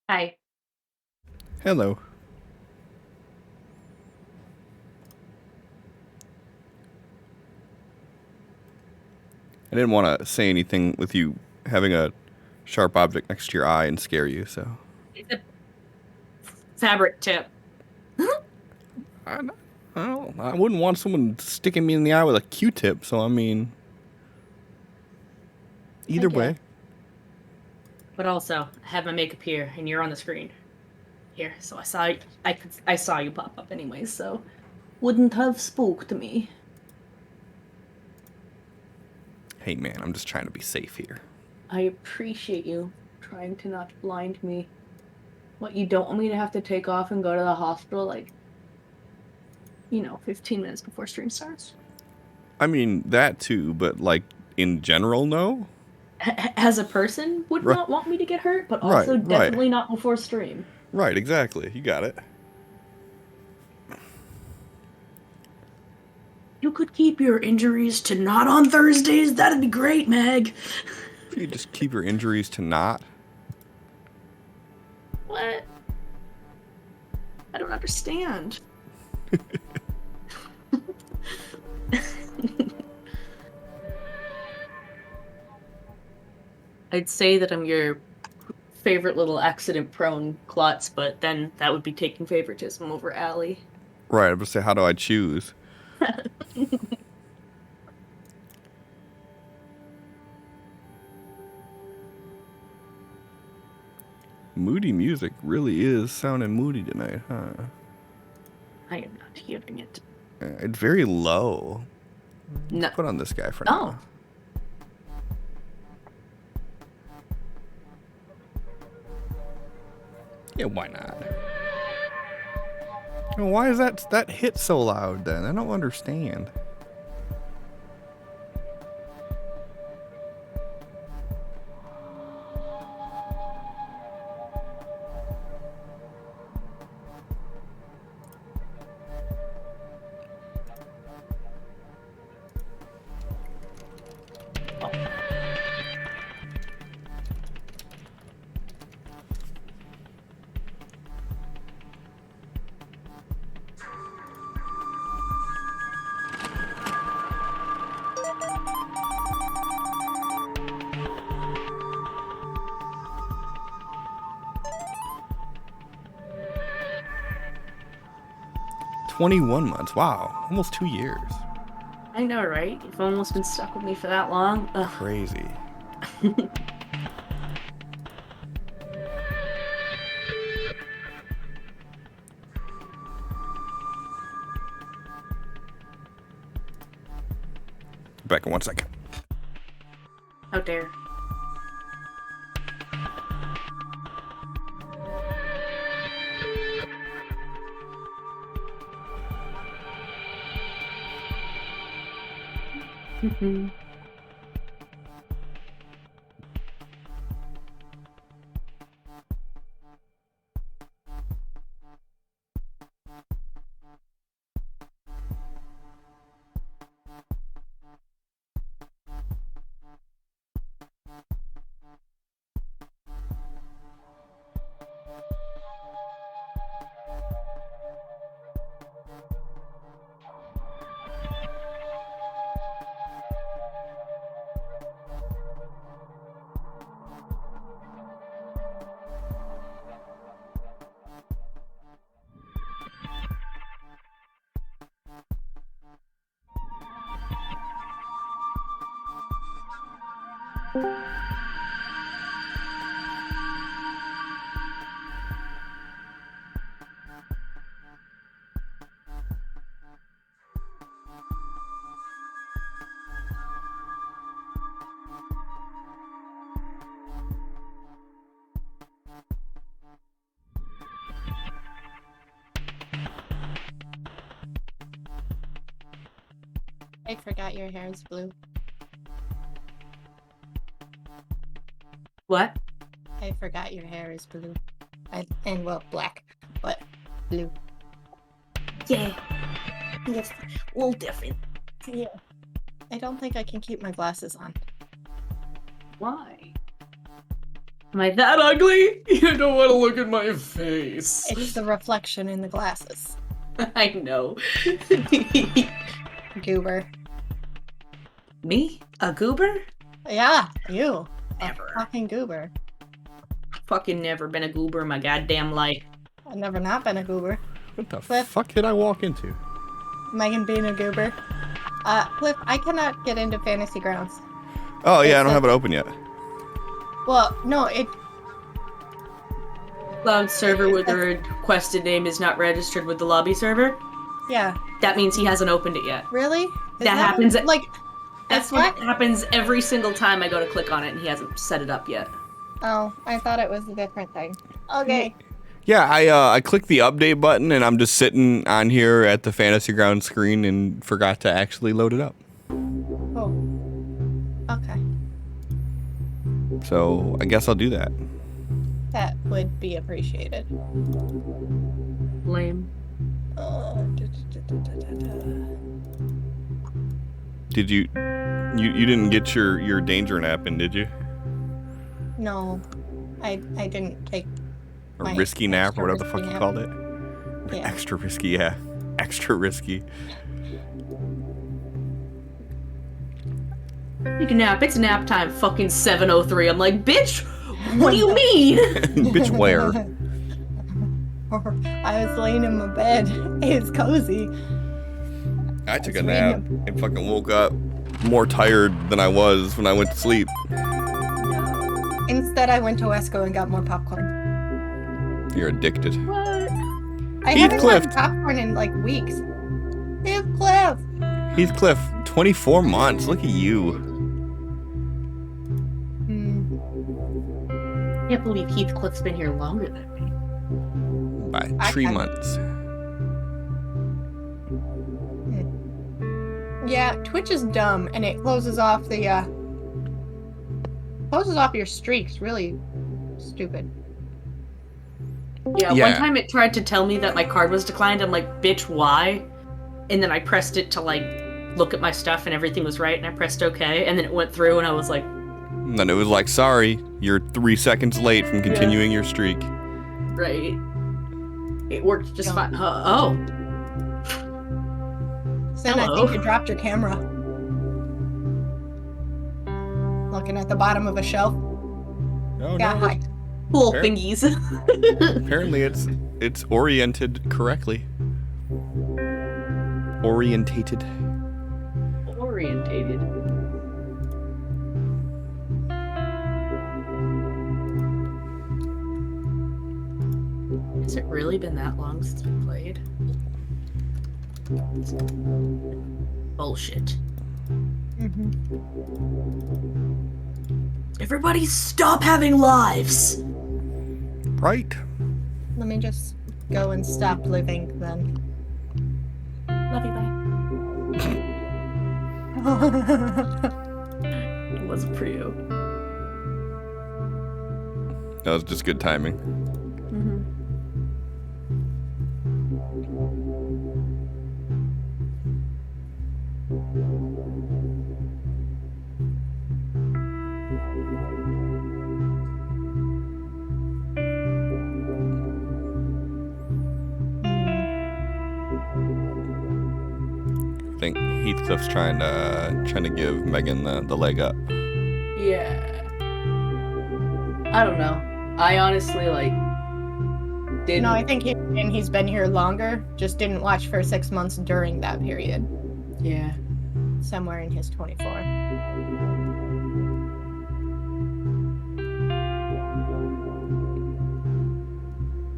Hi. Hello. I didn't want to say anything with you having a sharp object next to your eye and scare you, so. It's a fabric tip. I, don't- I wouldn't want someone sticking me in the eye with a Q-tip, so I mean, I either get. way. But also, I have my makeup here, and you're on the screen here, so I saw you pop up anyways, so wouldn't have spooked me. Hey man, I'm just trying to be safe here. I appreciate you trying to not blind me. What, you don't want me to have to take off and go to the hospital 15 minutes before stream starts? I mean, that too, but like, in general, no? As a person, would Right, not want me to get hurt, but right, also right, definitely not before stream. right, exactly. You got it. You could keep your injuries to not on Thursdays. That'd be great, Meg. If you could just keep your injuries to not. What? I don't understand. I'd say that I'm your favorite little accident-prone klutz, but then that would be taking favoritism over Allie. Right, I'm just saying, how do I choose? Moody music really is sounding moody tonight, huh? I am not hearing it. It's very low. Let's No. put on this guy for Oh. now. Yeah, why not? Why is that hit so loud then? I don't understand. Oh. 21 months. Wow, almost 2 years. I know, right? You've almost been stuck with me for that long. Ugh. Crazy. Back in 1 second. How dare. I forgot your hair is blue. What? I forgot your hair is blue. And well, black, but blue. Yeah. Yes. A little different. Yeah. I don't think I can keep my glasses on. Why? Am I that ugly? You don't want to look at my face. It's the reflection in the glasses. I know. Goober. Me? A goober? Yeah, you. Never. A fucking goober. Fucking never been a goober in my goddamn life. I've never not been a goober. What the Cliff. fuck did I walk into? Megan being a goober. Cliff, I cannot get into Fantasy Grounds. Oh yeah, I It's don't a- have it open yet. Well, no, it. Cloud server with the requested name is not registered with the lobby server. Yeah. That means he hasn't opened it yet. Really? Is That happens what- at- like. That's It's what what? happens every single time I go to click on it and he hasn't set it up yet. Oh, I thought it was a different thing. Okay. Yeah, I clicked the update button and I'm just sitting on here at the Fantasy Ground screen and forgot to actually load it up. Oh. Okay. So I guess I'll do that. That would be appreciated. Lame. Did you didn't get your danger nap in, did you? No, I didn't take. Or My risky nap extra or whatever the fuck risky you nap. called it? Yeah. Extra risky, yeah. Extra risky. You can nap. It's nap time. Fucking 7:03. I'm like, bitch. What do you mean? Bitch, where? I was laying in my bed. It's cozy. I took a It's nap random. and fucking woke up more tired than I was when I went to sleep. Instead, I went to Wesco and got more popcorn. You're addicted. What? I haven't Heathcliff. had popcorn in like weeks. Heathcliff. Heathcliff, 24 months. Look at you. Hmm. Can't believe Heathcliff's been here longer than me. By I 3 can't- months. Yeah, Twitch is dumb, and it closes off the closes off your streaks. Really stupid. Yeah, Yeah. one time it tried to tell me that my card was declined. I'm like, bitch, why? And then I pressed it to like look at my stuff and everything was right and I pressed okay and then it went through and I was like, And then it was like, sorry, you're 3 seconds late from continuing your streak. right. It worked just Yeah. fine. Oh. Then I Hello. think you dropped your camera. Looking at the bottom of a shelf. Oh, Got high. Cool Fair. thingies. Apparently it's oriented correctly. Orientated. Orientated. Has it really been that long since we played? Bullshit. Mm-hmm. Everybody stop having lives! Right. Let me just go and stop living then. Love you, bye. It wasn't for you. That was just good timing. I think Heathcliff's trying to give Megan the leg up. Yeah. I don't know. I honestly didn't. No, I think he's been here longer. Just didn't watch for 6 months during that period. Yeah. Somewhere in his 24.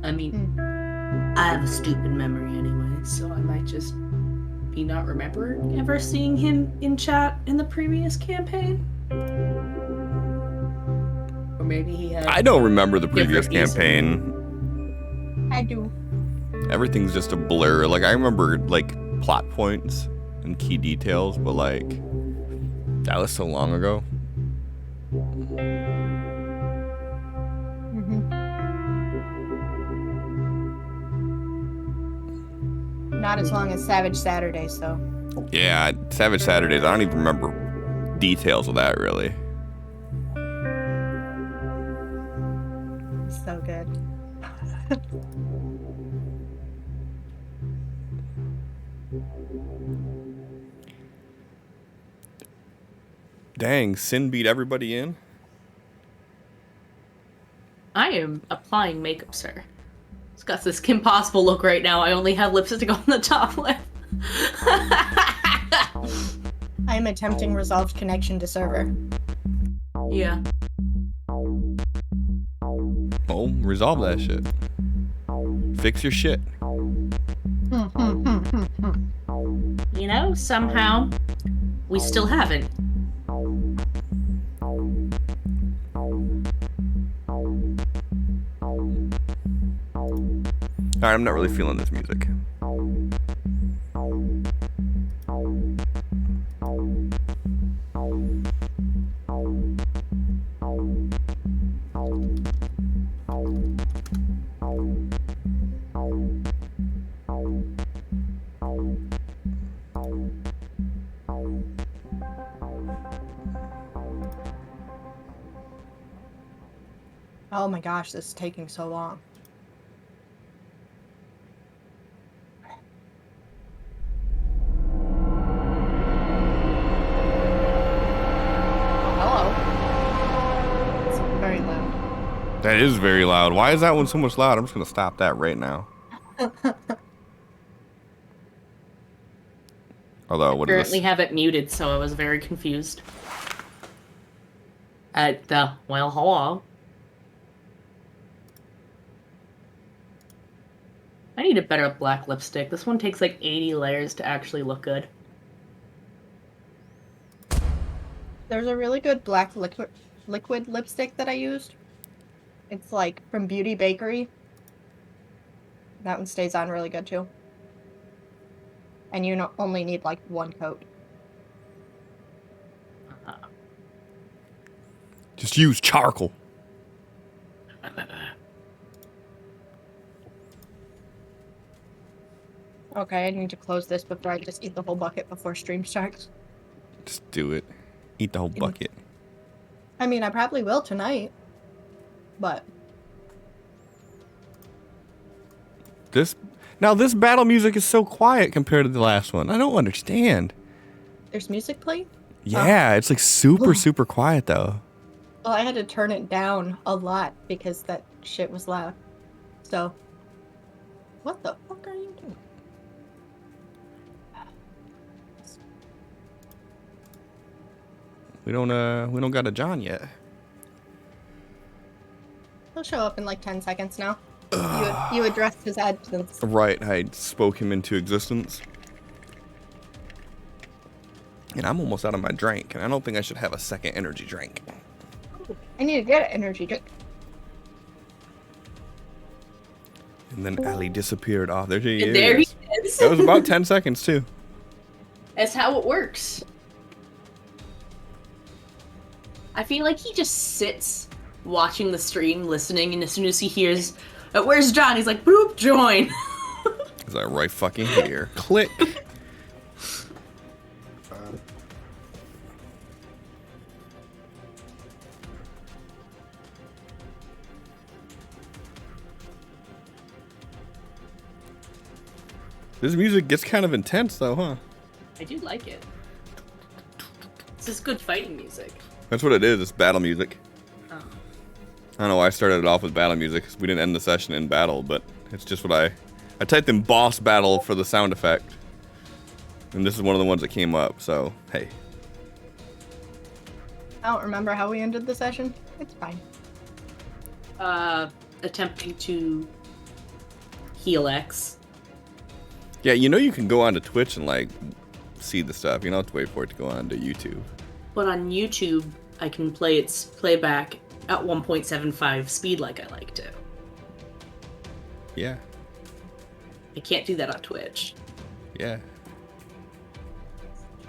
I mean, I have a stupid memory anyway, so I might just be not remembering ever seeing him in chat in the previous campaign. Or maybe he had. I don't remember the previous Different campaign. I do. Everything's just a blur. Like I remember like plot points and key details, but like that was so long ago. Mm-hmm. Not as long as Savage Saturdays, though. Yeah, Savage Saturdays. I don't even remember details of that really. good. Dang, Sin beat everybody in. I am applying makeup, sir. It's got this Kim Possible look right now. I only have lipstick on the top lip. I am attempting resolved connection to server. Yeah. Oh, resolve that shit. Fix your shit. You know, somehow, we still haven't. Alright, I'm not really feeling this music. Oh my gosh, this is taking so long. Oh, hello. It's very loud. That is very loud. Why is that one so much loud? I'm just gonna stop that right now. Although, what is Currently this? have it muted, so I was very confused. Well, hello. I need a better black lipstick. This one takes like 80 layers to actually look good. There's a really good black liquid lipstick that I used. It's like from Beauty Bakery. That one stays on really good too. And you only need like one coat. Just use charcoal. Okay, I need to close this before I just eat the whole bucket before stream starts. Just do it. Eat the whole bucket. I mean, I probably will tonight. But This battle music is so quiet compared to the last one. I don't understand. there's music playing? Yeah, it's like super, super quiet though. Well, I had to turn it down a lot because that shit was loud. So, what the fuck are you doing? We don't got a John yet. He'll show up in like 10 seconds now. You addressed his absence. Right, I spoke him into existence. And I'm almost out of my drink, and I don't think I should have a second energy drink. I need to get an energy drink. And then Allie disappeared off. There she is. There he is. That was about 10 seconds too. That's how it works. I feel like he just sits watching the stream, listening, and as soon as he hears, where's John? He's like, boop, join. Is that right fucking here? Click. This music gets kind of intense though, huh? I do like it. This is good fighting music. That's what it is. It's battle music. Oh. I don't know why I started it off with battle music, because we didn't end the session in battle, but it's just what I typed in boss battle for the sound effect. And this is one of the ones that came up, so hey. I don't remember how we ended the session. It's fine. Attempting to heal X. Yeah, you know you can go onto Twitch and like see the stuff. You don't have to wait for it to go on to YouTube. But on YouTube, I can play its playback at 1.75 speed like I like to. Yeah. I can't do that on Twitch. Yeah.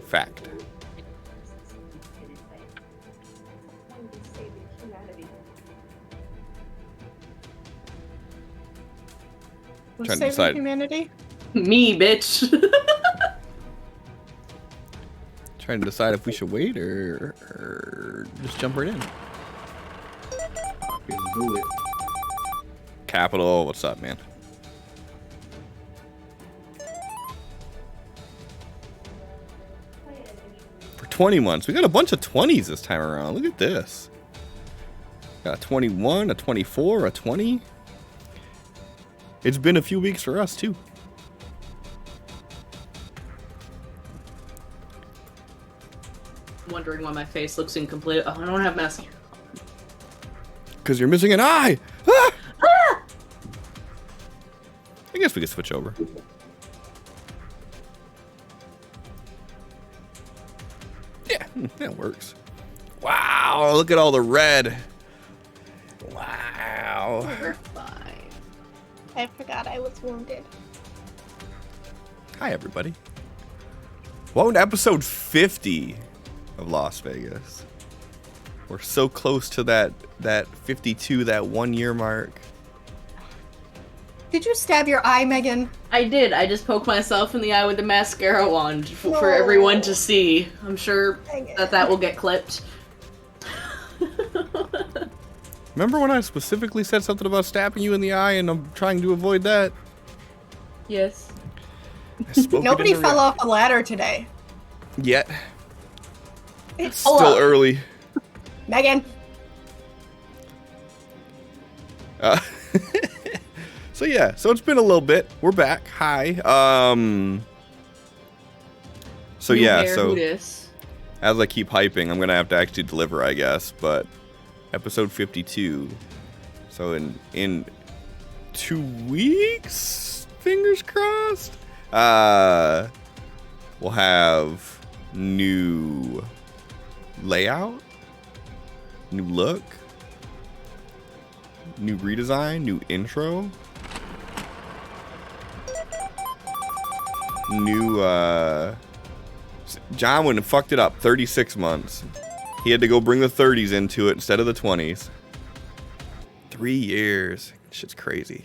Fact. Who's Trying to saving decide. humanity? Me, bitch. Trying to decide if we should wait or just jump right in. Do it. Capital, what's up, man? For 20 months. We got a bunch of 20s this time around. Look at this. Got a 21, a 24, a 20. It's been a few weeks for us, too. Wondering why my face looks incomplete. Oh, I don't have mascara. Because you're missing an eye! Ah! Ah! I guess we could switch over. Yeah, that works. Wow, look at all the red. Wow. We're fine. I forgot I was wounded. Hi, everybody. Welcome to episode 50 of Las Vegas. We're so close to that 52, that 1 year mark. Did you stab your eye, Megan? I did. I just poked myself in the eye with the mascara wand for everyone to see. I'm sure that will get clipped. Remember when I specifically said something about stabbing you in the eye and I'm trying to avoid that? Yes. Nobody fell off a ladder today. Yet. It's Still early. Megan. So yeah, so it's been a little bit. We're back. Hi. So yeah, so as I keep hyping, I'm gonna have to actually deliver, I guess. But episode 52. So in 2 weeks, fingers crossed. We'll have new layout, new look, new redesign, new intro, new John went and fucked it up 36 months. He had to go bring the 30s into it instead of the 20s. 3 years. Shit's crazy.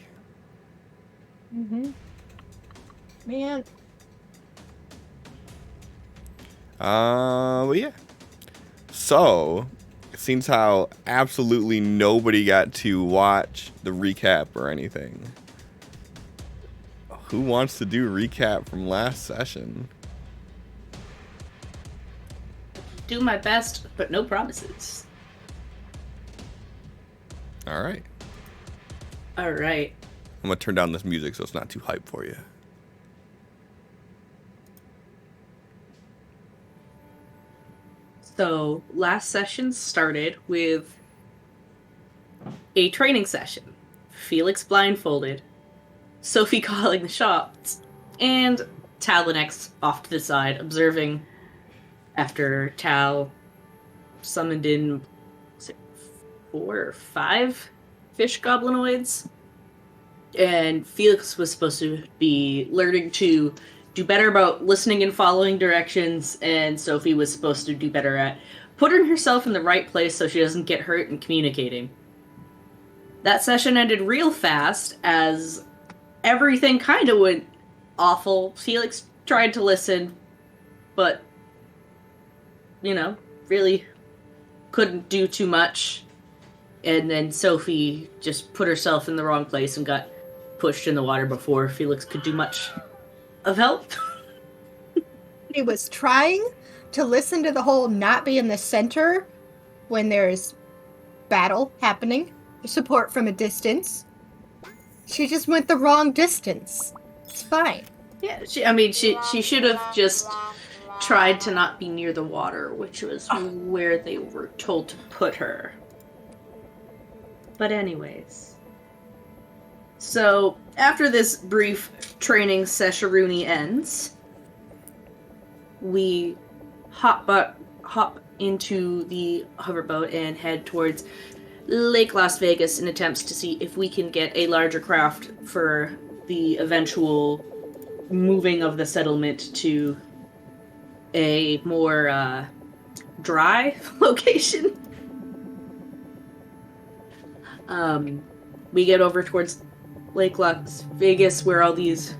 Man. But yeah. So, seems how absolutely nobody got to watch the recap or anything. Who wants to do recap from last session? Do my best, but no promises. Alright. Alright. I'm gonna turn down this music so it's not too hype for you. So, last session started with a training session. Felix blindfolded, Sophie calling the shots, and Talinex off to the side, observing after Tal summoned in, was it 4 or 5 fish goblinoids? And Felix was supposed to be learning to do better about listening and following directions, and Sophie was supposed to do better at putting herself in the right place so she doesn't get hurt and communicating. That session ended real fast, as everything kind of went awful. Felix tried to listen, but, you know, really couldn't do too much. And then Sophie just put herself in the wrong place and got pushed in the water before Felix could do much of help. He was trying to listen to the whole not be in the center when there's battle happening, support from a distance. She just went the wrong distance. It's fine. Yeah, she should have just tried to not be near the water, which was where they were told to put her. But anyways. So, after this brief training session ends, we hop into the hoverboat and head towards Lake Las Vegas in attempts to see if we can get a larger craft for the eventual moving of the settlement to a more dry location. We get over towards Lake Las Vegas where all these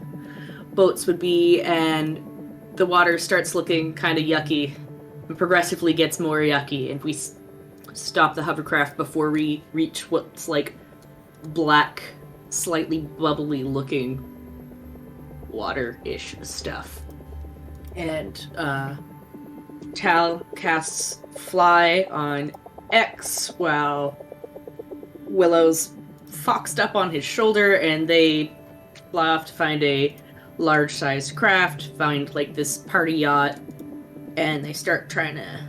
boats would be, and the water starts looking kind of yucky and progressively gets more yucky, and we stop the hovercraft before we reach what's like black slightly bubbly looking water-ish stuff. And Tal casts Fly on X while Willow's foxed up on his shoulder, and they fly off to find a large-sized craft, find like this party yacht, and they start trying to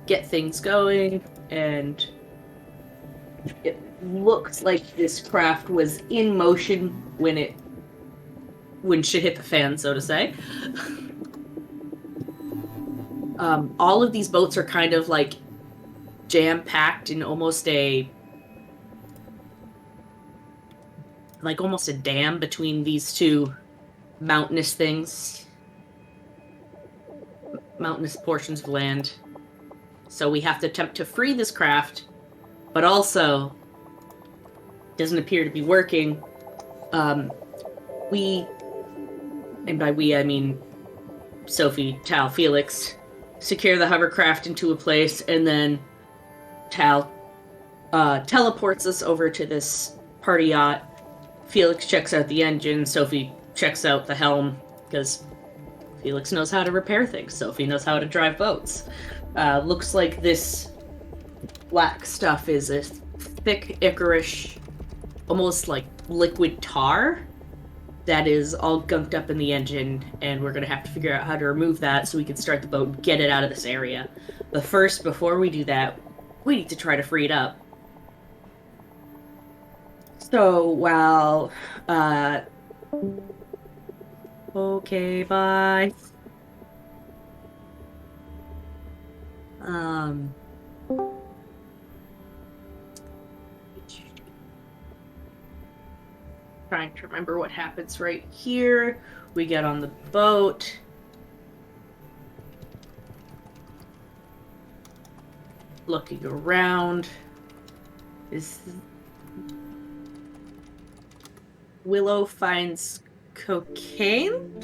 get things going, and it looks like this craft was in motion when shit hit the fan, so to say. All of these boats are kind of like jam-packed in almost a dam between these two mountainous portions of land. So we have to attempt to free this craft, but also doesn't appear to be working. We, and by we I mean Sophie, Tal, Felix, secure the hovercraft into a place, and then Tal teleports us over to this party yacht. Felix checks out the engine, Sophie checks out the helm, because Felix knows how to repair things, Sophie knows how to drive boats. Looks like this black stuff is a thick, ichorish, almost like liquid tar that is all gunked up in the engine, and we're going to have to figure out how to remove that so we can start the boat and get it out of this area. But first, before we do that, we need to try to free it up. So, while, okay, bye. Trying to remember what happens right here. We get on the boat. Looking around. Willow finds cocaine?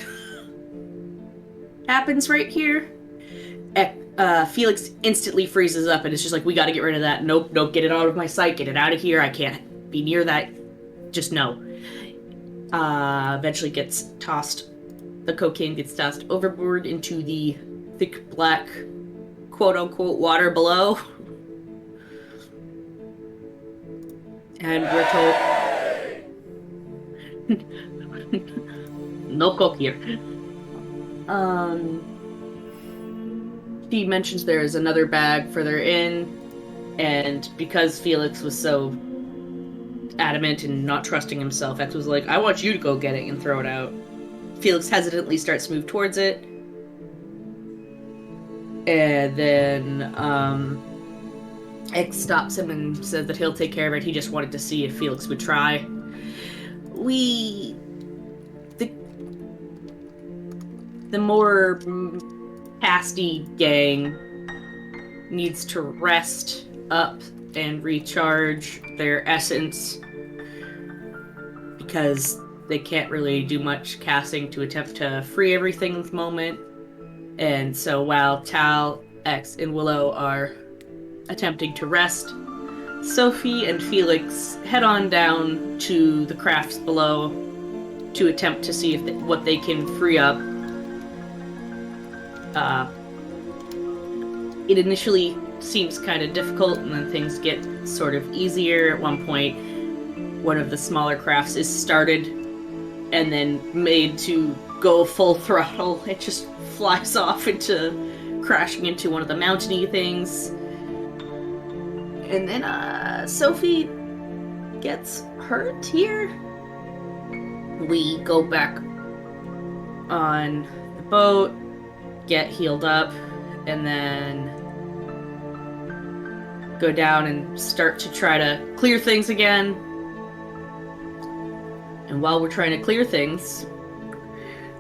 Happens right here. Felix instantly freezes up and it's just like, we gotta get rid of that. Nope, get it out of my sight. Get it out of here. I can't be near that. Just no. Eventually the cocaine gets tossed overboard into the thick black quote-unquote water below. And we're told... no coke here. She mentions there is another bag further in, and because Felix was so adamant and not trusting himself, X was like, I want you to go get it and throw it out. Felix hesitantly starts to move towards it, and then X stops him and says that he'll take care of it. He just wanted to see if Felix would try. The more pasty gang needs to rest up and recharge their essence because they can't really do much casting to attempt to free everything at the moment. And so while Tal, X, and Willow are attempting to rest, Sophie and Felix head on down to the crafts below to attempt to see what they can free up. It initially seems kind of difficult, and then things get sort of easier. At one point, one of the smaller crafts is started and then made to go full throttle. It just flies off crashing into one of the mountainy things. And then Sophie gets hurt here. We go back on the boat, get healed up, and then go down and start to try to clear things again. And while we're trying to clear things,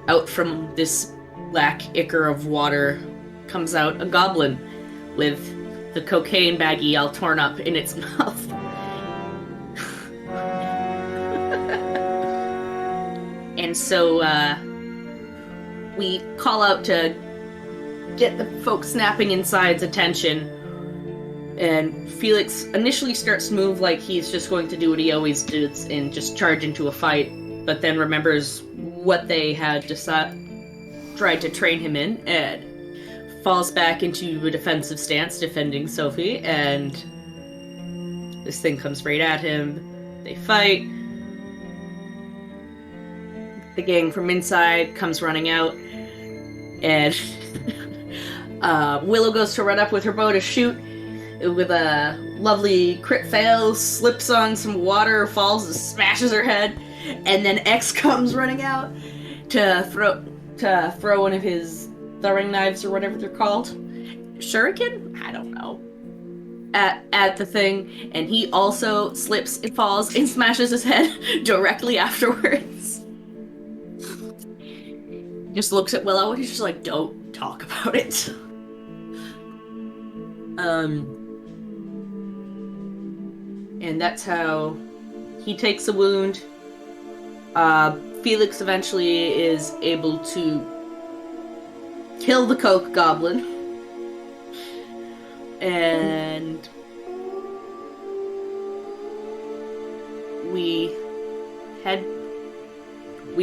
out from this black ichor of water comes out a goblin with the cocaine baggie all torn up in its mouth. And so we call out to get the folks snapping inside's attention, And Felix initially starts to move like he's just going to do what he always does and just charge into a fight, but then remembers what they had tried to train him in and falls back into a defensive stance, defending Sophie, and this thing comes right at him. They fight. The gang from inside comes running out, and Willow goes to run up with her bow to shoot. With a lovely crit fail, slips on some water, falls and smashes her head, and then X comes running out to throw one of his throwing knives or whatever they're called, shuriken? I don't know. At the thing, and he also slips and falls and smashes his head directly afterwards. Just looks at Willow and he's just like, "Don't talk about it." And that's how he takes a wound. Felix eventually is able to kill the Coke Goblin. And we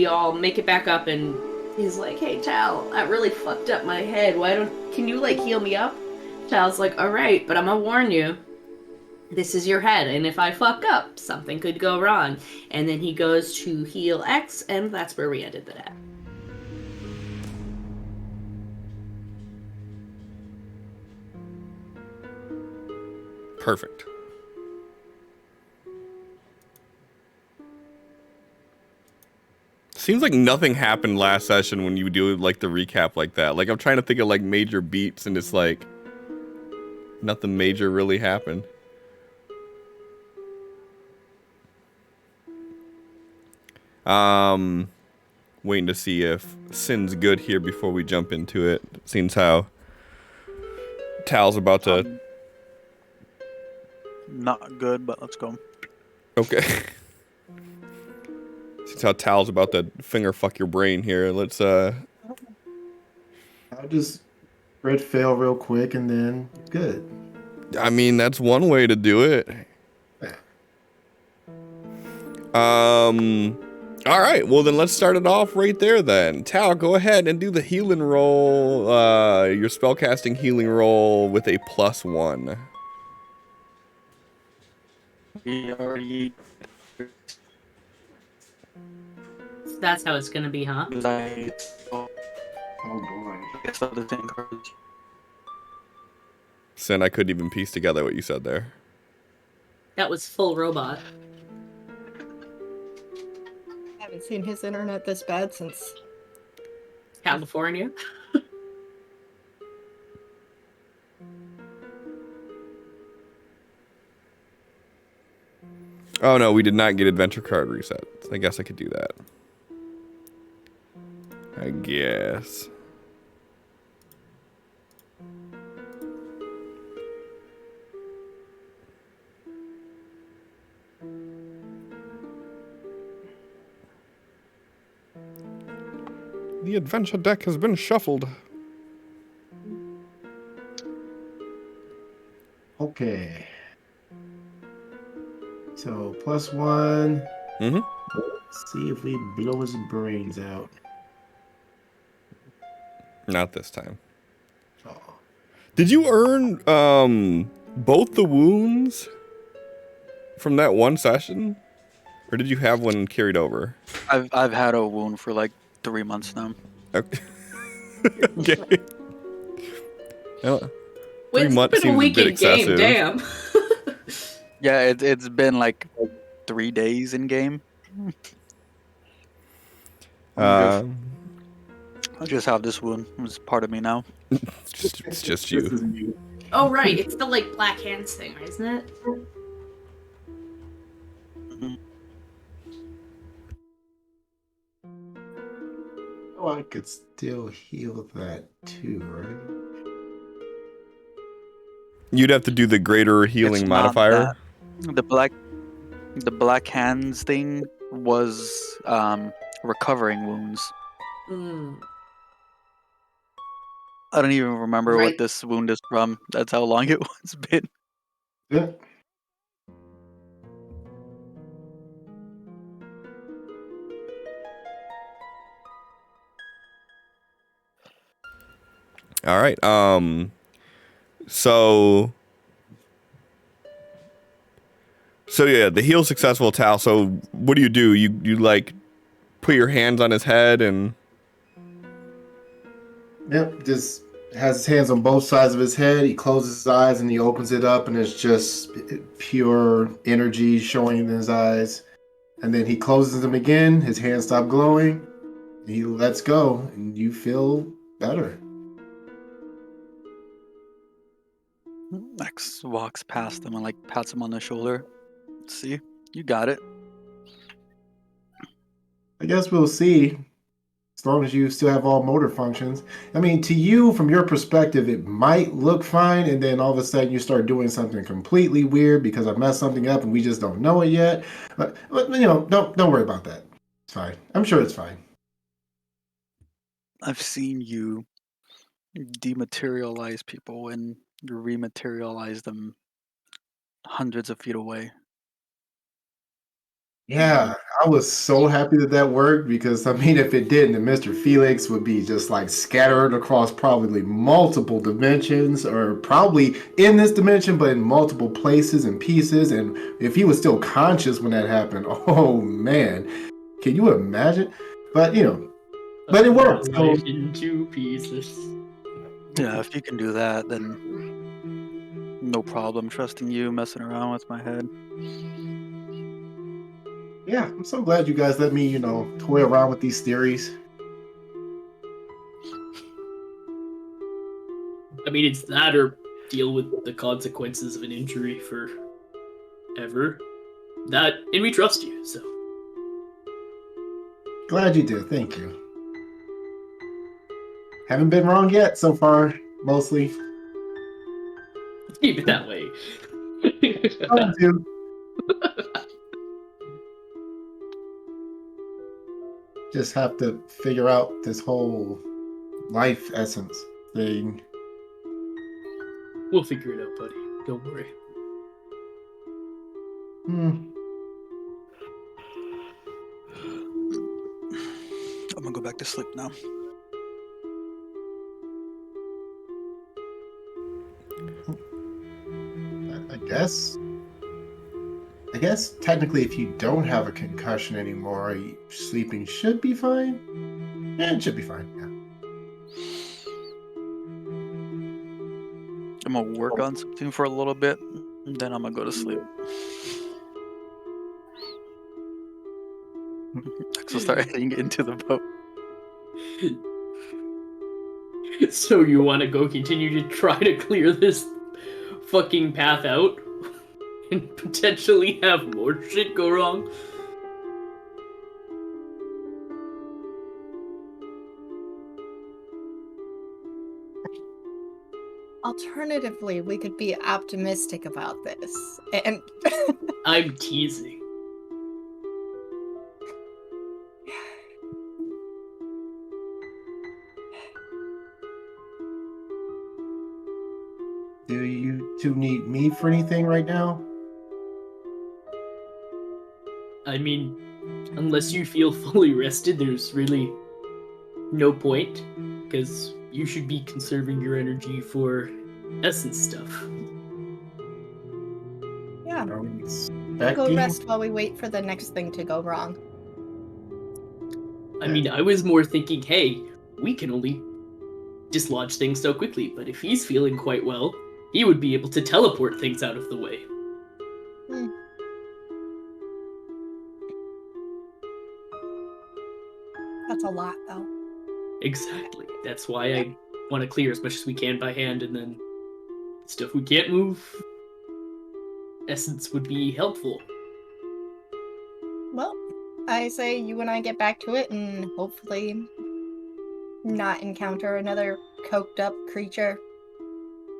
all make it back up, and he's like, "Hey, Tal, I really fucked up my head. Can you, like, heal me up?" Tal's like, "Alright, but I'm gonna warn you. This is your head, and if I fuck up, something could go wrong." And then he goes to heal X, and that's where we ended it at. Perfect. Seems like nothing happened last session when you do like the recap like that. Like I'm trying to think of like major beats, and it's like nothing major really happened. Waiting to see if Sin's good here before we jump into it. Seems how Tal's about to. Not good, but let's go. Okay. Seems how Tal's about to finger fuck your brain here. Let's I'll just red fail real quick and then good. I mean, that's one way to do it. All right, well then let's start it off right there then. Tal, go ahead and do the healing roll, your spellcasting healing roll with a +1. That's how it's gonna be, huh? Oh boy. Sin, I couldn't even piece together what you said there. That was full robot. I haven't seen his internet this bad since California. Oh no, we did not get adventure card resets. I guess I could do that. I guess. The adventure deck has been shuffled. Okay. So +1. Mm-hmm. Let's see if we blow his brains out. Not this time. Oh. Did you earn both the wounds from that one session? Or did you have one carried over? I've had a wound for like 3 months now. Okay. Okay. Well, Wait, 3 months it's been seems a week bit in game, excessive. damn. Yeah, it's been like 3 days in game. I just have this wound. It's part of me now. It's just you. Oh, right, it's the, like, black hands thing, isn't it? Mm-hmm. Oh, I could still heal that too, right? You'd have to do the greater healing It's not modifier. that. The black hands thing was recovering wounds. Mm. I don't even remember Right. what this wound is from. That's how long it's been. Yeah. All right. So yeah, the heal successful, Tal. So what do? You like put your hands on his head and. Yep. Just has his hands on both sides of his head. He closes his eyes and he opens it up, and it's just pure energy showing in his eyes. And then he closes them again. His hands stop glowing. He lets go, and you feel better. Max walks past him and like pats him on the shoulder. See, you got it. I guess we'll see. As long as you still have all motor functions. I mean, to you, from your perspective, it might look fine, and then all of a sudden you start doing something completely weird because I messed something up and we just don't know it yet. But you know, don't worry about that. It's fine. I'm sure it's fine. I've seen you dematerialize people and rematerialize them hundreds of feet away. Yeah, I was so happy that worked because, I mean, if it didn't, then Mr. Felix would be just like scattered across probably multiple dimensions, or probably in this dimension, but in multiple places and pieces. And if he was still conscious when that happened, oh man, can you imagine? But, you know, but it worked. So, In 2 pieces. Yeah, if you can do that, then no problem trusting you messing around with my head. yeah, I'm so glad you guys let me, you know, toy around with these theories. I mean, it's that or deal with the consequences of an injury for ever. That, and we trust you, so. Glad you did. Thank you. Haven't been wrong yet so far, mostly. Let's keep it that way. I do. Just have to figure out this whole life essence thing. We'll figure it out, buddy. Don't worry. I'm gonna go back to sleep now. I guess technically if you don't have a concussion anymore, sleeping should be fine. Yeah, it should be fine, yeah. I'm gonna work on something for a little bit, and then I'm gonna go to sleep. Axel start heading into the boat. So you want to go continue to try to clear this fucking path out? And potentially have more shit go wrong? Alternatively, we could be optimistic about this. And I'm teasing. Do you two need me for anything right now? I mean, unless you feel fully rested, there's really no point, because you should be conserving your energy for essence stuff. yeah, Are we we'll go expecting? rest while we wait for the next thing to go wrong. I mean, I was more thinking, hey, we can only dislodge things so quickly, but if he's feeling quite well, he would be able to teleport things out of the way. That's a lot, though. Exactly. That's why I want to clear as much as we can by hand, and then stuff we can't move, essence would be helpful. Well, I say you and I get back to it and hopefully not encounter another coked up creature.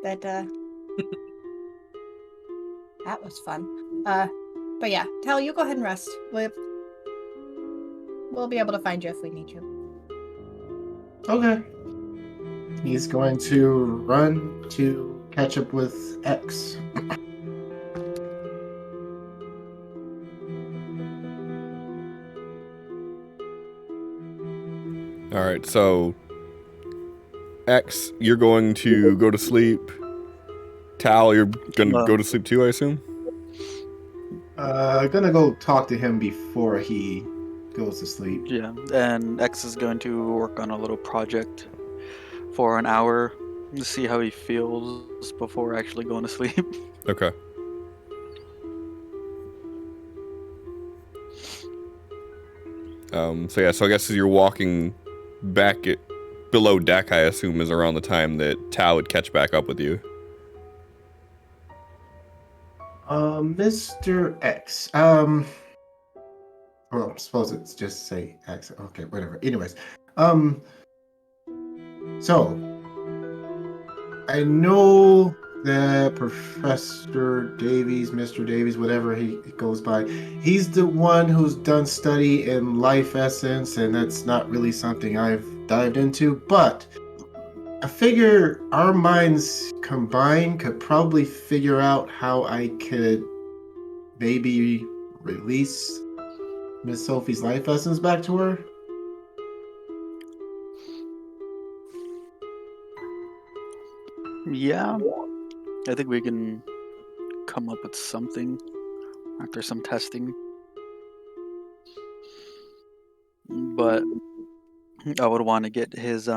That that was fun. But yeah, Tal, you go ahead and rest. We'll be able to find you if we need you. Okay. He's going to run to catch up with X. right, so X, you're going to go to sleep. Tal, you're gonna go to sleep too, I assume? Gonna go talk to him before he goes to sleep. Yeah, and X is going to work on a little project for an hour to see how he feels before actually going to sleep. Okay. So I guess as you're walking back below deck, I assume is around the time that Tao would catch back up with you. Mr. X. Well, I'm supposed to just say X. Okay, whatever. Anyways, so I know that Professor Davies, Mr. Davies, whatever he goes by, he's the one who's done study in life essence, and that's not really something I've dived into, but I figure our minds combined could probably figure out how I could maybe release Miss Sophie's life essence back to her. Yeah, I think we can come up with something after some testing. But I would want to get his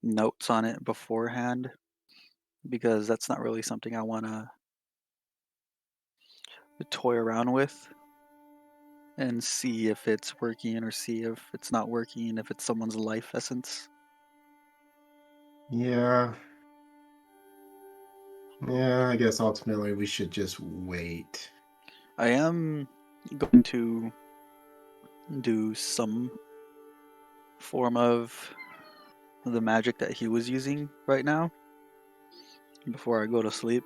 notes on it beforehand, because that's not really something I want to toy around with and see if it's working or see if it's not working, if it's someone's life essence. Yeah. Yeah, I guess ultimately we should just wait. I am going to do some form of the magic that he was using right now before I go to sleep.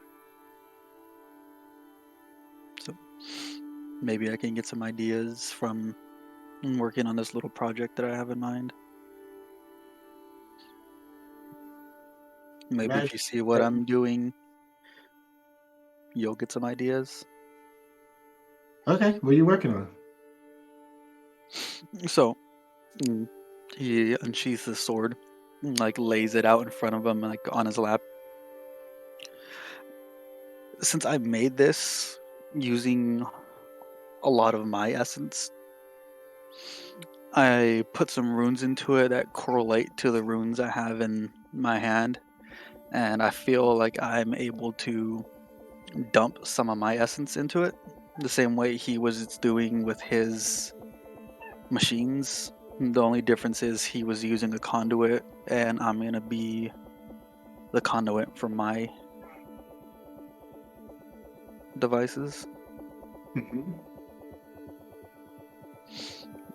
So maybe I can get some ideas from working on this little project that I have in mind. Maybe if you see what I'm doing, you'll get some ideas. Okay, what are you working on? So he unsheaths his sword, like lays it out in front of him, like on his lap. Since I made this using a lot of my essence, I put some runes into it that correlate to the runes I have in my hand, and I feel like I'm able to dump some of my essence into it, the same way he was doing with his machines. The only difference is he was using a conduit, and I'm going to be the conduit for my devices. Mm-hmm.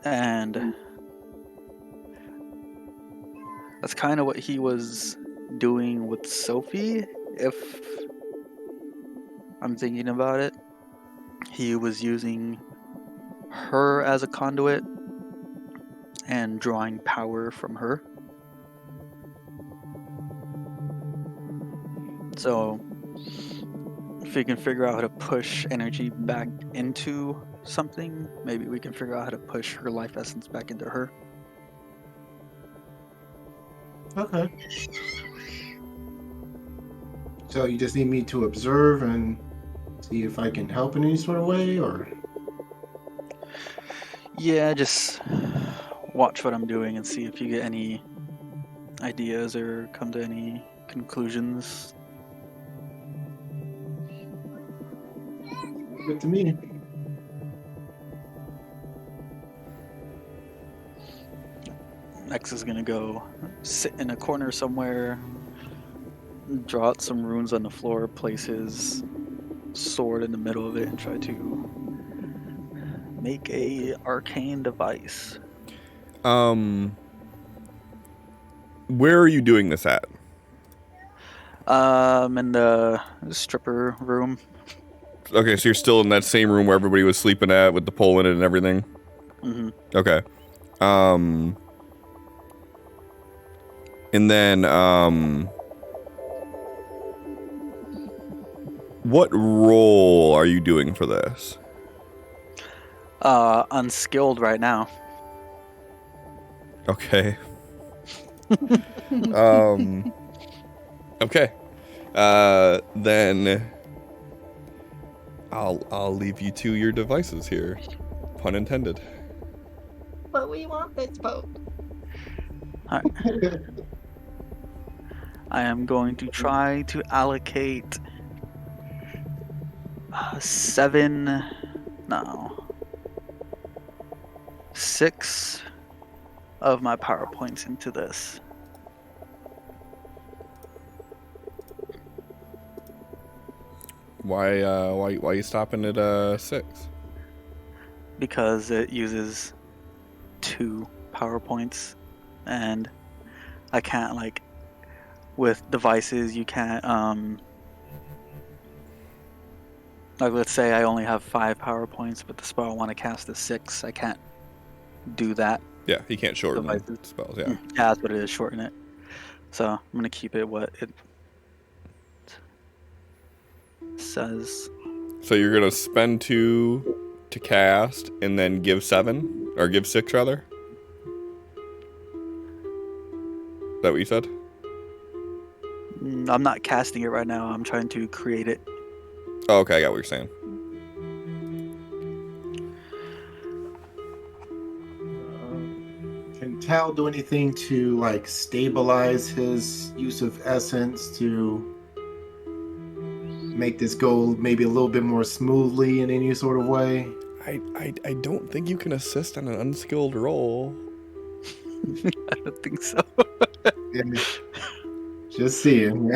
And that's kind of what he was doing with Sophie, if I'm thinking about it. He was using her as a conduit and drawing power from her. So if we can figure out how to push energy back into something, maybe we can figure out how to push her life essence back into her. Okay. So you just need me to observe and see if I can help in any sort of way, or? Yeah, just watch what I'm doing and see if you get any ideas or come to any conclusions. Good to me. X is gonna go sit in a corner somewhere, draw out some runes on the floor, place his sword in the middle of it, and try to make a arcane device. Where are you doing this at? In the stripper room. Okay, so you're still in that same room where everybody was sleeping at with the pole in it and everything? Mm-hmm. Okay. And then, what role are you doing for this? Unskilled right now. Okay. Okay. Then I'll leave you to your devices here. Pun intended. But we want this boat. All right. I am going to try to allocate 6 of my power points into this. Why you stopping at 6? Because it uses 2 power points, and I can't, like, with devices you can't like, let's say I only have 5 power points, but the spell I want to cast is 6. I can't do that. Yeah, he can't shorten Devices. spells. Yeah. Yeah, that's what it is. Shorten it. So I'm gonna keep it what it says. So you're gonna spend 2 to cast, and then give 7 or give 6 rather. Is that what you said? I'm not casting it right now. I'm trying to create it. Oh, okay, I got what you're saying. Can Tal do anything to like stabilize his use of essence to make this go maybe a little bit more smoothly in any sort of way? I don't think you can assist on an unskilled roll. I don't think so. Yeah. Just seeing.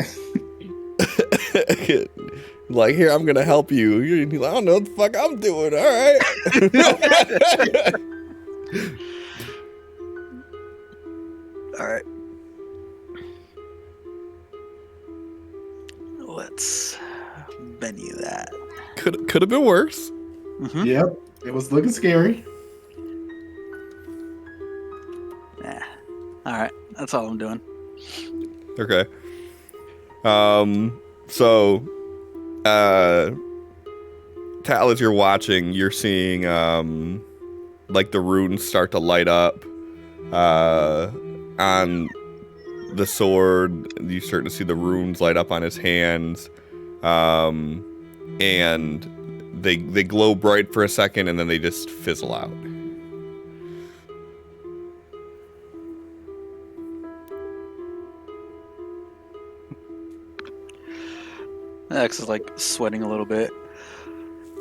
Like, here, I'm gonna help you. You're like, I don't know what the fuck I'm doing. All right. Let's menu that. Could have been worse. Mm-hmm. Yep, it was looking scary. Nah. All right, that's all I'm doing. Okay. So, Tal, as you're watching, you're seeing, like the runes start to light up, on the sword. You start to see the runes light up on his hands, and they glow bright for a second, and then they just fizzle out. X is like sweating a little bit.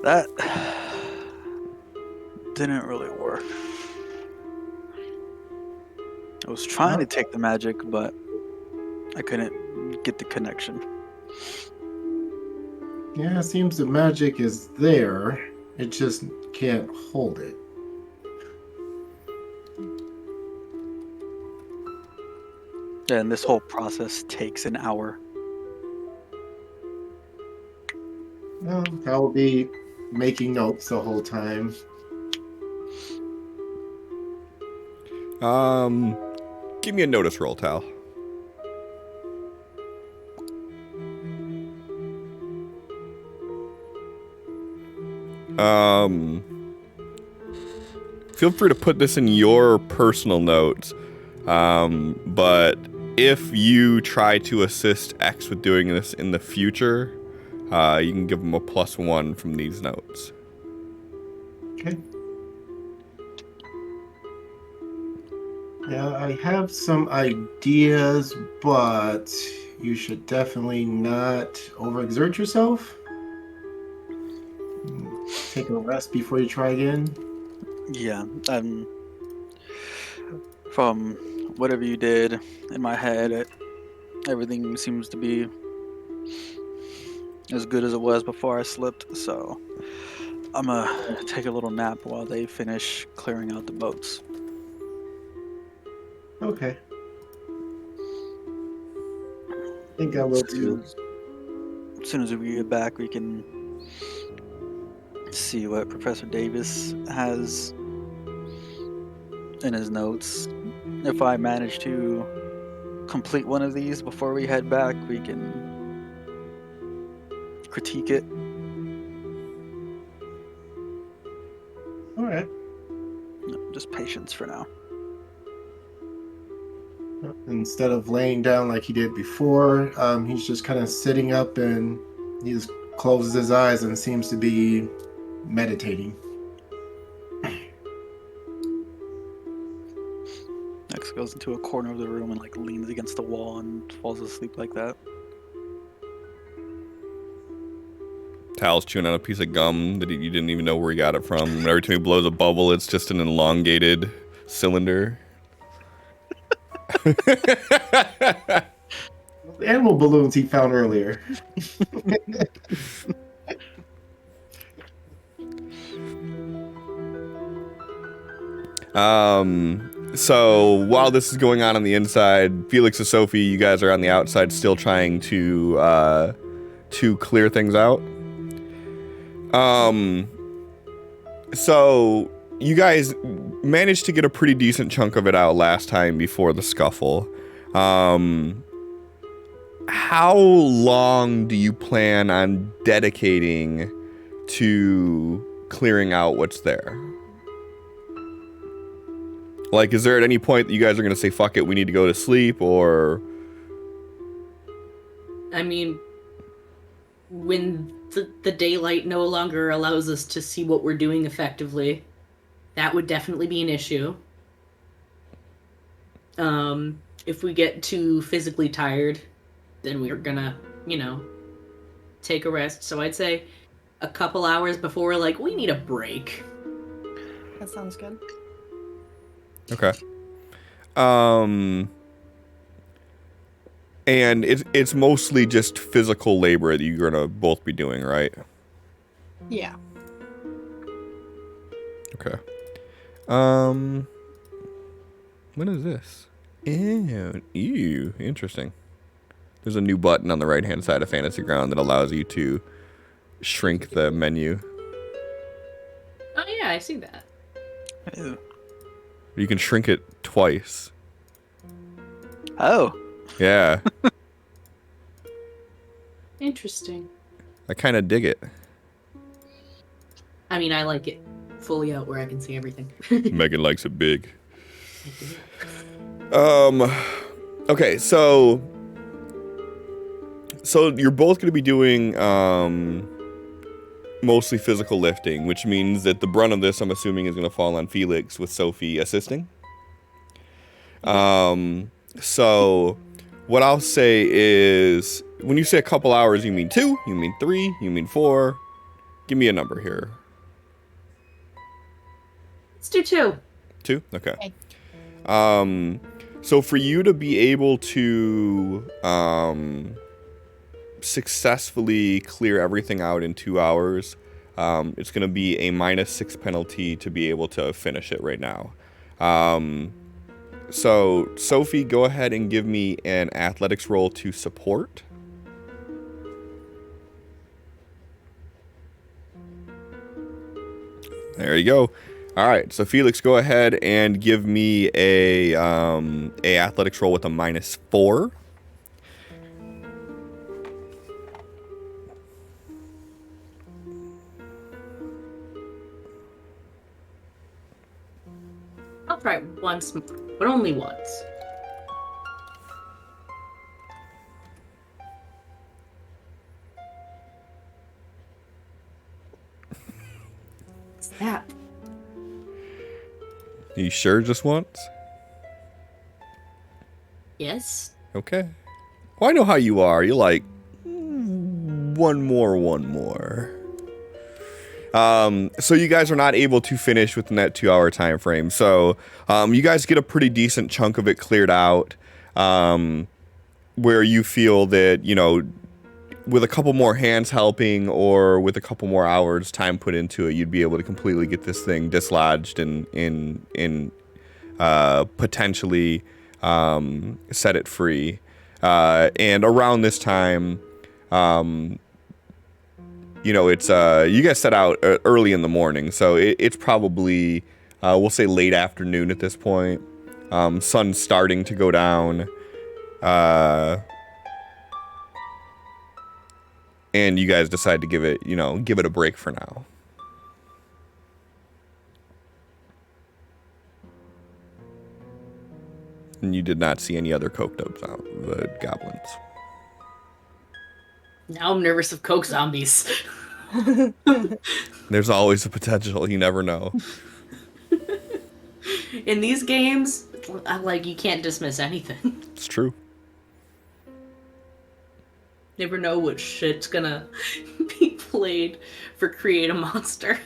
That didn't really work. I was trying to take the magic, but I couldn't get the connection. Yeah, it seems the magic is there. It just can't hold it. And this whole process takes an hour. Well, I'll be making notes the whole time. Give me a notice roll, Tal. Feel free to put this in your personal notes. But if you try to assist X with doing this in the future, you can give him a +1 from these notes. Okay. Yeah, I have some ideas, but you should definitely not overexert yourself. Take a rest before you try again. Yeah, from whatever you did in my head, everything seems to be as good as it was before I slipped, so I'm gonna take a little nap while they finish clearing out the boats. Okay. I think I will too. As soon as we get back, we can see what Professor Davis has in his notes. If I manage to complete one of these before we head back, we can critique it. All right. Just patience for now. Instead of laying down like he did before, he's just kind of sitting up and he just closes his eyes and seems to be meditating. Next goes into a corner of the room and like leans against the wall and falls asleep like that. Tal's chewing on a piece of gum that you didn't even know where he got it from. And every time he blows a bubble, it's just an elongated cylinder. The animal balloons he found earlier. So while this is going on the inside, Felix and Sophie, you guys are on the outside still trying to clear things out. So you guys managed to get a pretty decent chunk of it out last time before the scuffle. How long do you plan on dedicating to clearing out what's there? Like, is there at any point that you guys are going to say, fuck it, we need to go to sleep, or... I mean, when the daylight no longer allows us to see what we're doing effectively, that would definitely be an issue. If we get too physically tired, then we're gonna, take a rest. So I'd say a couple hours before we're like, we need a break. That sounds good. Okay. And it's mostly just physical labor that you're gonna both be doing, right? Yeah. Okay. What is this? Ew, interesting. There's a new button on the right-hand side of Fantasy Ground that allows you to shrink the menu. Oh yeah, I see that. Ew. You can shrink it twice. Oh. Yeah. Interesting. I kind of dig it. I mean, I like it fully out where I can see everything. Megan likes it big. Okay, so you're both going to be doing mostly physical lifting, which means that the brunt of this, I'm assuming, is going to fall on Felix with Sophie assisting. So what I'll say is, when you say a couple hours, you mean 2, you mean 3, you mean 4? Give me a number here. Let's do 2. 2? Okay. So for you to be able to successfully clear everything out in 2 hours, it's going to be a -6 penalty to be able to finish it right now. So Sophie, go ahead and give me an athletics roll to support. There you go. All right, so Felix, go ahead and give me a athletics roll with a -4. I'll try once more, but only once. What's that? You sure just once? Yes. Okay. Well, I know how you are. You're like, one more. So you guys are not able to finish within that 2-hour time frame. So you guys get a pretty decent chunk of it cleared out, where you feel that, with a couple more hands helping or with a couple more hours time put into it, you'd be able to completely get this thing dislodged and potentially set it free. And around this time, it's you guys set out early in the morning, so it's probably we'll say late afternoon at this point. Sun's starting to go down, and you guys decide to give it a break for now. And you did not see any other coked up goblins. Now I'm nervous of coke zombies. There's always a potential. You never know. In these games, you can't dismiss anything. It's true. Never know what shit's gonna be played for create a monster.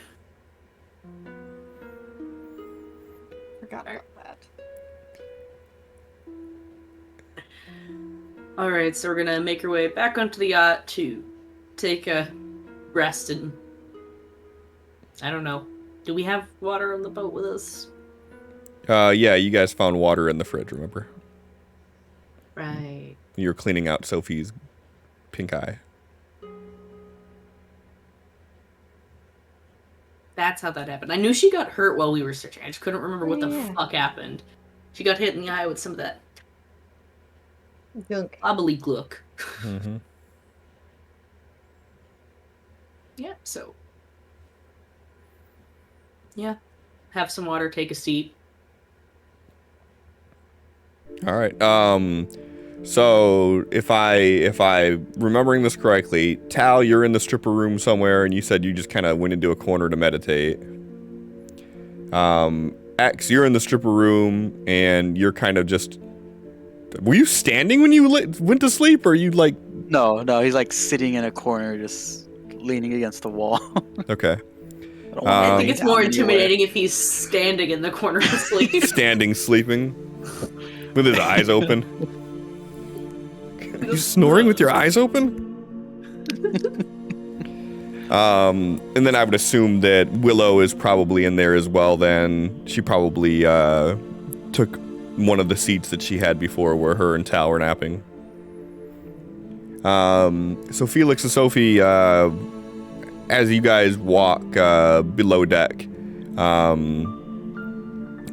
Forgot about that. Alright, so we're gonna make our way back onto the yacht to take a rest and... I don't know. Do we have water on the boat with us? Yeah, you guys found water in the fridge, remember? Right. You were cleaning out Sophie's pink eye. That's how that happened. I knew she got hurt while we were searching. I just couldn't remember what the fuck happened. She got hit in the eye with some of that Gunk. bubbly gluck. Mm-hmm. Yeah, so. Yeah. Have some water, take a seat. All right. So if I remembering this correctly, Tal, you're in the stripper room somewhere, and you said you just kind of went into a corner to meditate. X, you're in the stripper room, and you're kind of just. Were you standing when you went to sleep, or you like? No, he's like sitting in a corner, just leaning against the wall. Okay. I think it's more intimidating if he's standing in the corner asleep. Standing, sleeping, with his eyes open. Are you snoring with your eyes open? And then I would assume that Willow is probably in there as well then. She probably took one of the seats that she had before where her and Tal were napping. So Felix and Sophie, as you guys walk below deck,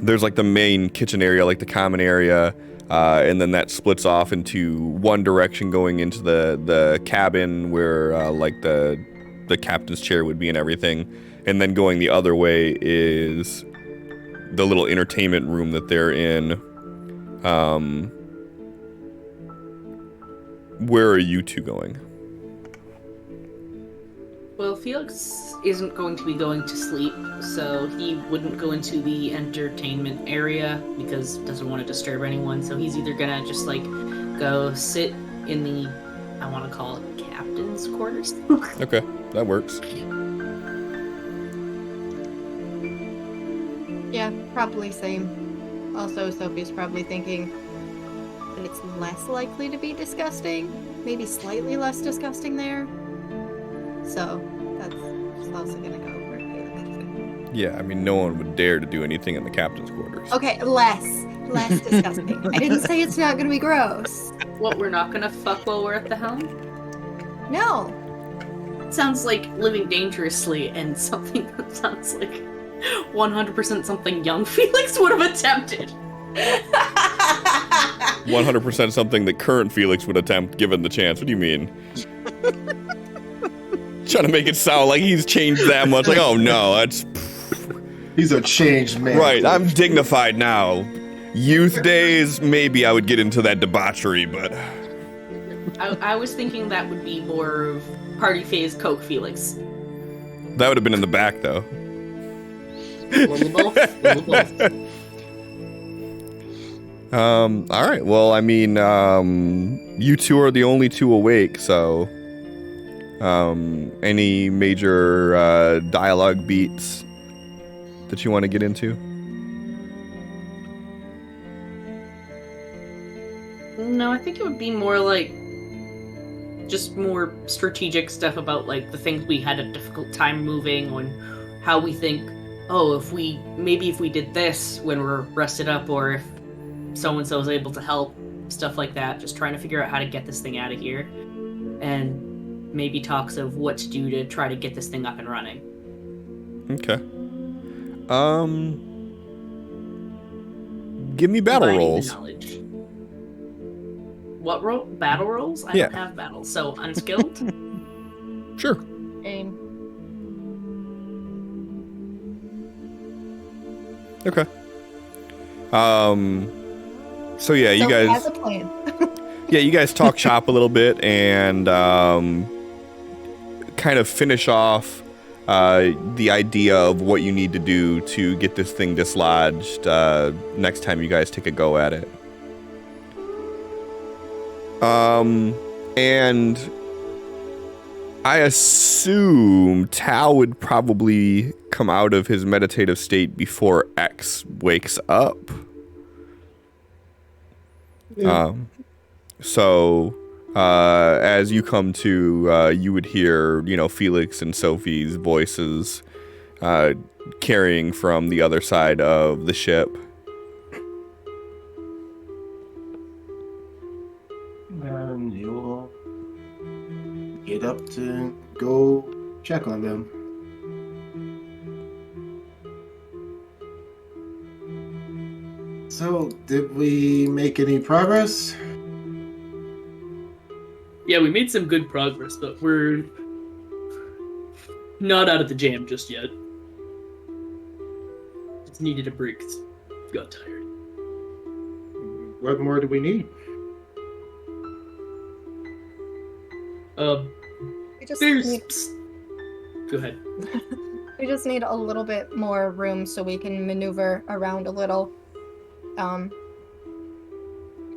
there's like the main kitchen area, like the common area, and then that splits off into one direction going into the cabin where like the captain's chair would be and everything, and then going the other way is the little entertainment room that they're in. Where are you two going? Well, Felix isn't going to be going to sleep, so he wouldn't go into the entertainment area because he doesn't want to disturb anyone. So he's either gonna just go sit in the, I want to call it captain's quarters. Okay, that works. Yeah, probably same. Also, Sophie's probably thinking that it's less likely to be disgusting, maybe slightly less disgusting there. So that's also gonna go over Felix. Yeah, I mean, no one would dare to do anything in the captain's quarters. Okay, less disgusting. I didn't say it's not gonna be gross. What, we're not gonna fuck while we're at the helm? No. Sounds like living dangerously and something that sounds like 100% something young Felix would have attempted. 100% something that current Felix would attempt given the chance. What do you mean? Trying to make it sound like he's changed that much. Like, oh no, that's... He's a changed man. Right, I'm dignified now. Youth days, maybe I would get into that debauchery, but... I was thinking that would be more of party phase Coke Felix. That would have been in the back, though. All right. Well, I mean, you two are the only two awake, so any major dialogue beats that you want to get into? No, I think it would be more like just more strategic stuff about like the things we had a difficult time moving on, how we think, oh, if we did this when we're rested up, or if so-and-so is able to help, stuff like that, just trying to figure out how to get this thing out of here, and maybe talks of what to do to try to get this thing up and running. Okay. Give me battle rolls. What role? Battle rolls? I don't have battles, so unskilled? Sure. Aim. Okay. So yeah, you guys has a plan. Yeah, you guys talk shop a little bit and kind of finish off the idea of what you need to do to get this thing dislodged next time you guys take a go at it. And I assume Tal would probably come out of his meditative state before X wakes up. Yeah. So, as you come to, you would hear, Felix and Sophie's voices carrying from the other side of the ship. And you'll get up to go check on them. So, did we make any progress? Yeah, we made some good progress, but we're not out of the jam just yet. Just needed a break. Got tired. What more do we need? We just There's... need, Go ahead. we just need a little bit more room so we can maneuver around a little.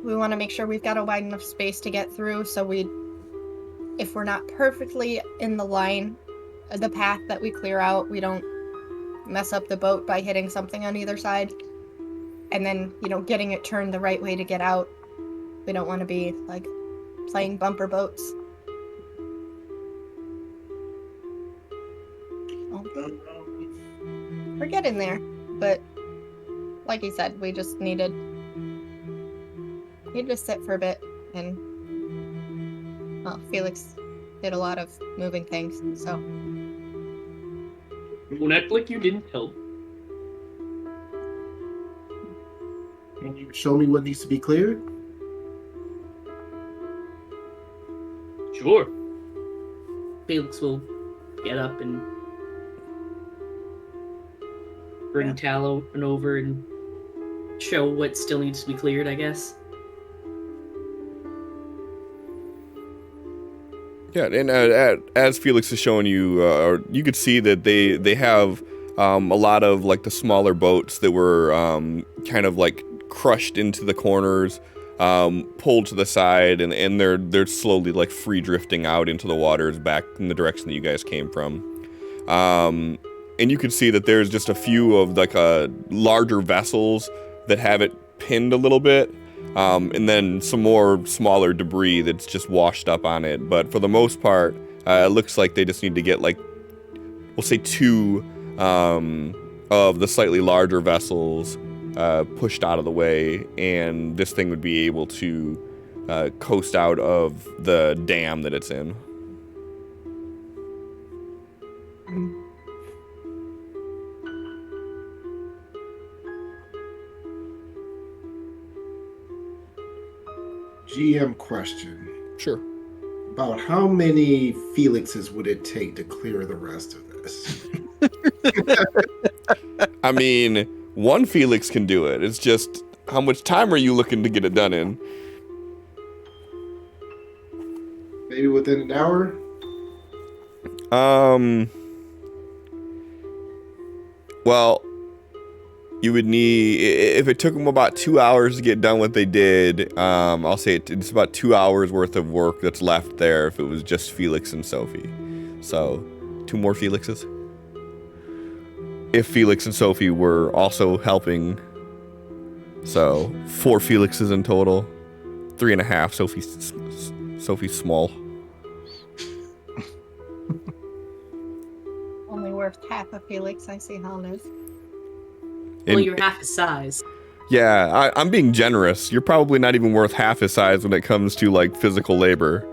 We want to make sure we've got a wide enough space to get through, so if we're not perfectly in the line, the path that we clear out, we don't mess up the boat by hitting something on either side. And then, getting it turned the right way to get out. We don't want to be, playing bumper boats. We're getting there, but like you said, we just need to sit for a bit, and Felix did a lot of moving things, so. Don't act like you didn't help. Can you show me what needs to be cleared? Sure. Felix will get up and bring Tallow over and show what still needs to be cleared, I guess. Yeah, and as Felix is showing you, you could see that they have a lot of the smaller boats that were kind of crushed into the corners, pulled to the side, and they're slowly free drifting out into the waters back in the direction that you guys came from. And you can see that there's just a few of larger vessels that have it pinned a little bit. And then some more smaller debris that's just washed up on it. But for the most part, it looks like they just need to get we'll say 2 of the slightly larger vessels pushed out of the way, and this thing would be able to coast out of the dam that it's in. GM question. Sure. About how many Felixes would it take to clear the rest of this? I mean, one Felix can do it. It's just, how much time are you looking to get it done in? Maybe within an hour? Well, you would need, if it took them about 2 hours to get done what they did, I'll say it's about 2 hours worth of work that's left there if it was just Felix and Sophie. So, 2 more Felixes. If Felix and Sophie were also helping, so 4 Felixes in total, 3.5. Sophie's small. Only worth half a Felix, I see how it is. Well, you're half his size. Yeah, I'm being generous. You're probably not even worth half his size when it comes to physical labor.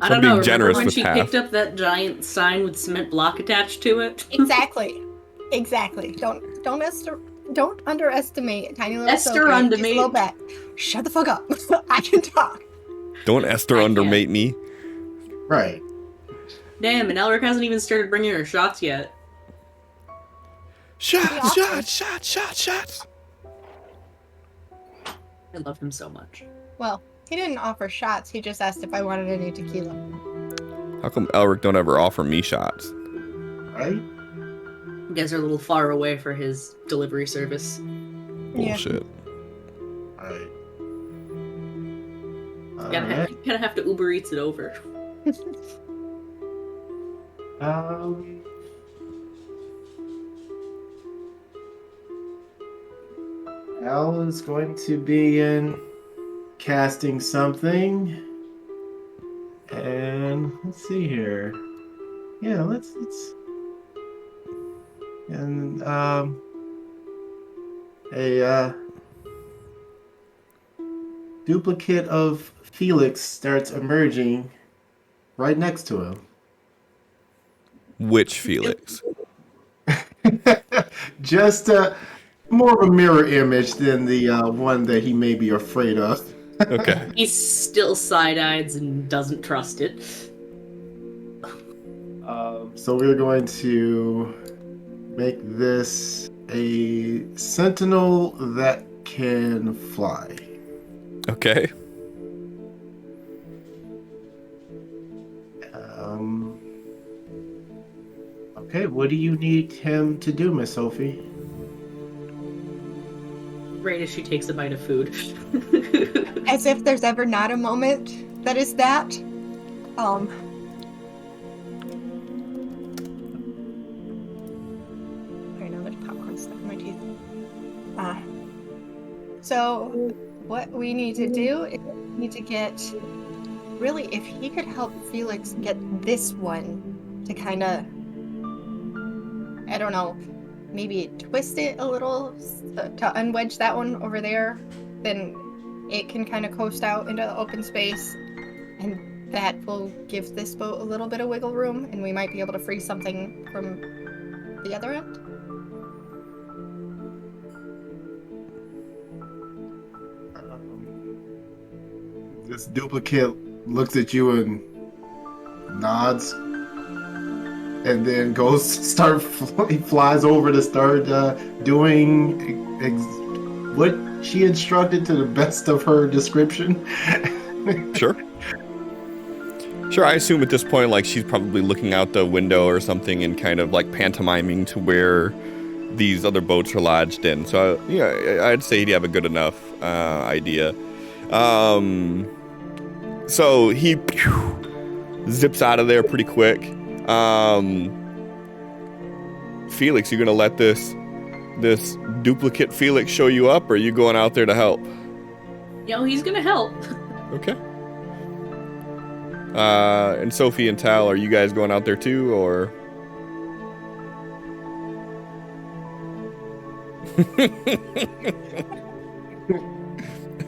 I don't know. Remember when she picked up that giant sign with cement block attached to it? Exactly. Don't underestimate tiny little Esther undermate. Slow back. Shut the fuck up. I can talk. Don't Esther undermate me. Right. Damn, and Elric hasn't even started bringing her shots yet. Shots. I love him so much. Well, he didn't offer shots. He just asked if I wanted any tequila. How come Elric don't ever offer me shots? Right? You guys are a little far away for his delivery service. Bullshit. Alright. You gotta have to Uber Eats it over. Al is going to be in casting something. And let's see here. Yeah, let's and a duplicate of Felix starts emerging right next to him. Which Felix? Just more of a mirror image than the one that he may be afraid of. Okay. He still side-eyes and doesn't trust it. So we're going to make this a sentinel that can fly. Okay. Okay, what do you need him to do, Miss Sophie? Right as she takes a bite of food. As if there's ever not a moment that is that. Sorry, now there's popcorn stuck in my teeth. So what we need to do is we need to get, really, if he could help Felix get this one to kind of, I don't know, maybe twist it a little to unwedge that one over there, then it can kind of coast out into the open space, and that will give this boat a little bit of wiggle room, and we might be able to free something from the other end. This duplicate looks at you and nods, and then he flies over to start doing what she instructed to the best of her description. Sure. Sure, I assume at this point, like, she's probably looking out the window or something and kind of, like, pantomiming to where these other boats are lodged in. So, yeah, I'd say he'd have a good enough idea. So he zips out of there pretty quick. Felix, you gonna let this duplicate Felix show you up, or are you going out there to help? Yo, he's gonna help. Okay. And Sophie and Tal, are you guys going out there too, or?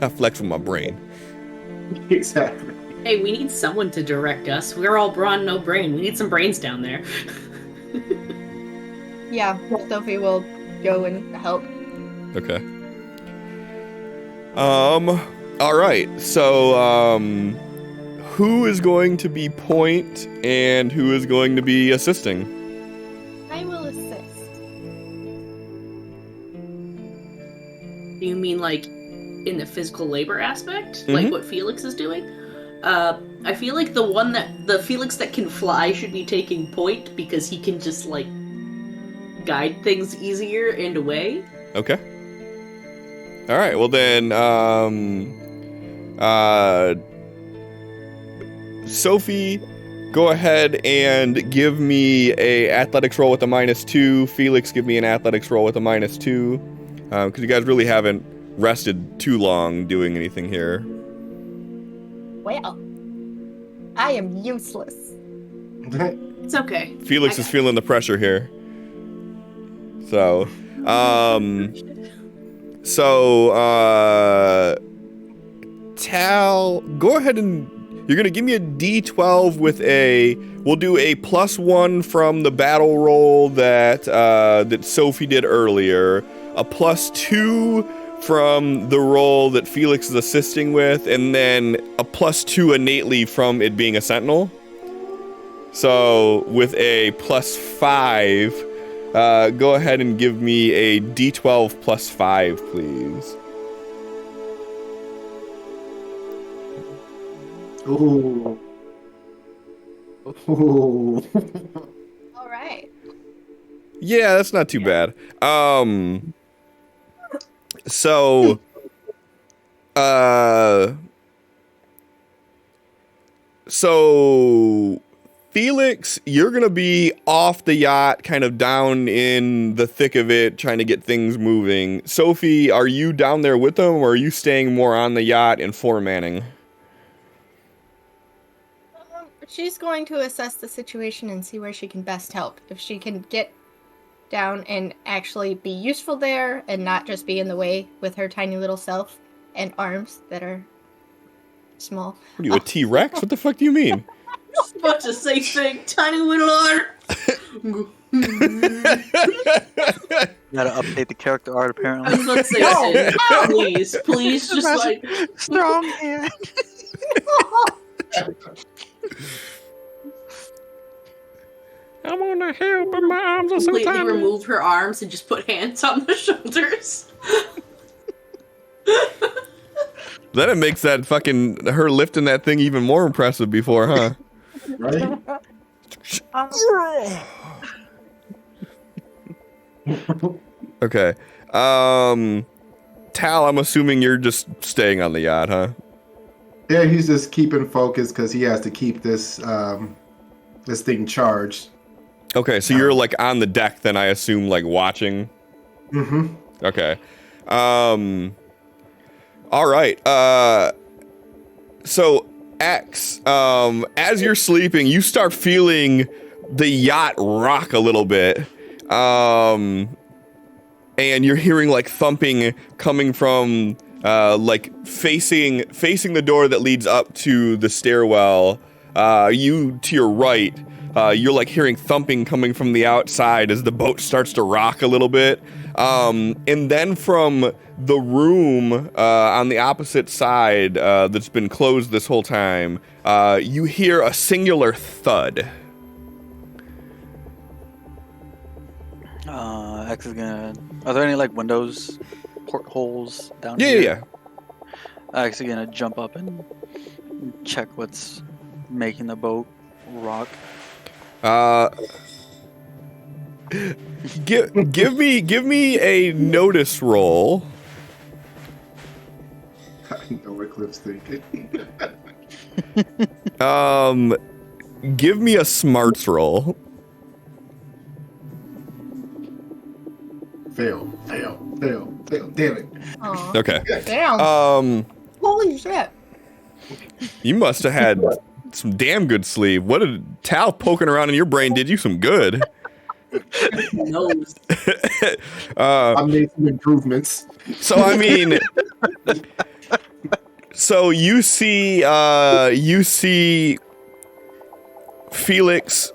I flex with my brain. Exactly. Hey, we need someone to direct us. We're all brawn, no brain. We need some brains down there. Yeah, Sophie will go and help. Okay. All right. So, who is going to be point and who is going to be assisting? I will assist. Do you mean like in the physical labor aspect? Mhm. Like what Felix is doing? I feel like the Felix that can fly should be taking point because he can just like guide things easier and away. Okay. All right. Well then, Sophie, go ahead and give me a athletics roll with a -2. Felix, give me an athletics roll with a -2. Because you guys really haven't rested too long doing anything here. Well, I am useless. It's okay. Felix is feeling the pressure here. So, Tal, go ahead and you're gonna give me a D12 with we'll do a +1 from the battle roll that Sophie did earlier, a +2 from the roll that Felix is assisting with, and then a +2 innately from it being a sentinel. So with a +5, go ahead and give me a D12 +5, please. Ooh. Ooh. All right. Yeah, that's not too bad. So, so Felix, you're gonna be off the yacht, kind of down in the thick of it, trying to get things moving. Sophie, are you down there with them, or are you staying more on the yacht and foremanning? She's going to assess the situation and see where she can best help. If she can get down and actually be useful there and not just be in the way with her tiny little self and arms that are small. What are you, a T-Rex? What the fuck do you mean? About to say big, tiny little arm. Gotta update the character art, I apparently. was about to say, please, just like strong hand. I'm on the hill, but my arms are so completely tiny. remove her arms and just put hands on the shoulders. Then it makes that fucking her lifting that thing even more impressive before, huh? Right? Okay. Tal, I'm assuming you're just staying on the yacht, huh? Yeah, he's just keeping focused because he has to keep this this thing charged. Okay, so you're like on the deck then, I assume, like watching. Mm-hmm. Okay. All right. So X, as you're sleeping, you start feeling the yacht rock a little bit. And you're hearing like thumping coming from like facing the door that leads up to the stairwell. You to your right, you're like hearing thumping coming from the outside as the boat starts to rock a little bit. And then from the room on the opposite side that's been closed this whole time, you hear a singular thud. X is gonna. Are there any like windows, portholes down Yeah, here? yeah. X is gonna jump up and check what's making the boat rock. Give me a notice roll. I know what Cliff's thinking. Give me a smarts roll. Fail. Damn it. Aw. Okay. Damn. Holy shit. You must have had some damn good sleep. What did Tal poking around in your brain did you some good? Nose. I made some improvements. So I mean, so you see Felix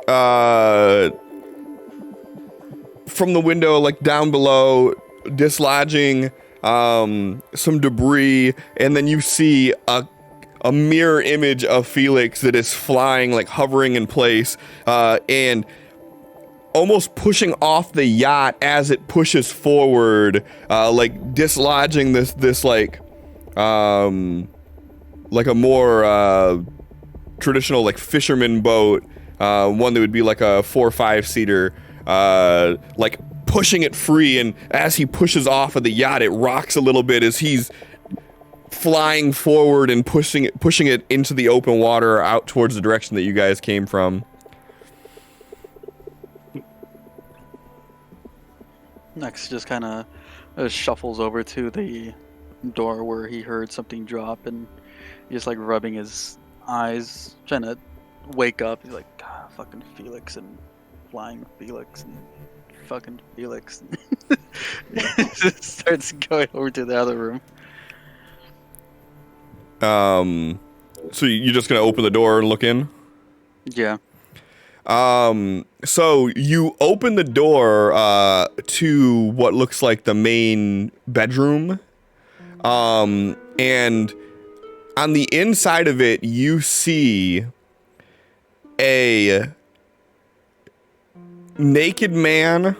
from the window, like down below, dislodging some debris, and then you see a mirror image of Felix that is flying, like hovering in place, and almost pushing off the yacht as it pushes forward, like dislodging this like a more traditional like fisherman boat, one that would be like a 4 or 5 seater, like pushing it free. And as he pushes off of the yacht, it rocks a little bit as he's flying forward and pushing it into the open water out towards the direction that you guys came from. Next, just kind of shuffles over to the door where he heard something drop, and he's like rubbing his eyes, trying to wake up. He's like, God, fucking Felix and flying Felix and fucking Felix. Just starts going over to the other room. So you're just gonna open the door and look in? Yeah. So you open the door to what looks like the main bedroom. And on the inside of it, you see a naked man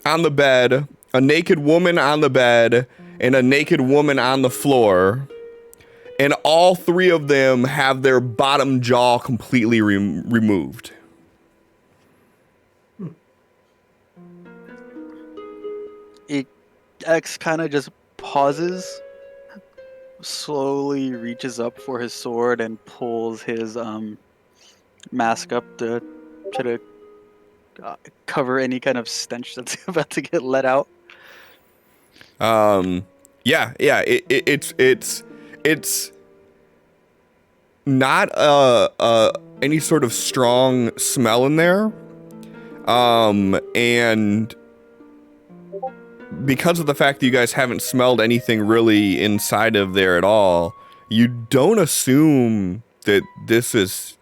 on the bed, a naked woman on the bed, and a naked woman on the floor. and all three of them have their bottom jaw completely removed. X kind of just pauses, slowly reaches up for his sword, and pulls his mask up to try to cover any kind of stench that's about to get let out. Yeah. It's not any sort of strong smell in there. And because of the fact that you guys haven't smelled anything really inside of there at all, you don't assume that this has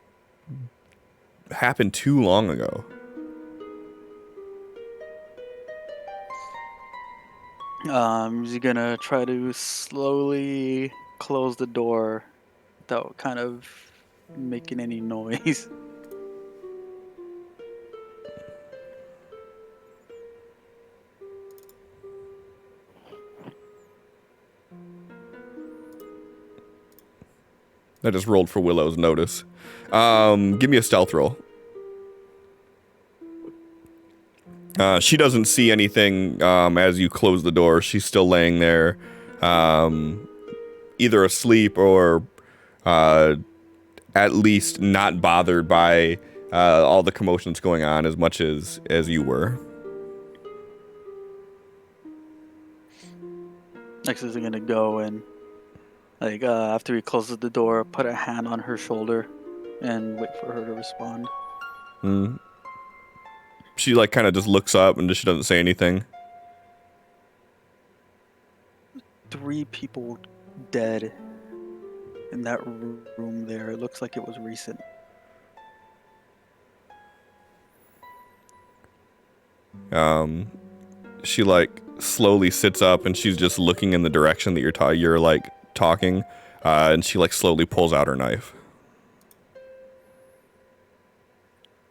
happened too long ago. Is he gonna try to slowly close the door without kind of making any noise? I just rolled for Willow's notice. Give me a stealth roll. She doesn't see anything as you close the door. She's still laying there, either asleep or at least not bothered by all the commotions going on as much as you were. Next is gonna go and after he closes the door, put a hand on her shoulder and wait for her to respond. She kind of just looks up and she doesn't say anything. 3 people dead in that room there. It looks like it was recent. She slowly sits up and she's just looking in the direction that you're talking, and she slowly pulls out her knife.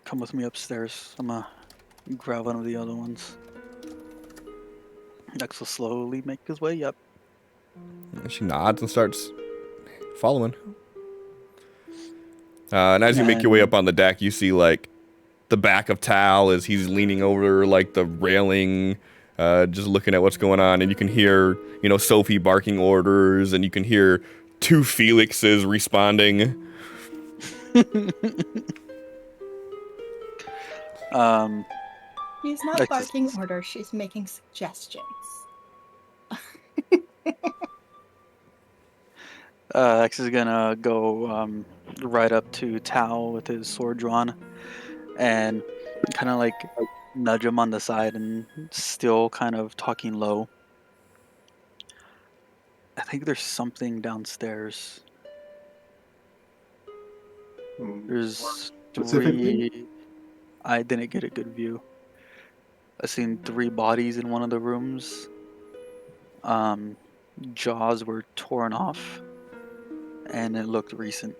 Come with me upstairs. I'm gonna grab one of the other ones. X will slowly make his way up. And she nods and starts following. And as you make your way up on the deck, you see the back of Tal as he's leaning over the railing, just looking at what's going on, and you can hear Sophie barking orders, and you can hear 2 Felixes responding. She's not barking orders, she's making suggestions. X is gonna go right up to Tal with his sword drawn and kind of nudge him on the side and still kind of talking low. I think there's something downstairs. There's 3. I didn't get a good view. I seen 3 bodies in one of the rooms. Jaws were torn off, and it looked recent.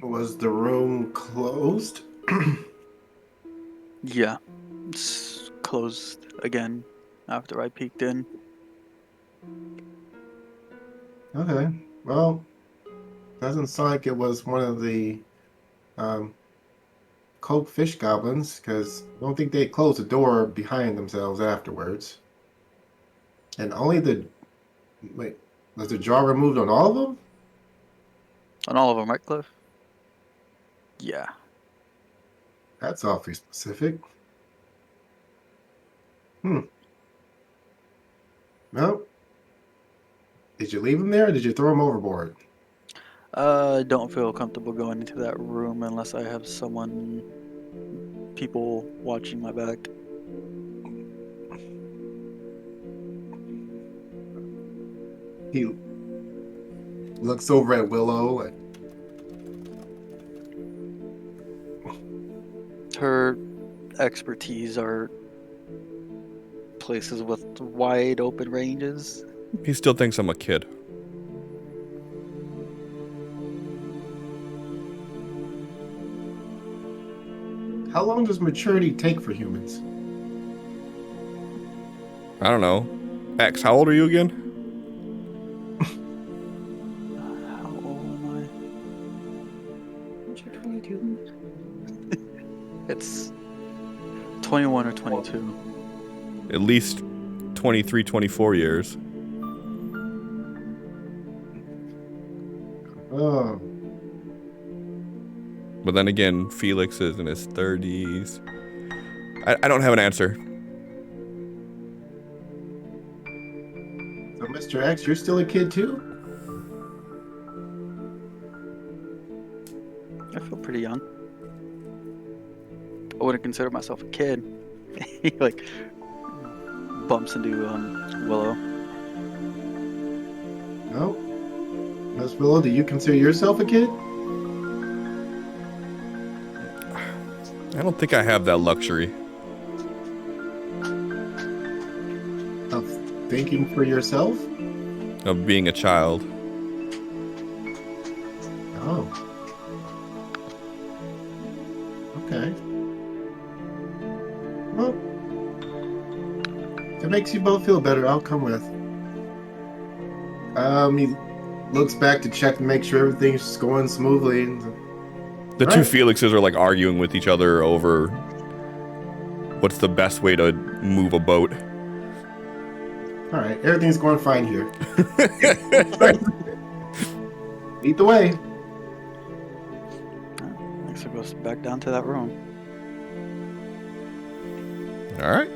Was the room closed? Yeah, it's closed again after I peeked in. Okay, well, doesn't sound like it was one of the cloaked fish goblins, because I don't think they closed the door behind themselves afterwards. And only wait, was the jaw removed on all of them? On all of them, right, Cliff? Yeah. That's awfully specific. Well, did you leave them there or did you throw them overboard? I don't feel comfortable going into that room unless I have people watching my back. He looks over at Willow. Her expertise are places with wide open ranges. He still thinks I'm a kid. How long does maturity take for humans? I don't know. X, how old are you again? 22. It's 21 or 22. At least 23, 24 years. Oh. But then again, Felix is in his 30s. I don't have an answer. So, Mr. X, you're still a kid too? I feel pretty young. I wouldn't consider myself a kid. He like bumps into Willow. No. Miss Willow, do you consider yourself a kid? I don't think I have that luxury. Of thinking for yourself? Of being a child. Oh. Okay. Well, if it makes you both feel better, I'll come with. He looks back to check to make sure everything's going smoothly. The two Felixes are like arguing with each other over what's the best way to move a boat. All right, everything's going fine here. Lead the way. Next, it goes back down to that room. All right.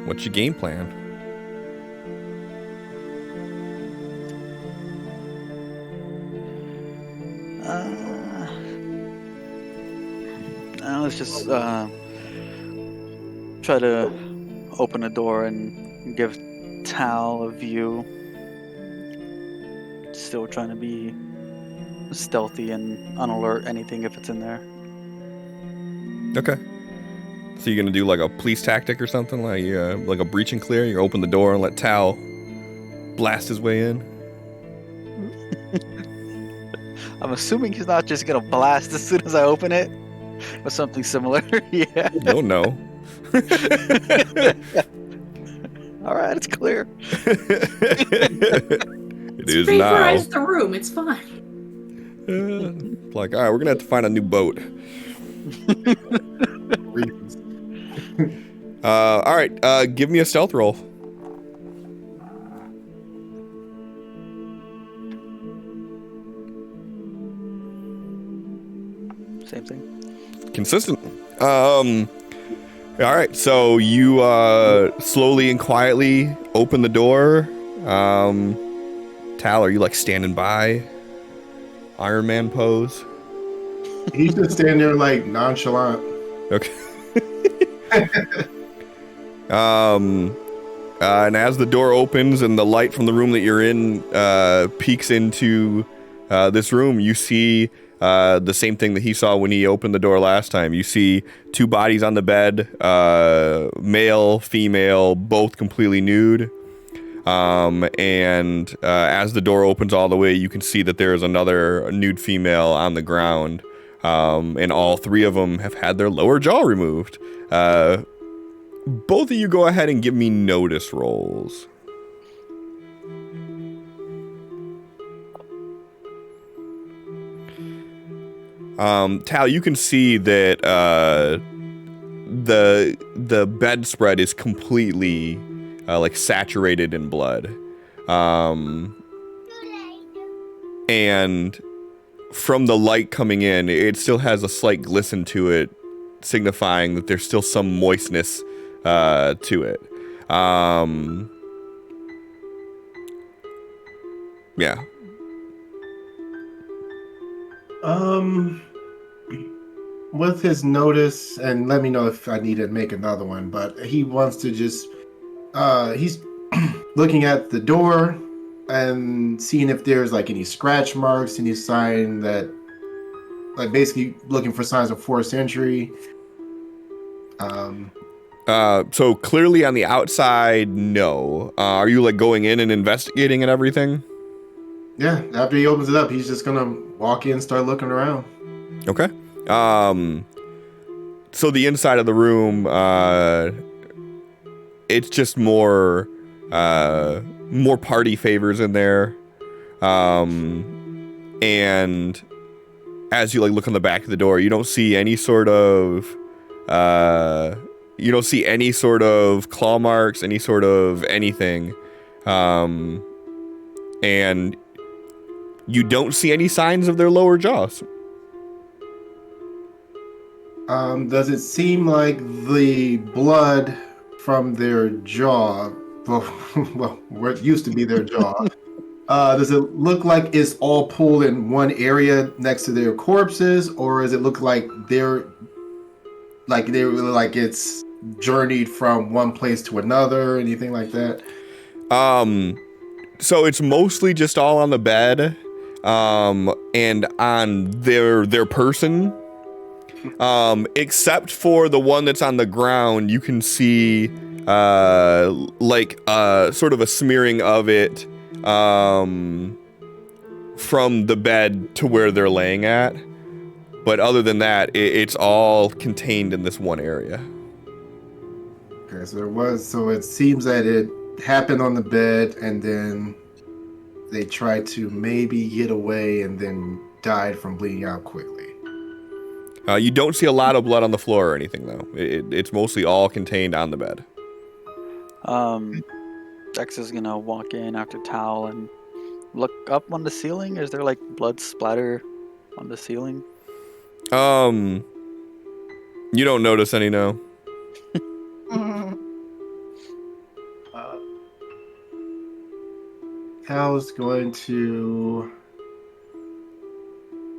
What's your game plan? Let's just try to open a door and give Tal a view. Still trying to be stealthy and unalert anything if it's in there. Okay. So you're gonna do like a police tactic or something, like a breach and clear? You open the door and let Tal blast his way in? I'm assuming he's not just gonna blast as soon as I open it, or something similar. Yeah. No, no. All right, it's clear. It is now. Vaporize the room. It's fine. Like, all right, we're gonna have to find a new boat. All right, give me a stealth roll. Same thing. Consistent. All right, so you slowly and quietly open the door. Tal, are you like standing by? Iron Man pose? He's just standing there like nonchalant. Okay. And as the door opens and the light from the room that you're in peeks into this room, you see the same thing that he saw when he opened the door last time. You see two bodies on the bed, male, female, both completely nude. And as the door opens all the way, you can see that there is another nude female on the ground. And all three of them have had their lower jaw removed. Both of you go ahead and give me notice rolls. Tal, you can see that the bedspread is completely like saturated in blood, and from the light coming in, it still has a slight glisten to it, signifying that there's still some moistness to it. Yeah. With his notice, and let me know if I need to make another one, but he wants to just, he's looking at the door and seeing if there's like any scratch marks, any sign that, like basically looking for signs of forced entry. So clearly on the outside, no. Are you like going in and investigating and everything? Yeah, after he opens it up, he's just gonna walk in and start looking around. Okay. So the inside of the room, it's just more more party favors in there. And as you like look on the back of the door, you don't see any sort of claw marks, any sort of anything. And you don't see any signs of their lower jaws. Does it seem like the blood from their jaw, well, where it used to be their jaw, does it look like it's all pooled in one area next to their corpses, or does it look like it's journeyed from one place to another, anything like that? So it's mostly just all on the bed, and on their person. Except for the one that's on the ground, you can see sort of a smearing of it from the bed to where they're laying at. But other than that, it's all contained in this one area. Okay, so it seems that it happened on the bed, and then they tried to maybe get away and then died from bleeding out quickly. You don't see a lot of blood on the floor or anything, though. It's mostly all contained on the bed. Dex is gonna walk in after Tal and look up on the ceiling. Is there like blood splatter on the ceiling? You don't notice any, no. Cal's going to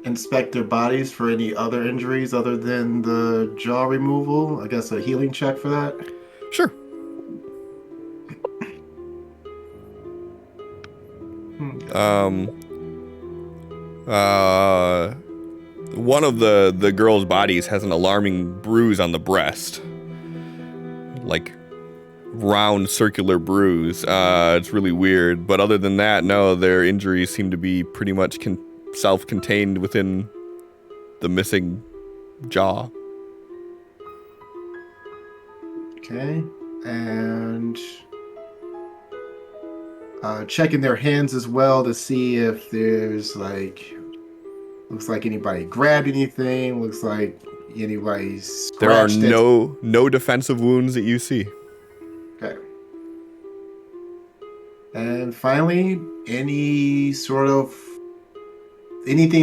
inspect their bodies for any other injuries other than the jaw removal. I guess a healing check for that. Sure. One of the girl's bodies has an alarming bruise on the breast. Like round circular bruise. It's really weird, but other than that, no, their injuries seem to be pretty much self-contained within the missing jaw. Okay, and checking their hands as well to see if there's looks like anybody grabbed anything, looks like anybody scratched. There are no defensive wounds that you see. Okay. And finally, anything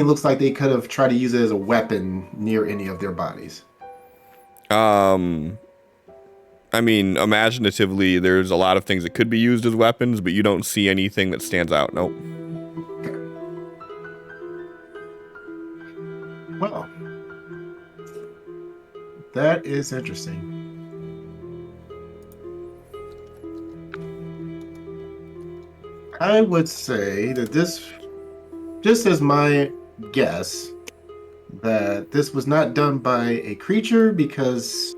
looks like they could have tried to use it as a weapon near any of their bodies. I mean, imaginatively, there's a lot of things that could be used as weapons, but you don't see anything that stands out. Nope. Okay. Well, that is interesting. I would say that this, just as my guess, that this was not done by a creature because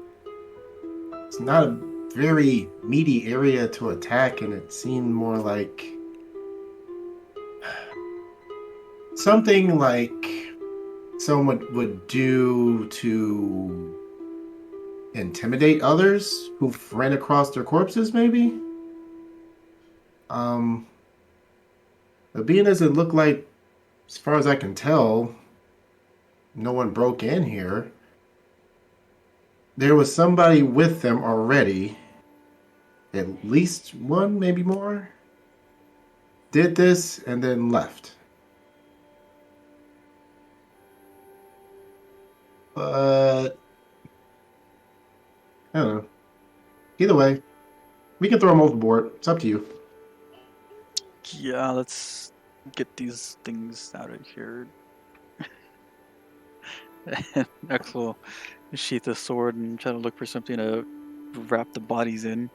it's not a very meaty area to attack, and it seemed more like something like someone would do to intimidate others who ran across their corpses, maybe? But being as it looked like, as far as I can tell, no one broke in here. There was somebody with them already. At least one, maybe more. Did this and then left. But I don't know. Either way, we can throw them overboard. It's up to you. Yeah, let's get these things out of here. Next, we'll sheath the sword and try to look for something to wrap the bodies in.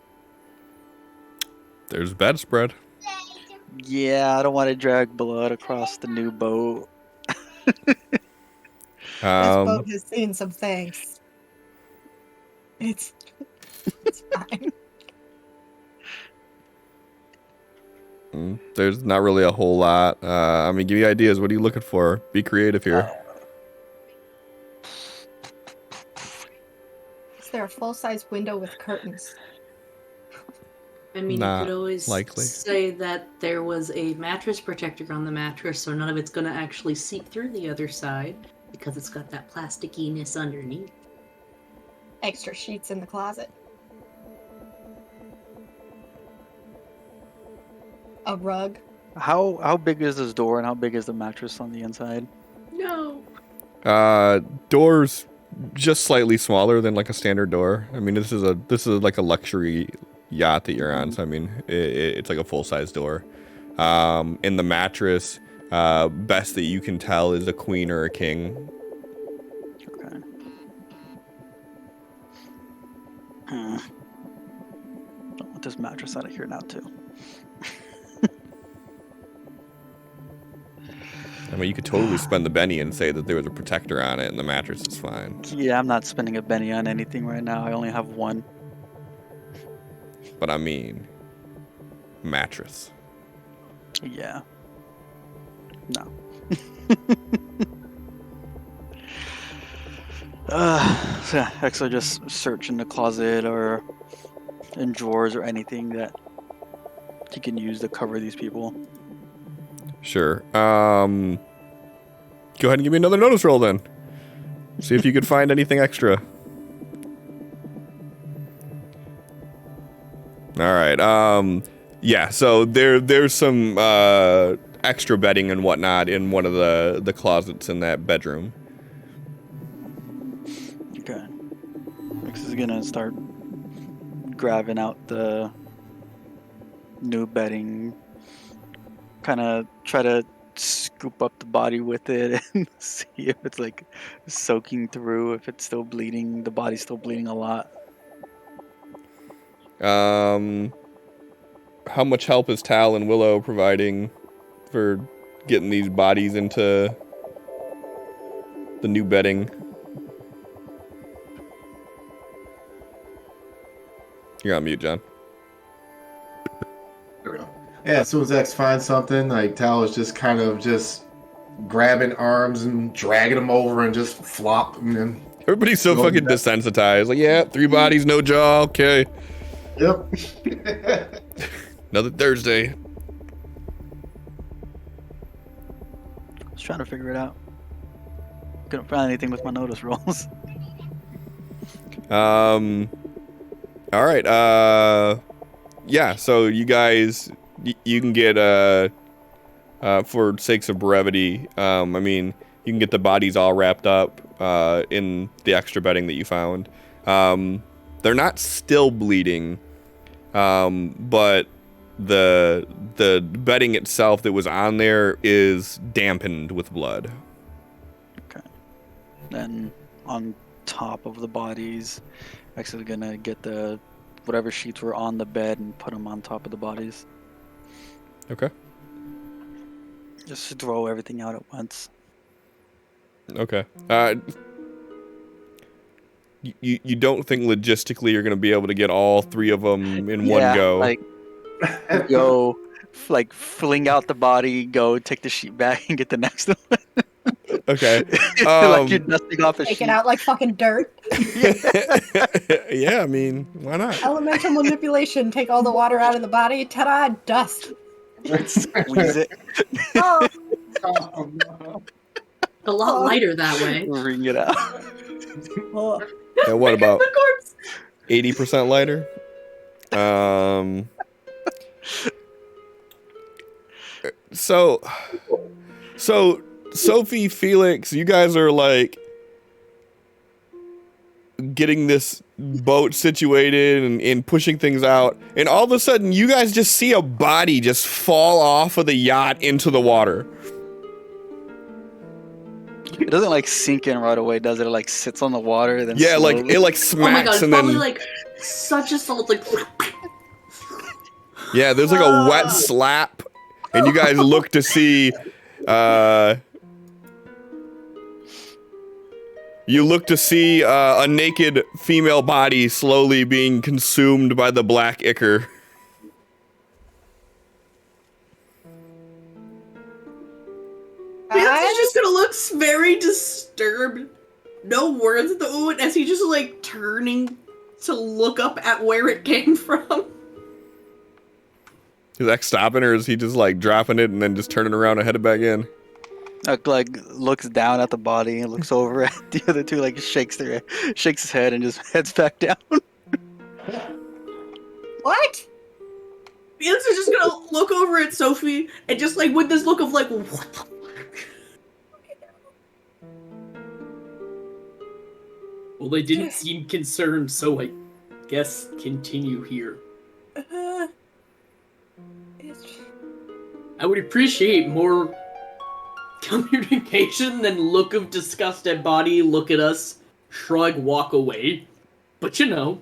There's bedspread. Yeah, I don't want to drag blood across the new boat. This boat has seen some things. It's fine. There's not really a whole lot. I mean, give me ideas. What are you looking for? Be creative here. Is there a full-size window with curtains? I mean, Not you could always likely. say that there was a mattress protector on the mattress, so none of it's going to actually seep through the other side because it's got that plasticiness underneath. Extra sheets in the closet. A rug. How big is this door and how big is the mattress on the inside? No. Doors just slightly smaller than like a standard door. I mean, this is like a luxury yacht that you're on, so I mean, it's like a full size door. In the mattress, best that you can tell is a queen or a king. Okay. Don't want this mattress out of here now too. I mean, you could totally spend the Benny and say that there was a protector on it and the mattress is fine. Yeah, I'm not spending a Benny on anything right now. I only have one. But I mean, mattress. Yeah. No. So yeah, actually just search in the closet or in drawers or anything that you can use to cover these people. Sure. Go ahead and give me another notice roll then. See if you could find anything extra. All right. Yeah. So there's some extra bedding and whatnot in one of the closets in that bedroom. Okay. X is gonna start grabbing out the new bedding, kind of try to scoop up the body with it and see if it's like soaking through, if it's still bleeding, the body's still bleeding a lot. How much help is Tal and Willow providing for getting these bodies into the new bedding? You're on mute, John. There we go. Yeah, as soon as X finds something, like Tal is just kind of just grabbing arms and dragging them over and just flop and then. Everybody's so fucking desensitized. Like, yeah, 3 bodies, no jaw, okay. Yep. Another Thursday. I was trying to figure it out. Couldn't find anything with my notice rolls. All right. Yeah. So you guys, you can get for sakes of brevity. I mean, you can get the bodies all wrapped up in the extra bedding that you found. They're not still bleeding, but the bedding itself that was on there is dampened with blood. Okay. Then on top of the bodies, actually gonna get the whatever sheets were on the bed and put them on top of the bodies. Okay. Just throw everything out at once. Okay. You don't think logistically you're gonna be able to get all 3 of them in one go? Like go, like fling out the body, go take the sheet back and get the next one. Okay. Like you're dusting off a Take sheet. it out like fucking dirt. Yeah, I mean, why not? Elemental manipulation. Take all the water out of the body. Ta-da! Dust. Squeeze it. Oh, Oh, no. A lot lighter that way. Wring it out. oh. Yeah, what about The corpse. 80% lighter? So Sophie, Felix, you guys are like getting this boat situated and pushing things out, and all of a sudden you guys just see a body just fall off of the yacht into the water. It doesn't like sink in right away, does it? It like sits on the water, then Yeah, like slowly- it like Oh my god, smacks it's and probably then like such a salt, like. yeah, there's like a wet slap, and you guys look to see a naked female body slowly being consumed by the black ichor. Vance is just gonna look very disturbed. No words at the moment as he just like turning to look up at where it came from. Is X stopping, or is he just like dropping it and then just turning around and headed back in? Like looks down at the body and looks over at the other two, like shakes his head and just heads back down. What? Felix is just gonna look over at Sophie and just like with this look of like, what the fuck? Well, they didn't seem concerned, so I guess continue here. I would appreciate more communication than look of disgust at body, look at us, shrug, walk away. But you know,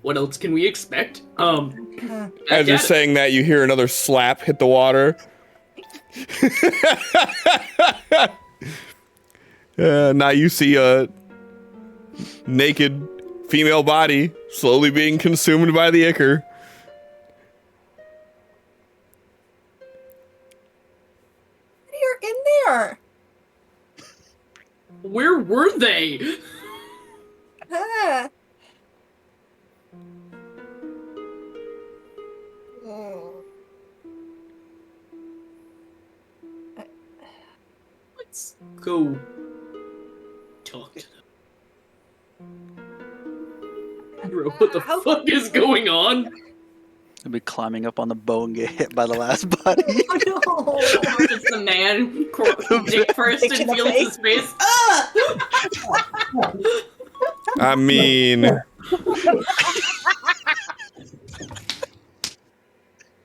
what else can we expect? As you're saying that, you hear another slap hit the water. Now you see a naked female body slowly being consumed by the ichor. You're in there. Where were they? Ah. Let's go talk to them. Bro, what the fuck is going on? He'll be climbing up on the bow and get hit by the last body. Oh, no. It's the man, dick first Dick in to the Felix's face. Ah! I mean,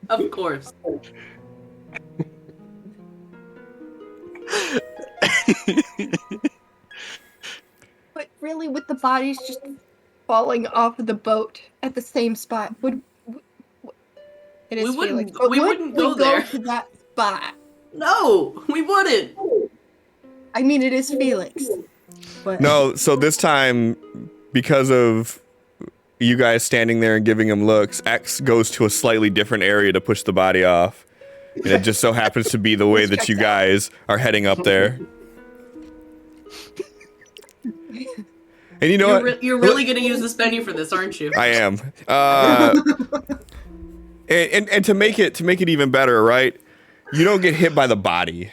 Of course. But really, with the bodies just falling off of the boat at the same spot, it is We wouldn't- Felix. But we would wouldn't we go there. to that spot? No, we wouldn't. I mean, it is Felix. But no, so this time, because of you guys standing there and giving him looks, X goes to a slightly different area to push the body off. And it just so happens to be the way that you guys are heading up there. And you know what? You're really gonna use this venue for this, aren't you? I am. And to make it even better, right? You don't get hit by the body.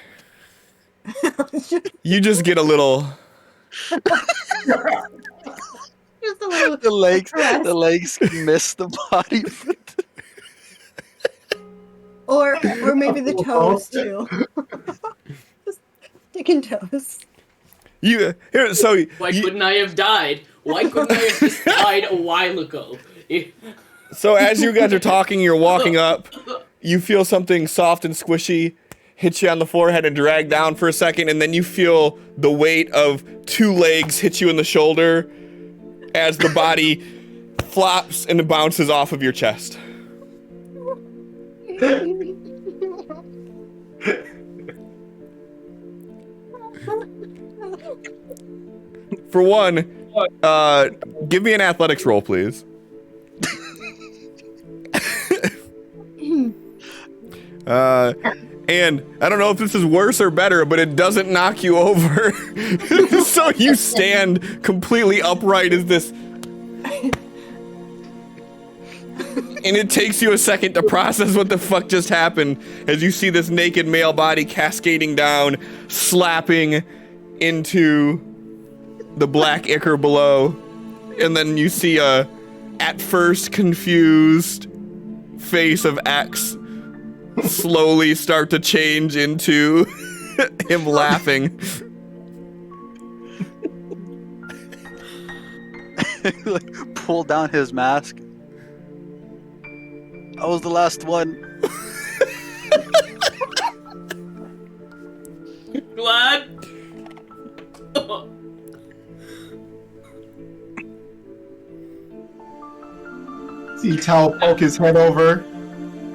You just get a little. just a little The legs miss the body. or maybe the toes too. Just dick and toes. Why couldn't I have died? Why couldn't I have just died a while ago? So as you guys are talking, you're walking up. You feel something soft and squishy hit you on the forehead and drag down for a second, and then you feel the weight of 2 legs hit you in the shoulder as the body flops and bounces off of your chest. For one, give me an athletics roll, please. And I don't know if this is worse or better, but it doesn't knock you over. So you stand completely upright as this. And it takes you a second to process what the fuck just happened as you see this naked male body cascading down, slapping into the black ichor below. And then you see a, at first confused face of X slowly start to change into him laughing. Like, pull down his mask. I was the last one. Glad? See Tal poke his head over.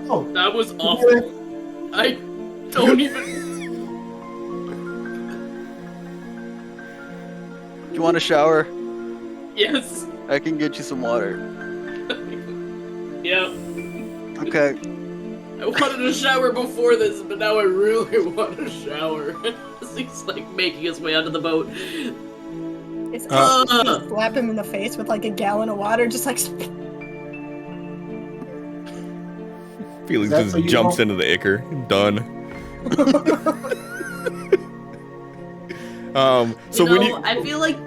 Oh, That was awful. I don't even... You want a shower? Yes. I can get you some water. Yeah. Okay. I wanted a shower before this, but now I really want a shower. He's like making his way onto the boat. It's just slap him in the face with like a gallon of water, just like. Felix just jumps into the ichor. Done. I feel like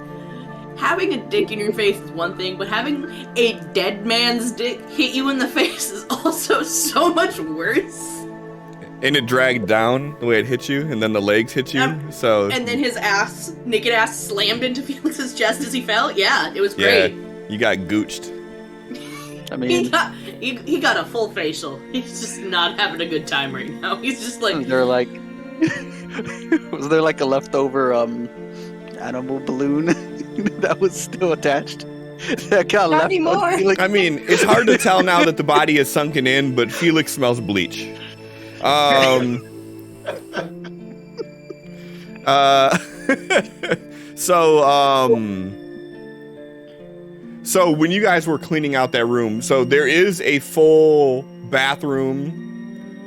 having a dick in your face is one thing, but having a dead man's dick hit you in the face is also so much worse. And it dragged down the way it hit you, and then the legs hit you. And then his naked ass, slammed into Felix's chest as he fell. Yeah, it was great. Yeah, you got gooched. I mean, he got a full facial. He's just not having a good time right now. He's just like. They're like. Was there like a leftover animal balloon that was still attached? That got Not left anymore. I mean, it's hard to tell now that the body is sunken in, but Felix smells bleach. So when you guys were cleaning out that room, so there is a full bathroom.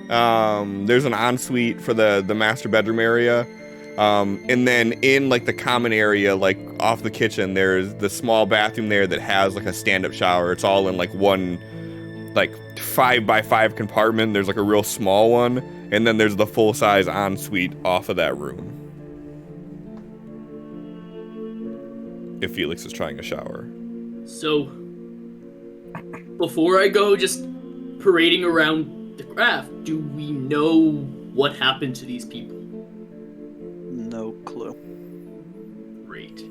There's an ensuite for the master bedroom area. And then in like the common area, like off the kitchen, there's the small bathroom there that has like a stand-up shower. It's all in like one, like 5x5 compartment. There's like a real small one. And then there's the full-size ensuite off of that room. If Felix is trying a shower. So, before I go just parading around the craft, do we know what happened to these people? No clue. Great.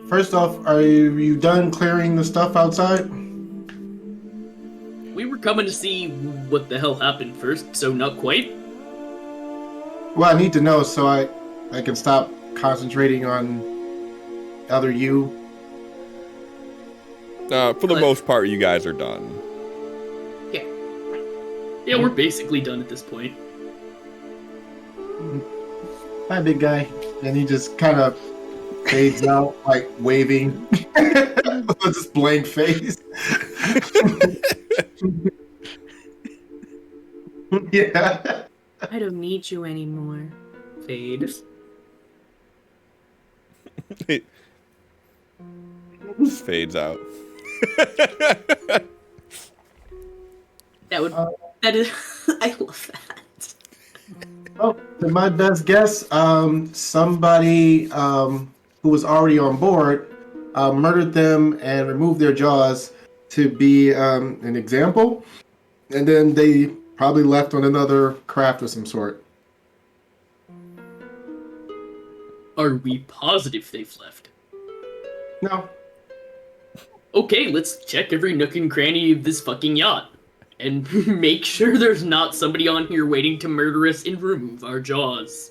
First off, are you done clearing the stuff outside? We were coming to see what the hell happened first, so not quite. Well, I need to know so I can stop concentrating on other you. For the most part, you guys are done. Yeah, we're basically done at this point. Hi, big guy. And he just kind of fades out, like waving. With this blank face. Yeah. I don't need you anymore. Fade. Just fades out. That is, I love that. Oh, to my best guess, somebody who was already on board murdered them and removed their jaws to be an example, and then they probably left on another craft of some sort. Are we positive they've left? No. Okay, let's check every nook and cranny of this fucking yacht. And make sure there's not somebody on here waiting to murder us and remove our jaws.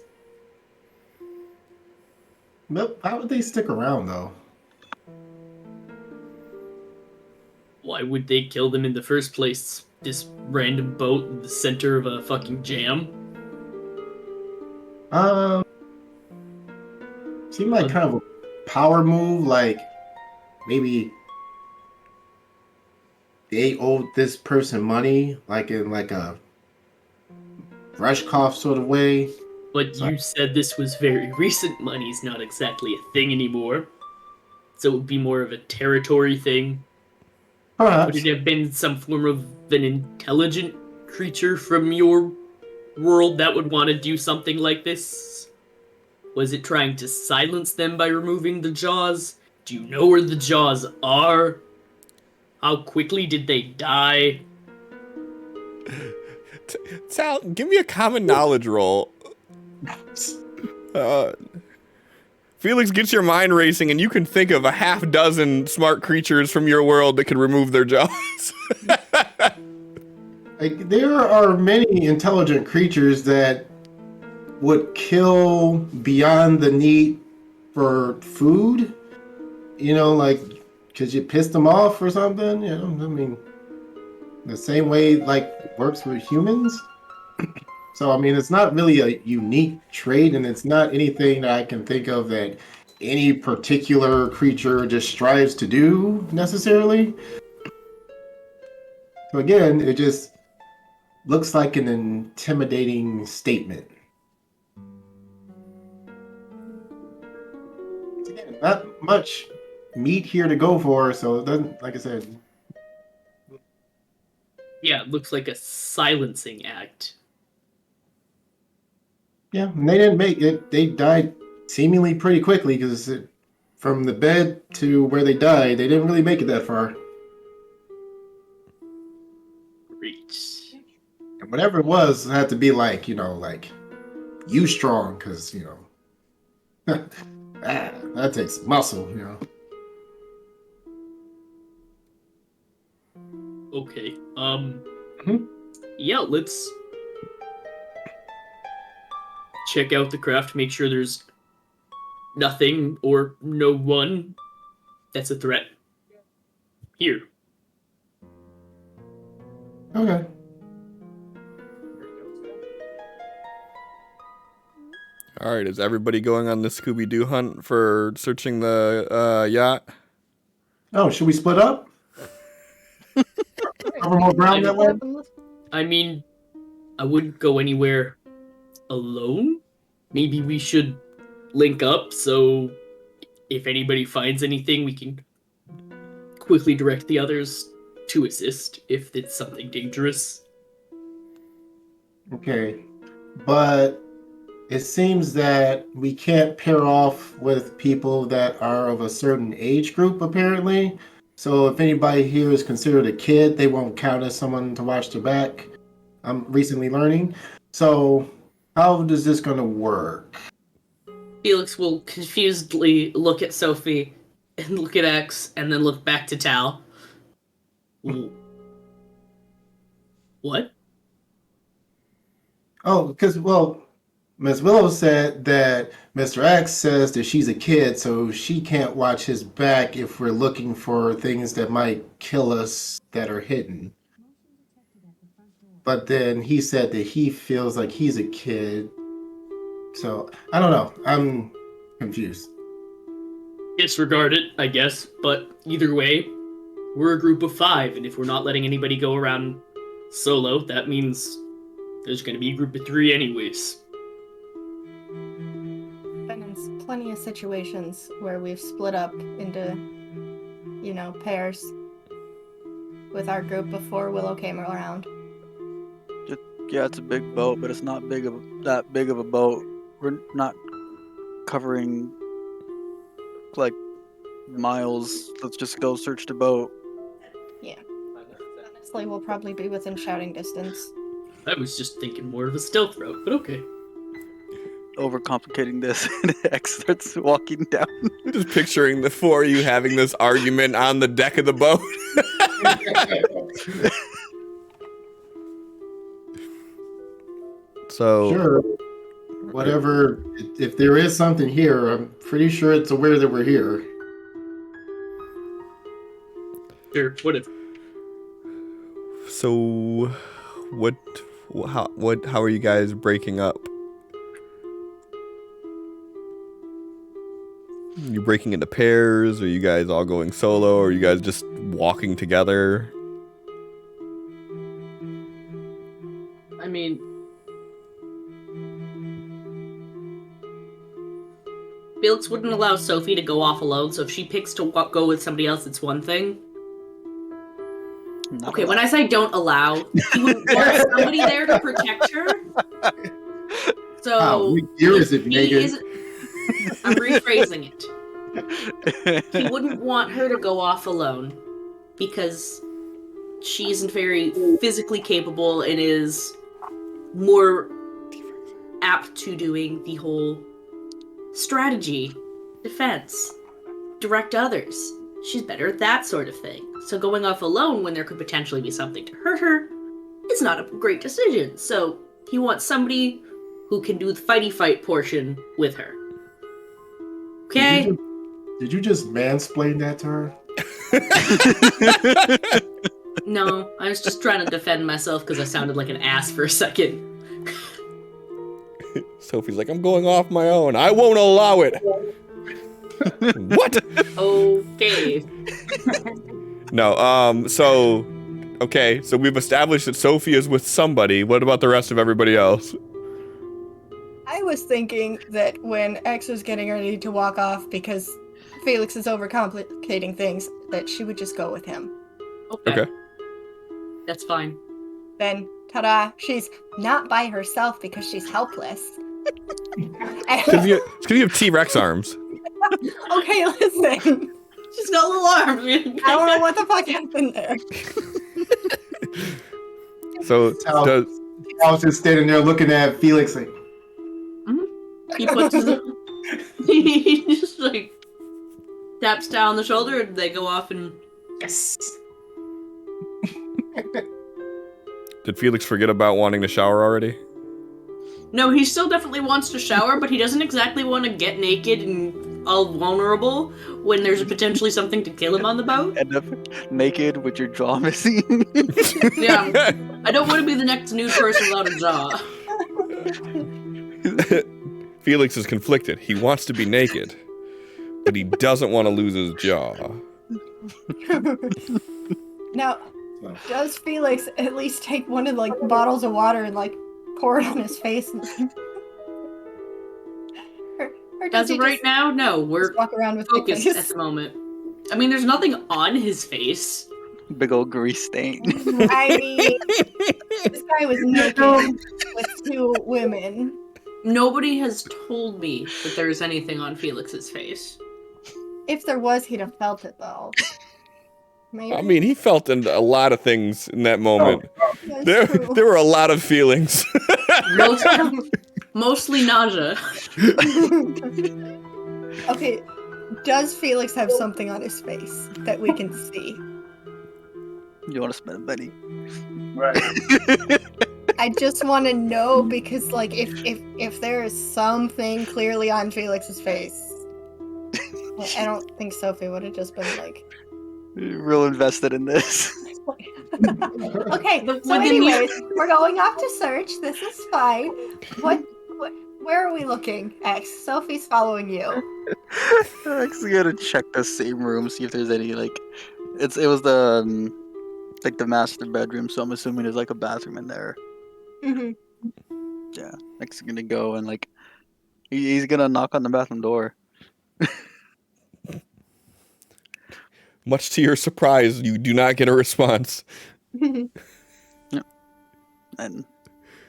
Nope. How would they stick around, though? Why would they kill them in the first place? This random boat in the center of a fucking jam? Seemed like kind of a power move, like maybe they owed this person money, like in like a Rushkoff sort of way. But you said this was very recent money's not exactly a thing anymore. So it would be more of a territory thing. Perhaps. Would it have been some form of an intelligent creature from your world that would want to do something like this? Was it trying to silence them by removing the jaws? Do you know where the jaws are? How quickly did they die? Sal, give me a common knowledge roll. Felix gets your mind racing, and you can think of a half dozen smart creatures from your world that could remove their jaws. Like, there are many intelligent creatures that would kill beyond the need for food. You know, like, because you pissed them off or something. You know, I mean, the same way, like, works with humans. So, I mean, it's not really a unique trait, and it's not anything that I can think of that any particular creature just strives to do, necessarily. So, again, it just looks like an intimidating statement. Again, not much meat here to go for, so it doesn't, like I said. Yeah, it looks like a silencing act. Yeah, and they didn't make it. They died seemingly pretty quickly because from the bed to where they died, they didn't really make it that far. Reach. And whatever it was, it had to be like, you strong, because, that takes muscle. Okay. Mhm. Yeah, let's check out the craft, make sure there's nothing or no one that's a threat. Here. Okay. All right, is everybody going on the Scooby-Doo hunt for searching the yacht? Oh, should we split up? Cover more ground that way? I mean, I wouldn't go anywhere alone. Maybe we should link up so if anybody finds anything, we can quickly direct the others to assist if it's something dangerous. Okay. But it seems that we can't pair off with people that are of a certain age group, apparently. So if anybody here is considered a kid, they won't count as someone to watch their back. I'm recently learning. So how is this going to work? Felix will confusedly look at Sophie and look at X and then look back to Tal. What? Oh, because, Ms. Willow said that Mr. X says that she's a kid, so she can't watch his back if we're looking for things that might kill us that are hidden. But then he said that he feels like he's a kid. So, I don't know. I'm confused. Disregard it, I guess, but either way, we're a group of 5, and if we're not letting anybody go around solo, that means there's going to be a group of 3 anyways. Been in plenty of situations where we've split up into, pairs with our group before Willow came around. Yeah, it's a big boat, but it's not that big of a boat. We're not covering like miles. Let's just go search the boat. Yeah. Honestly, we'll probably be within shouting distance. I was just thinking more of a stealth route, but okay. Overcomplicating this, and X starts walking down. Just picturing the 4 of you having this argument on the deck of the boat. So sure. Whatever. If there is something here, I'm pretty sure it's aware that we're here. Sure, whatever. So, how are you guys breaking up? You breaking into pairs? Are you guys all going solo? Or are you guys just walking together? I mean, Felix wouldn't allow Sophie to go off alone, so if she picks to go with somebody else, it's one thing. Not okay, allowed. when I say don't allow, he would want somebody there to protect her. So, what year is it, Megan? I'm rephrasing it. He wouldn't want her to go off alone because she isn't very physically capable and is more apt to doing the whole strategy, defense, direct others. She's better at that sort of thing. So going off alone when there could potentially be something to hurt her is not a great decision. So he wants somebody who can do the fighty fight portion with her. Okay? Did you just mansplain that to her? No, I was just trying to defend myself because I sounded like an ass for a second. Sophie's like, I'm going off my own. I won't allow it. What? Okay. No, so we've established that Sophie is with somebody. What about the rest of everybody else? I was thinking that when X was getting ready to walk off because Felix is overcomplicating things, that she would just go with him. Okay. That's fine. Then, ta-da, she's not by herself because she's helpless. It's because you have T-Rex arms. Okay, listen. She's got little arms. I don't know what the fuck happened there. So I was just standing there looking at Felix like, he puts his, he just like taps down on the shoulder and they go off and yes. Did Felix forget about wanting to shower already? No, he still definitely wants to shower, but he doesn't exactly want to get naked and all vulnerable when there's potentially something to kill him on the boat. End up naked with your jaw missing. Yeah, I don't want to be the next nude person without a jaw. Felix is conflicted. He wants to be naked, but he doesn't want to lose his jaw. Now, does Felix at least take one of the bottles of water and pour it on his face? Or does As he of right now, no. We're walk around with focused at the moment. I mean, there's nothing on his face. Big old grease stain. I mean, this guy was naked with two women. Nobody has told me that there's anything on Felix's face. If there was, he'd have felt it, though. Maybe. I mean, he felt a lot of things in that moment. That's true. There were a lot of feelings. Mostly nausea. Okay, does Felix have something on his face that we can see? You want to spend a penny? Right. I just want to know because, if there is something clearly on Felix's face, I don't think Sophie would have just been Real invested in this. Okay, so anyways, we're going off to search. This is fine. Where are we looking, X? Sophie's following you. X is gonna check the same room, see if there's any it was the the master bedroom, so I'm assuming there's a bathroom in there. Mm-hmm. Yeah, X is gonna go and he's gonna knock on the bathroom door. Much to your surprise, you do not get a response. Yep. And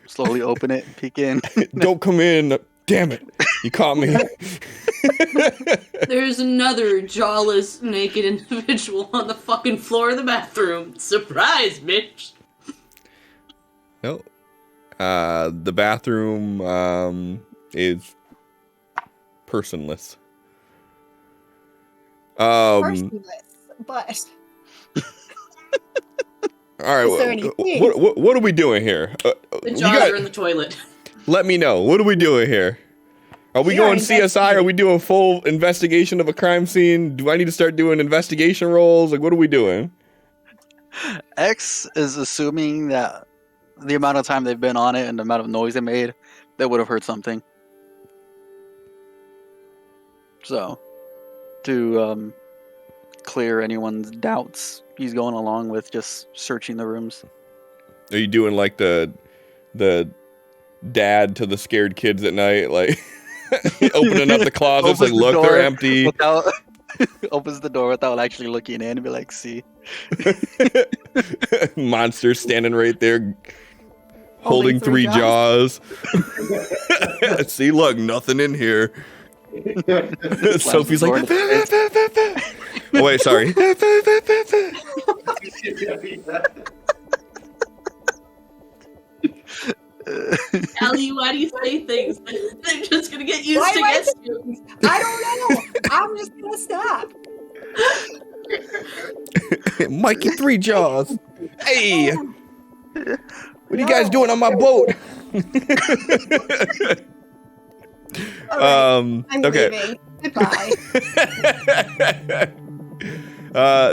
slowly open it and peek in. Don't come in. Damn it. You caught me. There's another jawless, naked individual on the fucking floor of the bathroom. Surprise, bitch. No. The bathroom is personless. Personless, but all right. Is there any what are we doing here? The jars are in the toilet. Let me know. What are we doing here? Are we going CSI? Are we doing full investigation of a crime scene? Do I need to start doing investigation roles? What are we doing? X is assuming that the amount of time they've been on it and the amount of noise they made, they would have heard something. So, to clear anyone's doubts, he's going along with just searching the rooms. Are you doing the dad to the scared kids at night, opening up the closets, look, they're empty. Opens the door without actually looking in and be like, see. Monster standing right there, holding three jaws. See, look, nothing in here. Sophie's like, oh wait, sorry. Allie, why do you say things? They're just gonna get used to against you. I don't know. I'm just gonna stop. Mikey Three Jaws. Hey, what are you guys doing on my boat? I'm okay. leaving. Goodbye.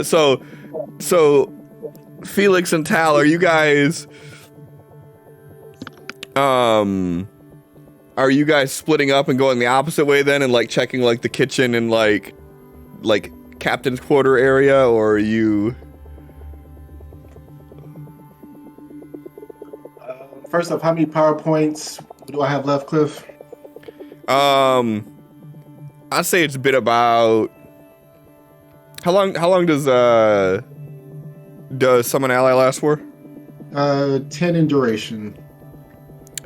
So Felix and Tal, are you guys splitting up and going the opposite way then and checking the kitchen and like captain's quarter area, or are you First off, how many PowerPoints do I have left, Cliff? I'd say it's been about how long does Summon Ally last for? 10 in duration.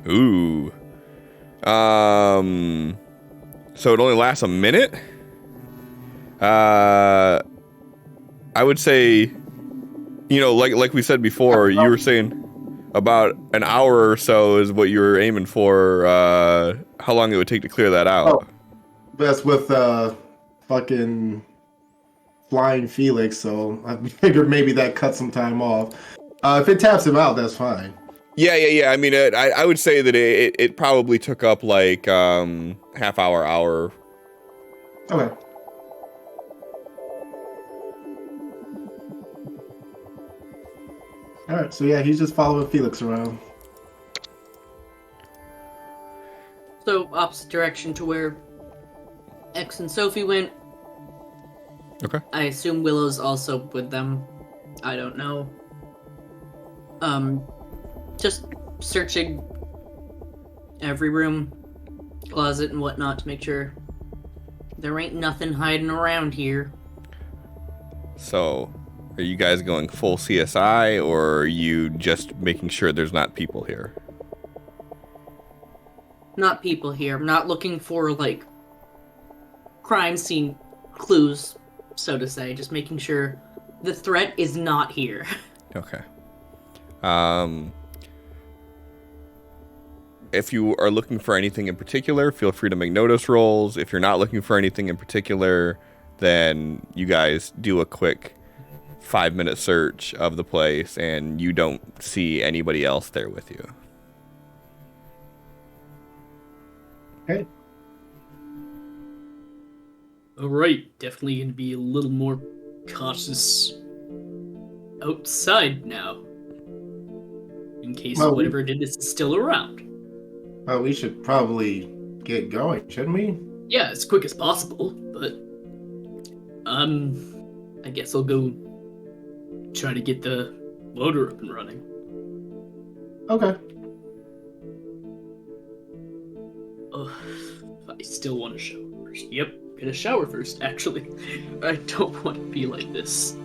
Ooh. So it only lasts a minute? I would say, like we said before, you were saying about an hour or so is what you were aiming for. How long it would take to clear that out? Oh, that's with fucking flying Felix, so I figured maybe that cut some time off. If it taps him out, that's fine. Yeah. I mean, I would say that it probably took up like half hour. Okay. All right, so yeah, he's just following Felix around. So opposite direction to where X and Sophie went. Okay. I assume Willow's also with them. I don't know. Just searching every room, closet and whatnot to make sure there ain't nothing hiding around here. So, are you guys going full CSI, or are you just making sure there's not people here? Not people here. I'm not looking for, like, crime scene clues, so to say. Just making sure the threat is not here. Okay. If you are looking for anything in particular, feel free to make notice rolls. If you're not looking for anything in particular, then you guys do a quick 5-minute search of the place, and you don't see anybody else there with you. Okay. Alright, definitely gonna be a little more cautious outside now. In case whatever did this is still around. Well, we should probably get going, shouldn't we? Yeah, as quick as possible, but I guess I'll go try to get the motor up and running. Okay. I still want to shower first. Yep, gonna shower first, actually. I don't want to be like this.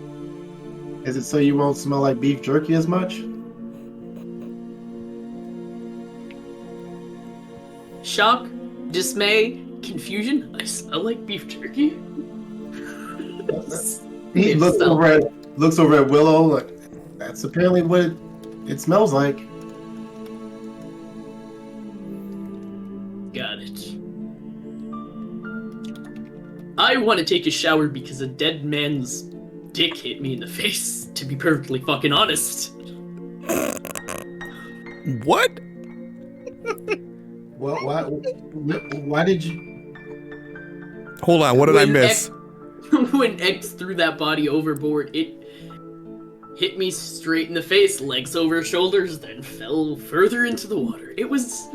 Is it so you won't smell like beef jerky as much? Shock, dismay, confusion. I smell like beef jerky. He looks over at Willow. Like, that's apparently what it smells like. Got it. I want to take a shower because a dead man's dick hit me in the face, to be perfectly fucking honest. What? Well, why did you... Hold on, what did I miss? When X threw that body overboard, it hit me straight in the face, legs over shoulders, then fell further into the water. It was...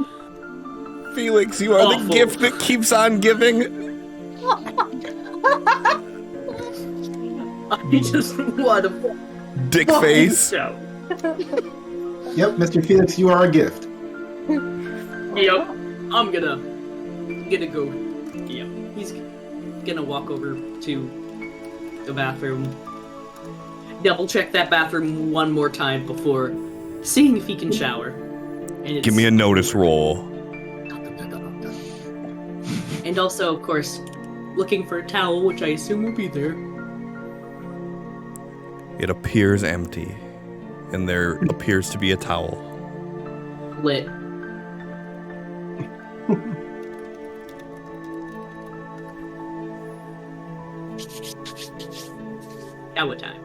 Felix, you are awful. the gift that keeps on giving. I just want to... Dick face. Yep, Mr. Felix, you are a gift. Yep, I'm gonna go. Yep, he's gonna walk over to the bathroom, double check that bathroom one more time before seeing if he can shower. And Give me a notice roll. And also, of course, looking for a towel, which I assume will be there. It appears empty, and there appears to be a towel. Lit. Shower time.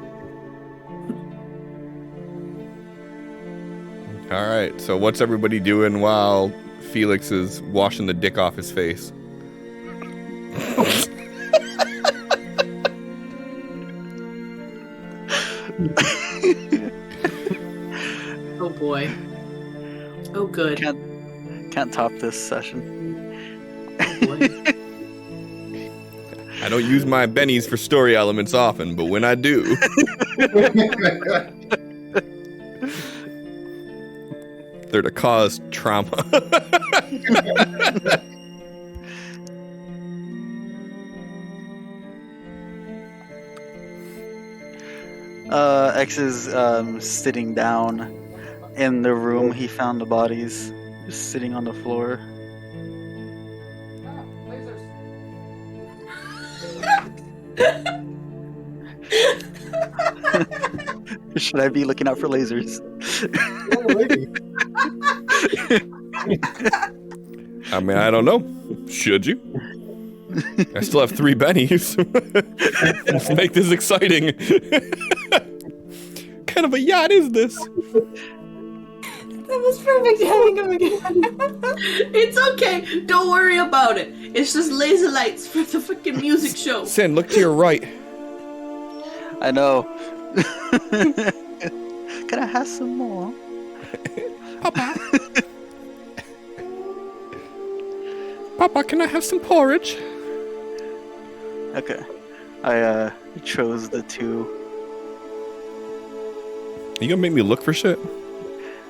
All right, so what's everybody doing while Felix is washing the dick off his face? Oh boy. Oh good. Can't top this session. Oh boy. I don't use my bennies for story elements often, but when I do... they're to cause trauma. X is sitting down In the room, he found the bodies just sitting on the floor. Should I be looking out for lasers? I mean, I don't know. Should you? I still have 3 bennies. Let's make this exciting. What kind of a yacht is this? That was perfect having him again. It's okay. Don't worry about it. It's just laser lights for the freaking music show. Sin, look to your right. I know. Can I have some more? Papa. Papa, can I have some porridge? Okay. I chose the 2. You gonna make me look for shit?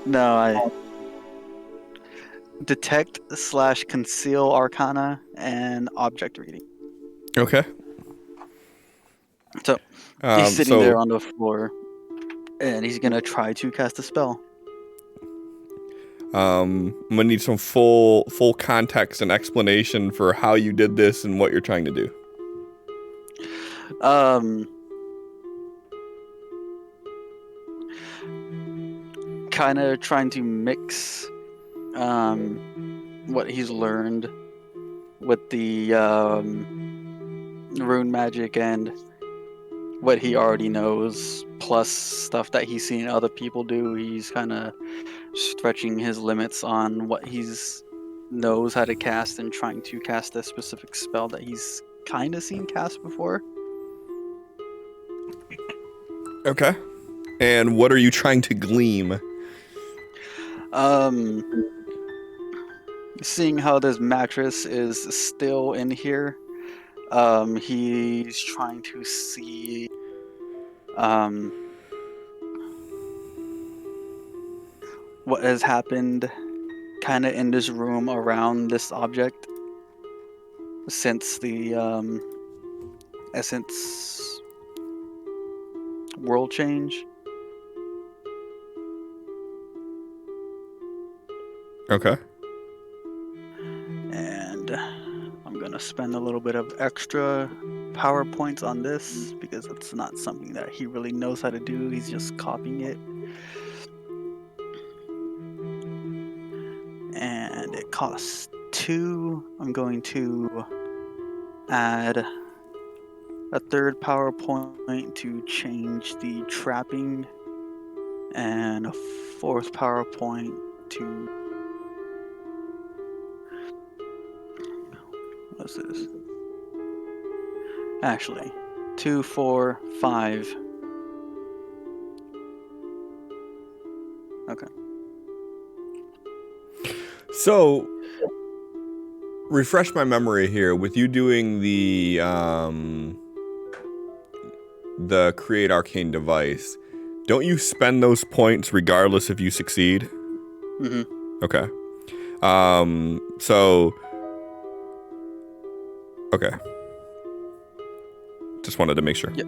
No, I detect / conceal arcana and object reading. Okay. So he's sitting there on the floor, and he's gonna try to cast a spell. I'm gonna need some full context and explanation for how you did this and what you're trying to do. Kind of trying to mix what he's learned with the rune magic and what he already knows, plus stuff that he's seen other people do. He's kind of stretching his limits on what he's knows how to cast and trying to cast a specific spell that he's kind of seen cast before. Okay. And what are you trying to glean? Seeing how this mattress is still in here, he's trying to see what has happened kind of in this room around this object since the essence world change. Okay. And I'm gonna spend a little bit of extra power points on this because it's not something that he really knows how to do. He's just copying it. And it costs 2. I'm going to add a 3rd power point to change the trapping, and a 4th power point to... What's this? Actually, 2, 4, 5. Okay. So, refresh my memory here. With you doing the create arcane device, don't you spend those points regardless if you succeed? Mm-hmm. Okay. So. Okay. Just wanted to make sure. Yep.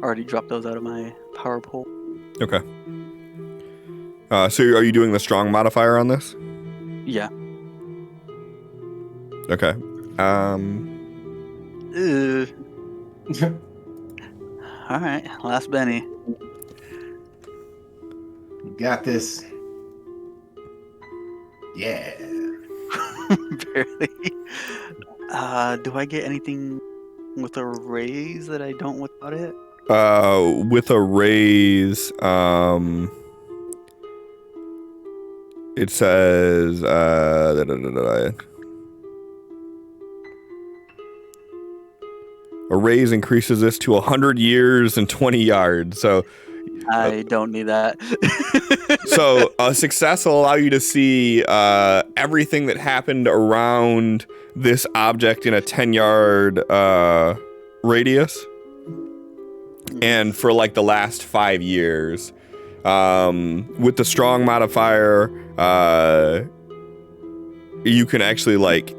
Already dropped those out of my power pool. Okay. So are you doing the strong modifier on this? Yeah. Okay. All right. Last Benny. You got this. Yeah. Barely. Do I get anything with a raise that I don't without it? With a raise, it says, a raise increases this to 100 years and 20 yards. So I don't need that. So a success will allow you to see everything that happened around this object in a 10-yard radius. And for like the last 5 years. With the strong modifier, you can actually like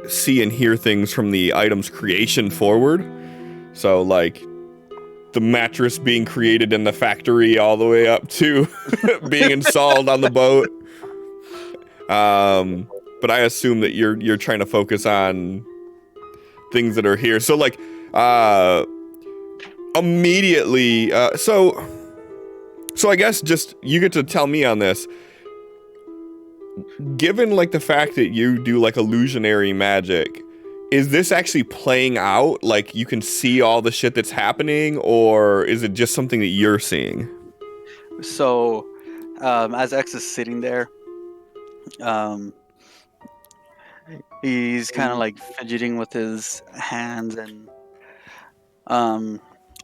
see and hear things from the item's creation forward. So like the mattress being created in the factory all the way up to being installed on the boat. But I assume that you're trying to focus on things that are here. So like immediately so I guess just you get to tell me on this. Given like the fact that you do like illusionary magic, is this actually playing out? Like you can see all the shit that's happening, or is it just something that you're seeing? So, as X is sitting there, he's kind of like fidgeting with his hands and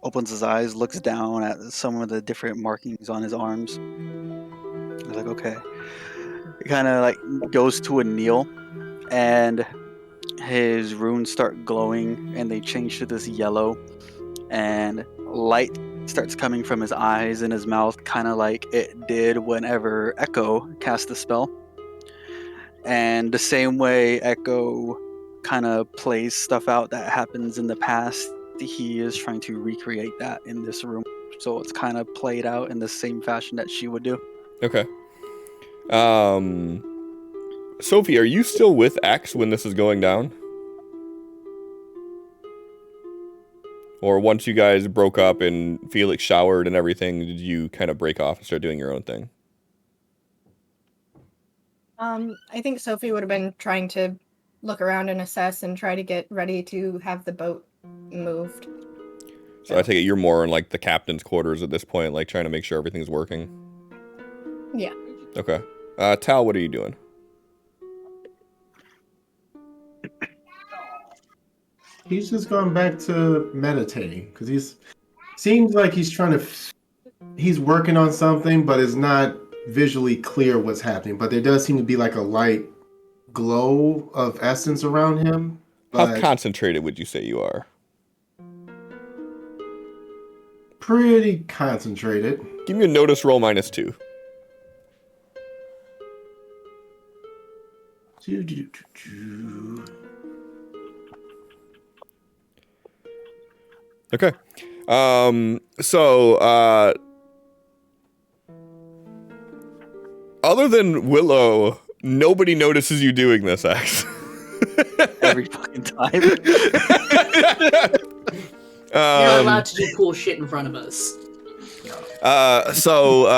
opens his eyes, looks down at some of the different markings on his arms. He's like, okay. He kind of like goes to a kneel, and his runes start glowing, and they change to this yellow, and light starts coming from his eyes and his mouth, kind of like it did whenever Echo cast the spell. And the same way Echo kind of plays stuff out that happens in the past, he is trying to recreate that in this room. So it's kind of played out in the same fashion that she would do. Okay. Sophie, are you still with X when this is going down? Or once you guys broke up and Felix showered and everything, did you kind of break off and start doing your own thing? I think Sophie would have been trying to look around and assess and try to get ready to have the boat moved. So I take it you're more in like the captain's quarters at this point, like trying to make sure everything's working? Yeah. Okay. Tal, what are you doing? He's just gone back to meditating because seems like he's he's working on something, but it's not visually clear what's happening. But there does seem to be like a light glow of essence around him. How concentrated would you say you are? Pretty concentrated. Give me a notice roll -2. Okay. Other than Willow, nobody notices you doing this, X. Every fucking time. You're not allowed to do cool shit in front of us. So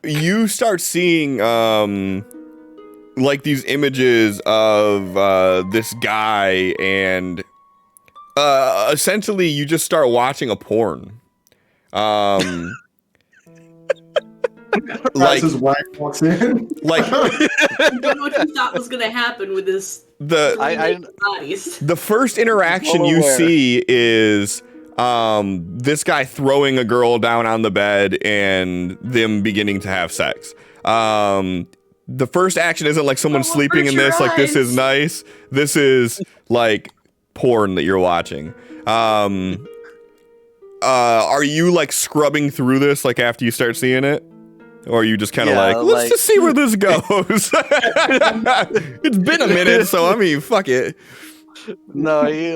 you start seeing like these images of this guy, and essentially you just start watching a porn. Like his wife walks in. Like I don't know what you thought was gonna happen with this. The first interaction you see is this guy throwing a girl down on the bed and them beginning to have sex. The first action isn't like someone sleeping in this, like this is nice. This is like porn that you're watching. Are you like scrubbing through this like after you start seeing it? Or are you just kind of let's just see where this goes? It's been a minute, so I mean, fuck it. No, he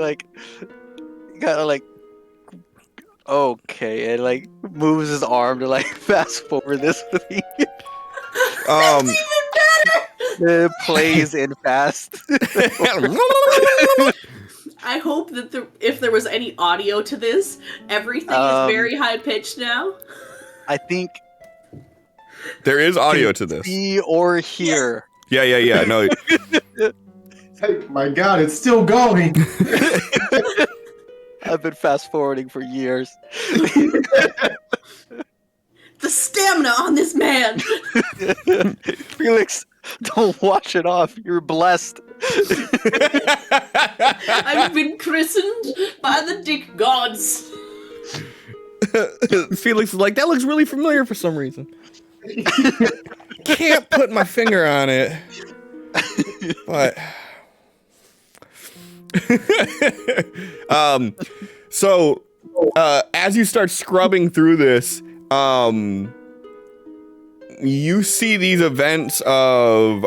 kind of okay, and like moves his arm to like fast forward this with me. That's even better! It plays in fast. I hope that if there was any audio to this, everything is very high pitched now. I think there is audio to this. See or hear. Yeah. No. Hey, my God, it's still going. I've been fast forwarding for years. The stamina on this man. Felix, don't wash it off. You're blessed. I've been christened by the dick gods. Felix is like, that looks really familiar for some reason. Can't put my finger on it. But as you start scrubbing through this, you see these events of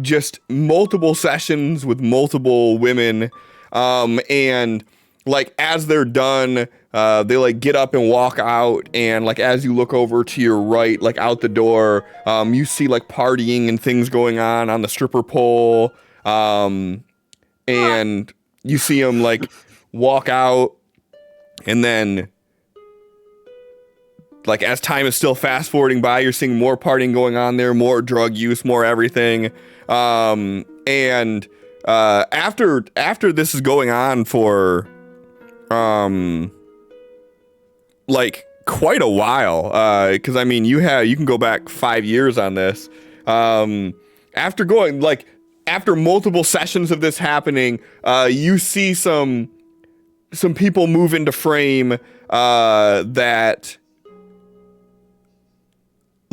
just multiple sessions with multiple women, and like as they're done, they like get up and walk out, and like as you look over to your right, like out the door, you see like partying and things going on the stripper pole, and you see them like walk out, and then like as time is still fast forwarding by, you're seeing more partying going on there, more drug use, more everything, and after this is going on for like quite a while, because I mean you can go back 5 years on this, after multiple sessions of this happening, you see some people move into frame that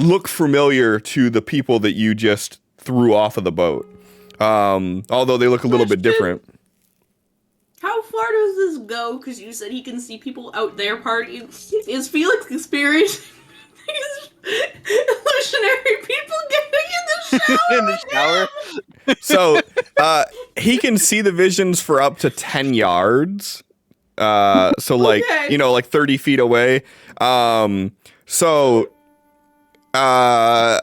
look familiar to the people that you just threw off of the boat, although they look a little bit different. How far does this go? Because you said he can see people out there partying. Is Felix experiencing these illusionary people getting in the shower? In the shower? So he can see the visions for up to 10 yards. So like, Okay. like 30 feet away. So I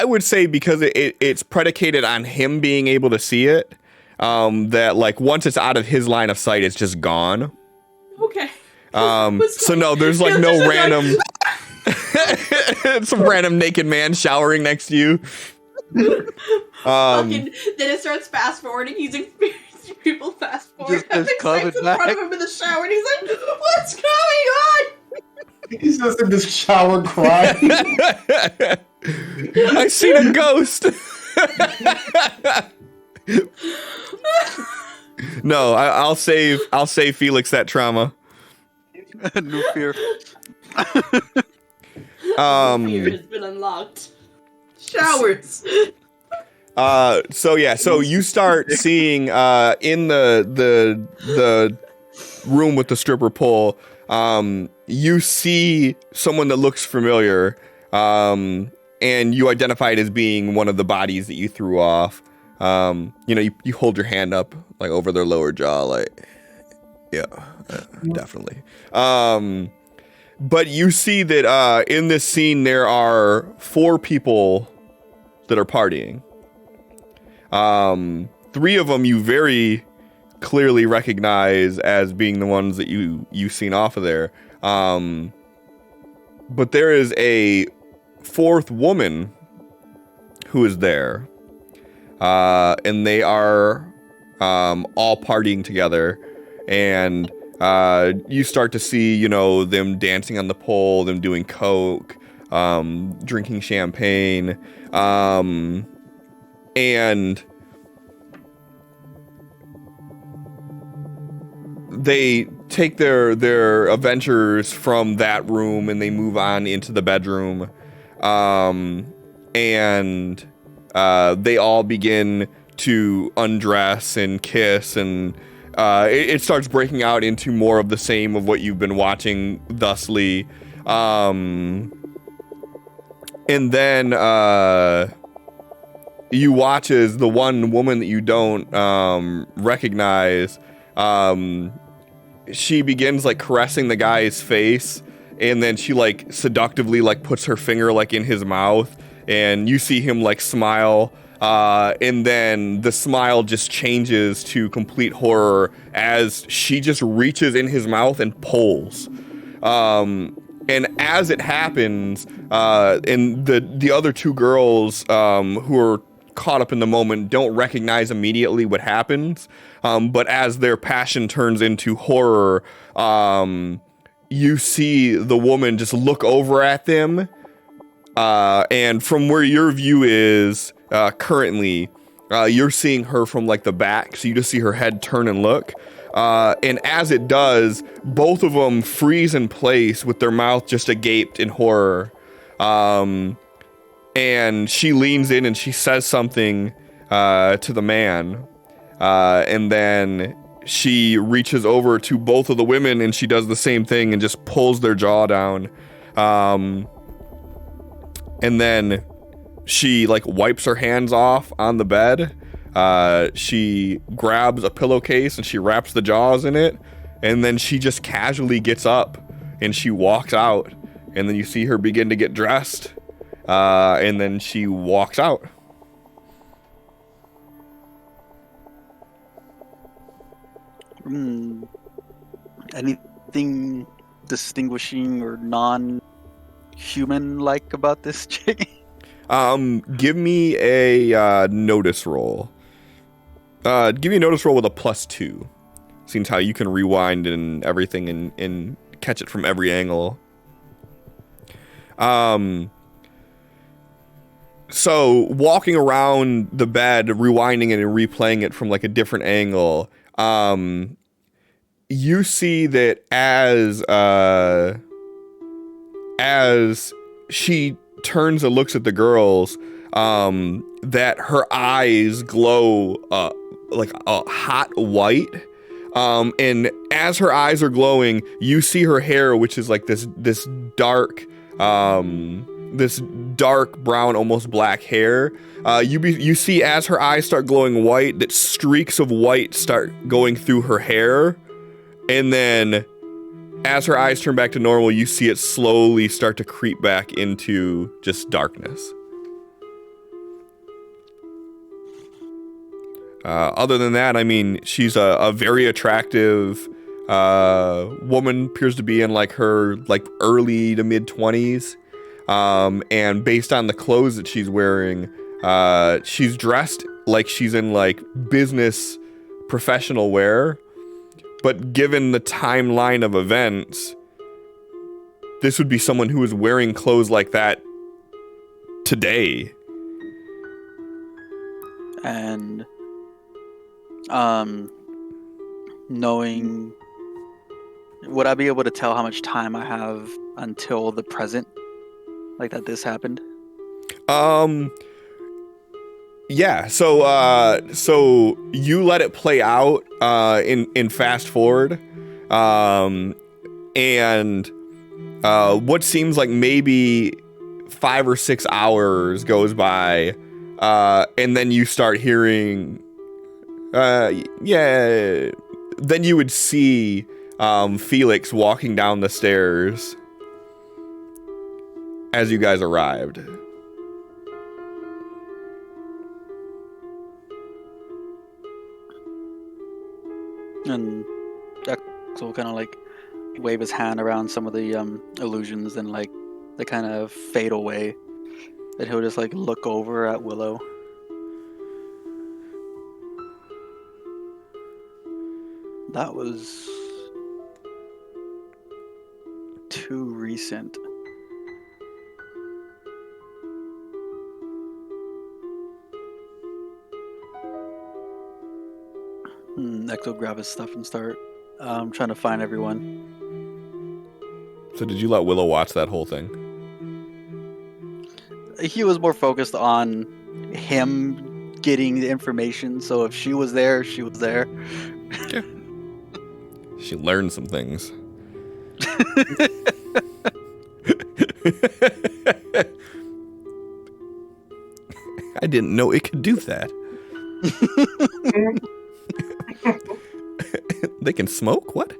would say because it's predicated on him being able to see it, that like once it's out of his line of sight, it's just gone. Okay. So no, there's like no random some random naked man showering next to you. Then it starts fast forwarding. He's experiencing people fast forward. Just Having sex in front of him in the shower, and he's like, "What's going on?" He's just in this shower crying. I seen a ghost. No, I'll save Felix that trauma. New fear. Fear has been unlocked. Showers. So you start seeing in the room with the stripper pole, you see someone that looks familiar, and you identify it as being one of the bodies that you threw off. You hold your hand up like over their lower jaw, like, yeah, definitely. But you see that in this scene there are 4 people that are partying. 3 of them you very clearly recognize as being the ones that you've seen off of there. But there is a 4th woman who is there. And they are all partying together, and you start to see, them dancing on the pole, them doing coke, drinking champagne, and they take their adventures from that room and they move on into the bedroom, and they all begin to undress and kiss, and it starts breaking out into more of the same of what you've been watching thusly. And then you watch as the one woman that you don't recognize, she begins like caressing the guy's face, and then she like seductively like puts her finger like in his mouth, and you see him like smile, and then the smile just changes to complete horror as she just reaches in his mouth and pulls. And as it happens, and the other 2 girls who are caught up in the moment don't recognize immediately what happens, but as their passion turns into horror, you see the woman just look over at them, and from where your view is currently, you're seeing her from like the back, so you just see her head turn and look, and as it does, both of them freeze in place with their mouth just agape in horror, and she leans in and she says something to the man, and then she reaches over to both of the women and she does the same thing and just pulls their jaw down, and then she like wipes her hands off on the bed. She grabs a pillowcase and she wraps the jaws in it, and then she just casually gets up and she walks out, and then you see her begin to get dressed, and then she walks out. Anything distinguishing or non-human like about this chick? Give me a notice roll. Give me a notice roll with a +2. Seems how you can rewind and everything and catch it from every angle. So walking around the bed, rewinding it and replaying it from like a different angle, you see that as she turns and looks at the girls, that her eyes glow like a hot white, and as her eyes are glowing, you see her hair, which is like this dark brown, almost black hair. You see as her eyes start glowing white, that streaks of white start going through her hair, and then as her eyes turn back to normal, you see it slowly start to creep back into just darkness. Other than that, I mean, she's a very attractive woman, appears to be in like her like early to mid 20s. And based on the clothes that she's wearing, she's dressed like she's in like business professional wear. But given the timeline of events, this would be someone who is wearing clothes like that today. And knowing, would I be able to tell how much time I have until the present, like that this happened? Yeah, so you let it play out in fast forward, and what seems like maybe 5 or 6 hours goes by, and then you start hearing, then you would see Felix walking down the stairs as you guys arrived. And Dex will kind of like wave his hand around some of the illusions, and like they kind of fade away. And he'll just like look over at Willow. That was too recent. Next, will grab his stuff and start trying to find everyone. So did you let Willow watch that whole thing? He was more focused on him getting the information, so if she was there, she was there. Yeah. She learned some things. I didn't know it could do that. They can smoke? What?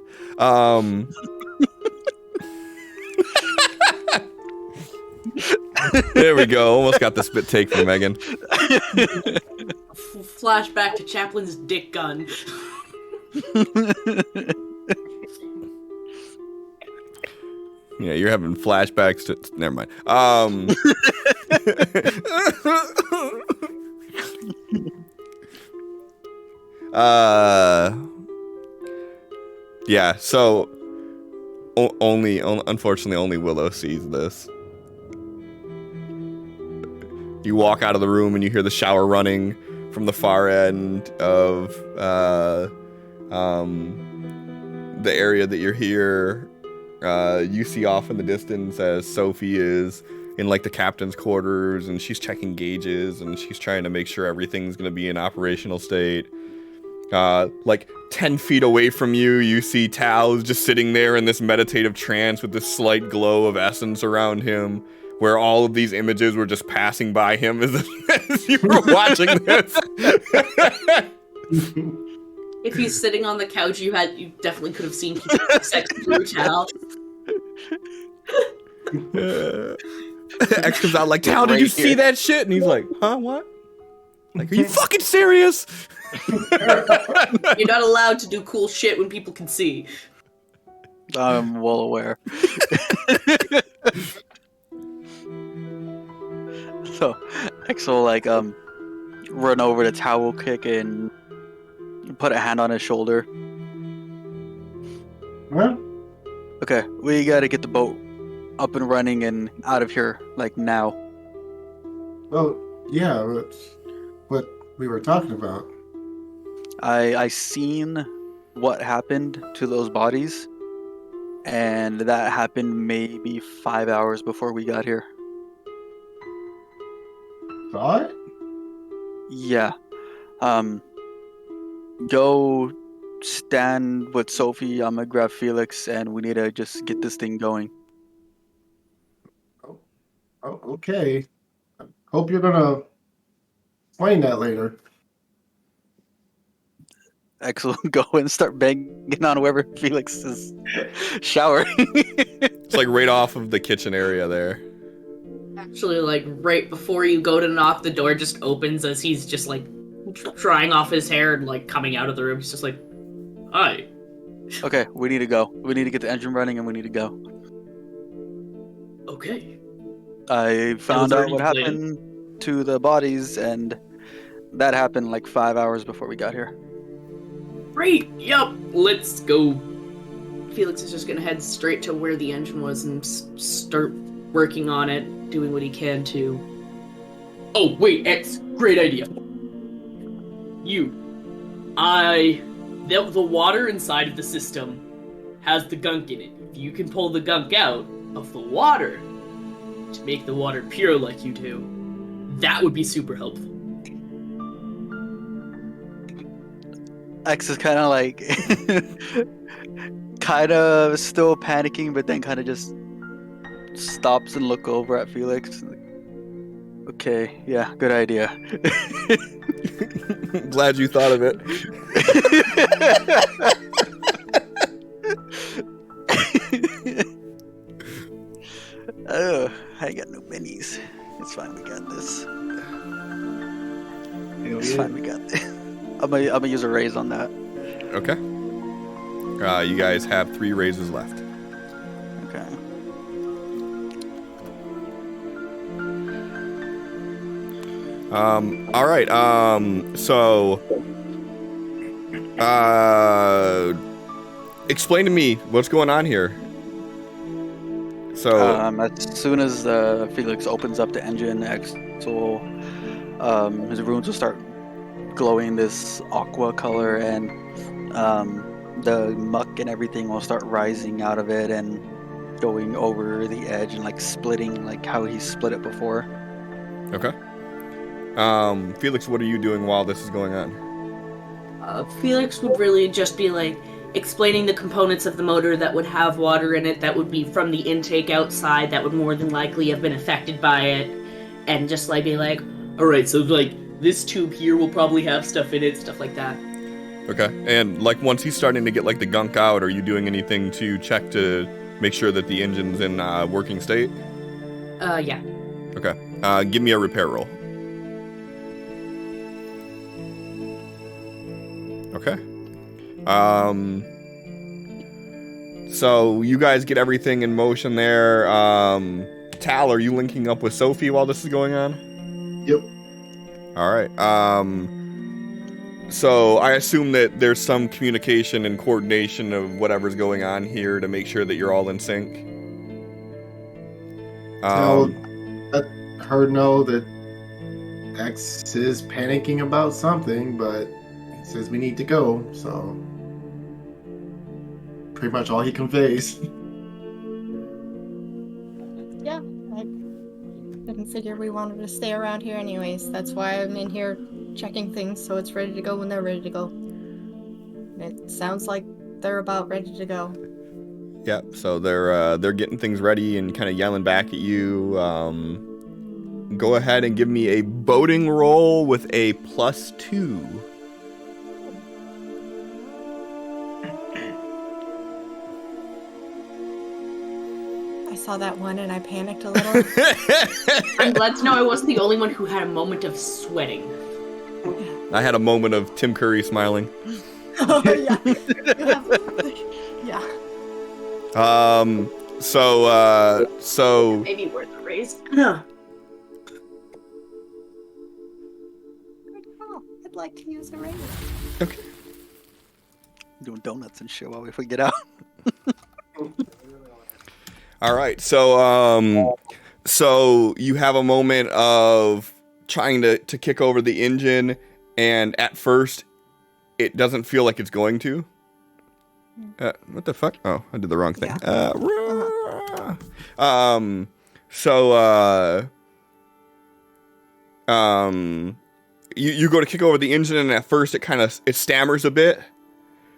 There we go. Almost got the spit take from Megan. Flashback to Chaplin's dick gun. Yeah, you're having flashbacks to... Never mind. Yeah, so unfortunately only Willow sees this. You walk out of the room and you hear the shower running from the far end of the area that you're here. You see off in the distance as Sophie is in like the captain's quarters, and she's checking gauges and she's trying to make sure everything's going to be in operational state. Like 10 feet away from you, you see Tal is just sitting there in this meditative trance with this slight glow of essence around him, where all of these images were just passing by him as you were watching this. If he's sitting on the couch, you definitely could have seen sex through Tal. X comes out like, Tal, did you see that shit? And he's like, huh, what? Like, are you fucking serious? You're not allowed to do cool shit when people can see. I'm well aware. So X will like run over to Towel Kick and put a hand on his shoulder. Well, Okay, we gotta get the boat up and running and out of here, like now. well, yeah, that's what we were talking about. I seen what happened to those bodies, and that happened maybe 5 hours before we got here. Thought? Yeah. Go stand with Sophie. I'm gonna grab Felix, and we need to just get this thing going. Oh, okay. Hope you're gonna explain that later. X will go and start banging on wherever Felix is showering. It's like right off of the kitchen area there. Actually, like, right before you go to knock, the door just opens as he's just, like, drying off his hair and, like, coming out of the room. He's just like, hi. Okay, we need to go. We need to get the engine running, and we need to go. Okay. I found out already what planned. happened to the bodies, and that happened like 5 hours before we got here. Great. Yup. Let's go. Felix is just gonna head straight to where the engine was and start working on it, doing what he can to. Oh, wait, X. Great idea. The water inside of the system has the gunk in it. If you can pull the gunk out of the water to make the water pure like you do, that would be super helpful. X is kind of like, kind of still panicking, but then kind of just stops and look over at Felix. Okay, yeah, good idea. Glad you thought of it. Oh, I got no minis. It's fine, we got this. It's fine, we got this. I'm gonna use a raise on that. Okay. You guys have 3 raises left. Okay. All right. So, explain to me what's going on here. So, as soon as Felix opens up the engine, X will, his runes will start glowing this aqua color, and the muck and everything will start rising out of it and going over the edge and like splitting, like how he split it before. okay. Felix, what are you doing while this is going on? Felix would really just be like explaining the components of the motor that would have water in it, that would be from the intake outside, that would more than likely have been affected by it, and just like be like, Alright, so like this tube here will probably have stuff in it, stuff like that. Okay. And like once he's starting to get like the gunk out, are you doing anything to check to make sure that the engine's in working state? Yeah. Okay. Give me a repair roll. Okay. So you guys get everything in motion there. Tal, are you linking up with Sophie while this is going on? Yep. All right. So I assume that there's some communication and coordination of whatever's going on here to make sure that you're all in sync. Let her know that X is panicking about something, but he says we need to go, so pretty much all he conveys. Yeah, I didn't figure we wanted to stay around here anyways. That's why I'm in here checking things so it's ready to go when they're ready to go. It sounds like they're about ready to go. Yeah, so they're getting things ready and kind of yelling back at you. Go ahead and give me a boating roll with a +2. I saw that one and I panicked a little. I'm glad to know I wasn't the only one who had a moment of sweating. I had a moment of Tim Curry smiling. Oh, yeah. Yeah. So Maybe worth a raise. Good call. I'd like to use a raise. okay. Doing donuts and shit while we get out. All right. So you have a moment of trying to kick over the engine, and at first it doesn't feel like it's going to. What the fuck? Oh, I did the wrong thing. Yeah. You go to kick over the engine, and at first it stammers a bit.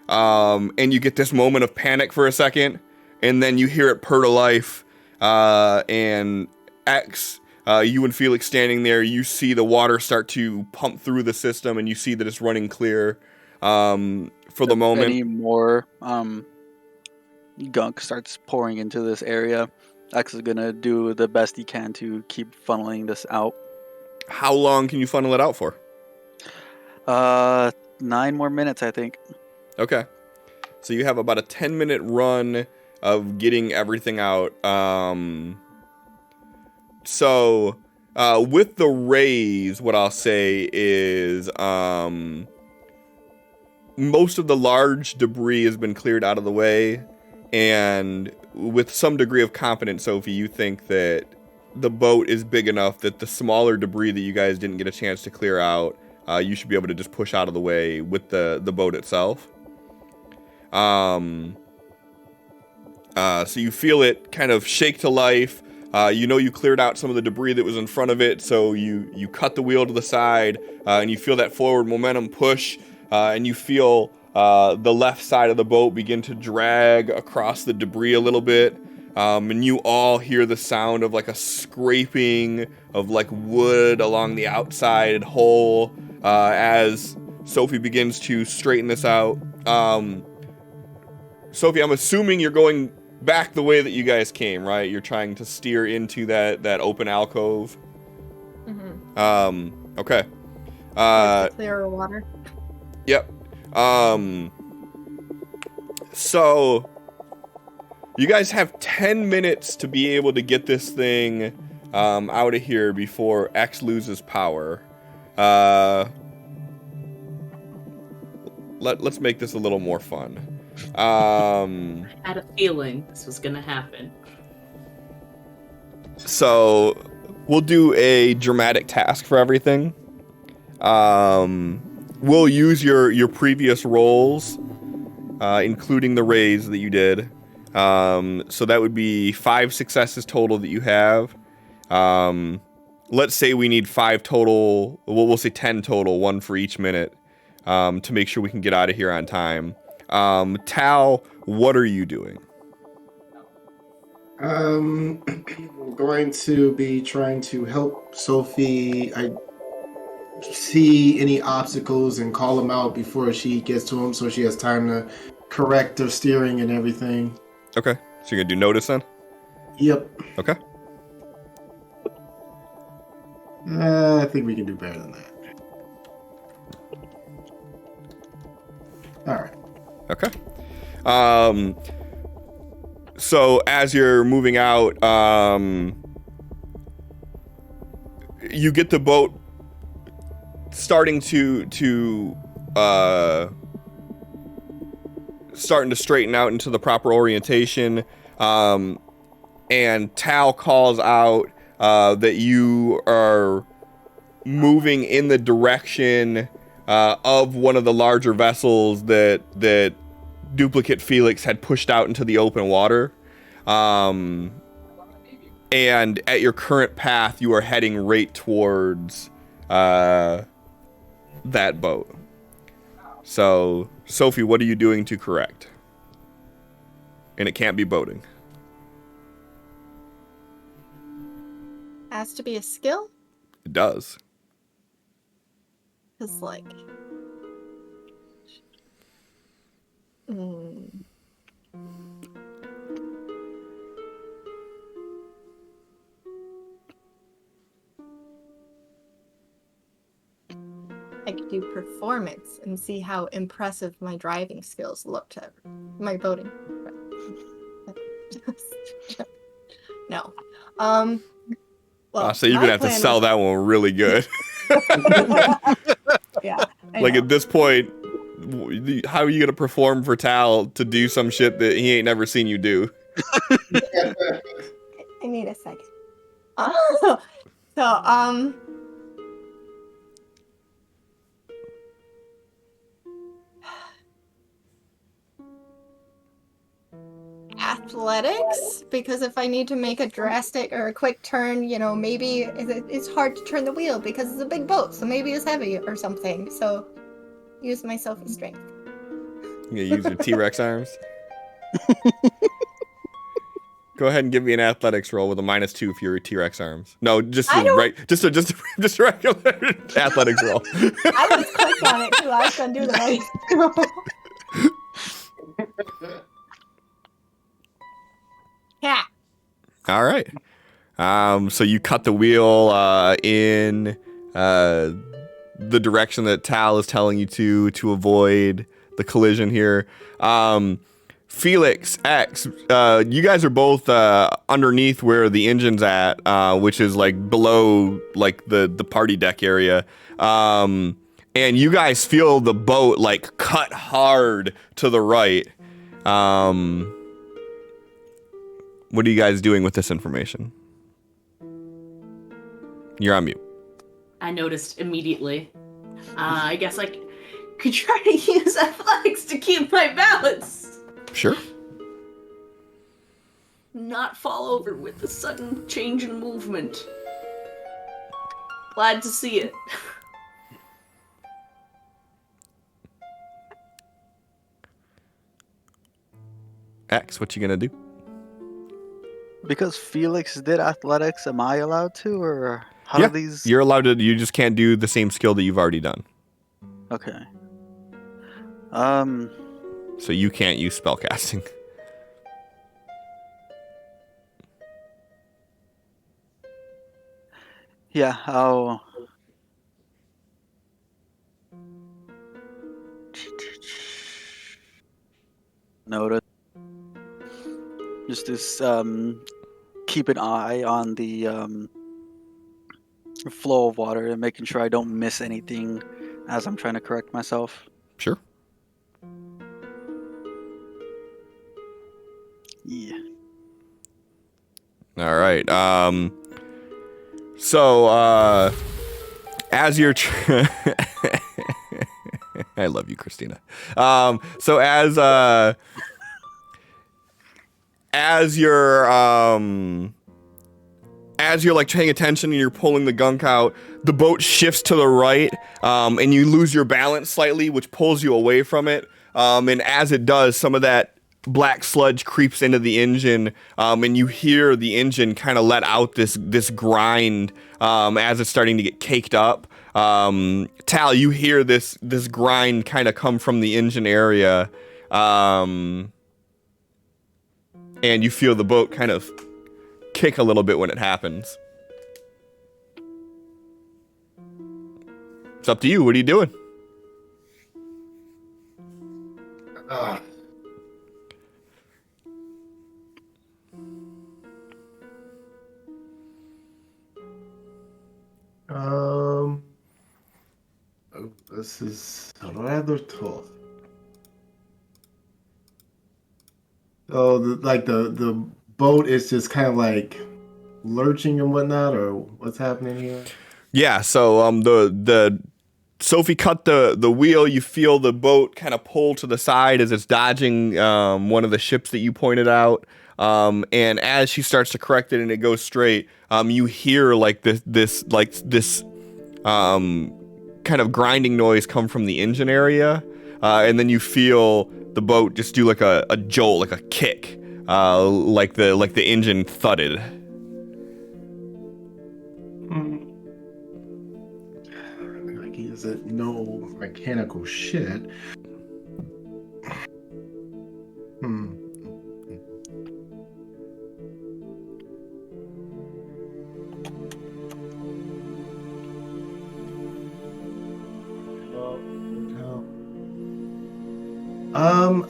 And you get this moment of panic for a second, and then you hear it purr to life. And X, you and Felix standing there, you see the water start to pump through the system, and you see that it's running clear. For the moment, any more gunk starts pouring into this area, X is gonna do the best he can to keep funneling this out. How long can you funnel it out for? 9 more minutes, I think. Okay. So you have about a 10-minute run of getting everything out. With the raise, what I'll say is most of the large debris has been cleared out of the way, and with some degree of confidence, Sophie, you think that the boat is big enough that the smaller debris that you guys didn't get a chance to clear out, you should be able to just push out of the way with the boat itself. So you feel it kind of shake to life. You cleared out some of the debris that was in front of it, so you cut the wheel to the side, and you feel that forward momentum push, and you feel the left side of the boat begin to drag across the debris a little bit, and you all hear the sound of like a scraping of like wood along the outside hull as Sophie begins to straighten this out. Sophie, I'm assuming you're going back the way that you guys came, right? You're trying to steer into that open alcove. Mm-hmm. Okay. Clearer water. Yep. So you guys have 10 minutes to be able to get this thing out of here before X loses power. Let's make this a little more fun. I had a feeling this was gonna happen. So we'll do a dramatic task for everything. We'll use your previous rolls, including the raise that you did. So that would be 5 successes total that you have. Let's say we need 5 total. We'll say 10 total, 1 for each minute, to make sure we can get out of here on time. Tal, what are you doing? I'm going to be trying to help Sophie. I see any obstacles and call them out before she gets to them, so she has time to correct her steering and everything. Okay, so you're gonna do notice then? Yep. Okay. I think we can do better than that. All right. Okay. So as you're moving out, you get the boat starting to straighten out into the proper orientation, and Tal calls out that you are moving in the direction of one of the larger vessels that Duplicate Felix had pushed out into the open water. And at your current path, you are heading right towards that boat. So, Sophie, what are you doing to correct? and it can't be boating. Has to be a skill? It does. Because, like... I could do performance and see how impressive my driving skills look to my boating. No. Well, So you're gonna have to sell that one really good. Yeah. Like at this point, how are you gonna perform for Tal to do some shit that he ain't never seen you do? I need a second. Athletics, because if I need to make a drastic or a quick turn, you know, maybe it's hard to turn the wheel because it's a big boat, so maybe it's heavy or something. So use my self-strength. You use your T-Rex arms. Go ahead and give me an athletics roll with a -2 for your T-Rex arms. No, just a regular athletics roll. I was quick on it too. I was gonna do the right. Yeah. All right. So you cut the wheel in the direction that Tal is telling you to avoid the collision here. Felix, X, you guys are both underneath where the engine's at, which is like below like the party deck area. And you guys feel the boat like cut hard to the right. What are you guys doing with this information? You're on mute. I noticed immediately. I guess I could try to use athletics to keep my balance. Sure. Not fall over with the sudden change in movement. Glad to see it. X, what you gonna do? Because Felix did athletics, am I allowed to, or how do these? You're allowed to. You just can't do the same skill that you've already done. Okay. So you can't use spellcasting. Yeah, I'll. Noted. Just to keep an eye on the flow of water and making sure I don't miss anything as I'm trying to correct myself. Sure. Yeah. All right. So as you're I love you, Christina. So as you're like paying attention and you're pulling the gunk out, the boat shifts to the right, and you lose your balance slightly, which pulls you away from it. And as it does, some of that black sludge creeps into the engine, and you hear the engine kind of let out this grind as it's starting to get caked up. Tal, you hear this grind kind of come from the engine area, and you feel the boat kind of kick a little bit when it happens. It's up to you. What are you doing? This is rather tough. So, the boat is just kind of like lurching and whatnot, or what's happening here? Yeah. So, the Sophie cut the wheel. You feel the boat kind of pull to the side as it's dodging one of the ships that you pointed out. And as she starts to correct it and it goes straight, you hear like this kind of grinding noise come from the engine area, and then you feel the boat just do like a jolt, like a kick, like the engine thudded. Like he doesn't know mechanical shit.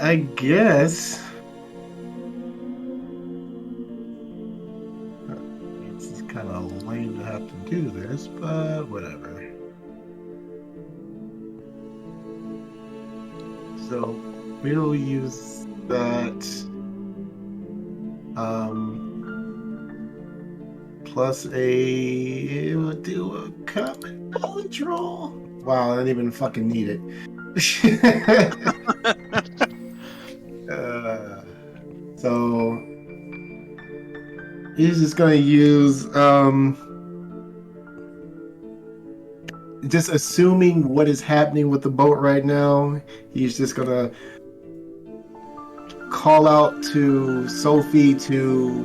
I guess it's kind of lame to have to do this, but whatever. So we'll use that plus we'll do a common knowledge roll. Wow, I didn't even fucking need it. So he's just gonna use just assuming what is happening with the boat right now. He's just gonna call out to Sophie to,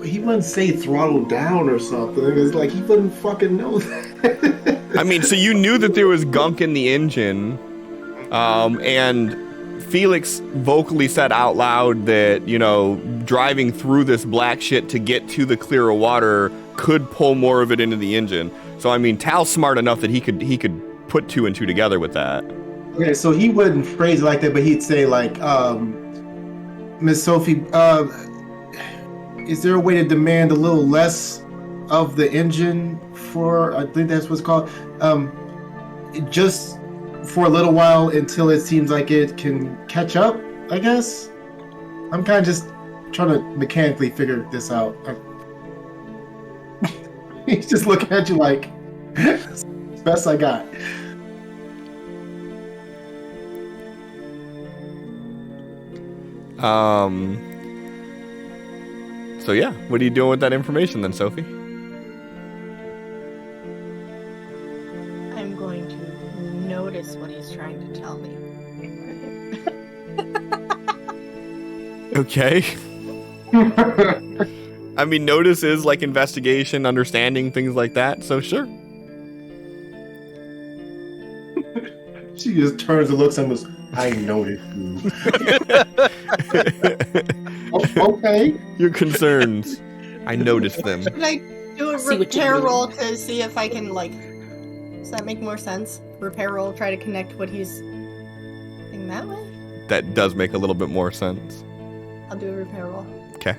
he wouldn't say throttle down or something. It's like he wouldn't fucking know that. I mean, so you knew that there was gunk in the engine, and Felix vocally said out loud that, you know, driving through this black shit to get to the clearer water could pull more of it into the engine. So, I mean, Tal's smart enough that he could put 2 and 2 together with that. Okay, so he wouldn't phrase it like that, but he'd say like, Miss Sophie, is there a way to demand a little less of the engine for, I think that's what's called, just for a little while until it seems like it can catch up, I guess? I'm kind of just trying to mechanically figure this out. He's just looking at you like, it's the best I got. So yeah, what are you doing with that information then, Sophie? I'm going to notice what he's trying to tell me. Okay. I mean, notice is like investigation, understanding, things like that, so sure. She just turns and looks at him and goes, I noticed you. Okay. Your concerns. I noticed them. Should I do a repair roll to see if I can, like, does that make more sense? Repair roll, try to connect what he's saying that way? That does make a little bit more sense. I'll do a repair roll. Okay.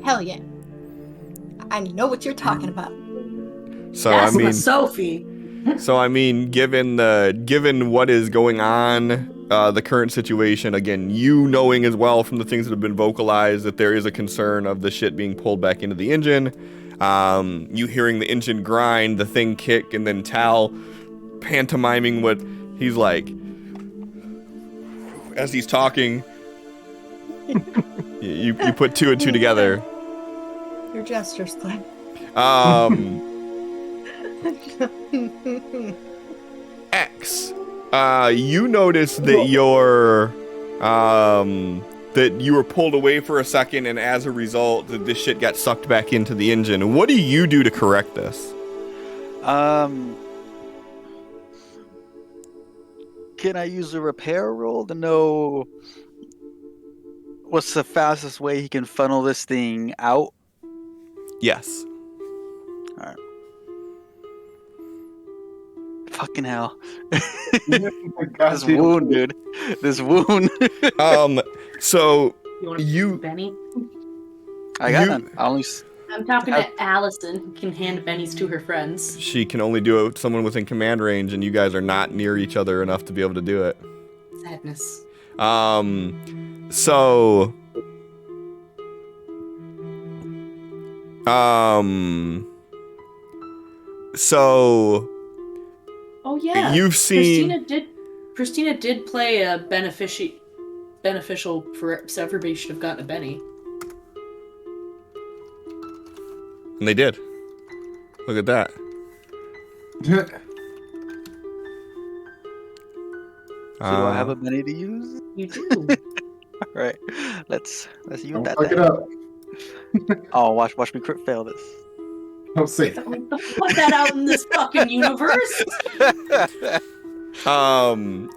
Hell yeah. I know what you're talking about. So That's I mean, Sophie. So I mean, given what is going on, the current situation, again, you knowing as well from the things that have been vocalized that there is a concern of the shit being pulled back into the engine, you hearing the engine grind, the thing kick, and then Tal pantomiming what he's like as he's talking. you put 2 and 2 together. Your gestures, Glenn. X, you notice that that you were pulled away for a second, and as a result, that this shit got sucked back into the engine. What do you do to correct this? Can I use a repair roll to know what's the fastest way he can funnel this thing out? Yes. Alright. Fucking hell. This wound, dude. This wound. So You want to Benny? I got none. I'm talking to Allison, who can hand bennies to her friends. She can only do it with someone within command range, and you guys are not near each other enough to be able to do it. Sadness. So Oh yeah. You've seen Christina did play a beneficial for so everybody should have gotten a Benny. And they did. Look at that. So do I have a many to use? You do. All right, let's use Don't that. fuck it up. Oh, watch me crit fail this. Don't say that. Put that out in this fucking universe.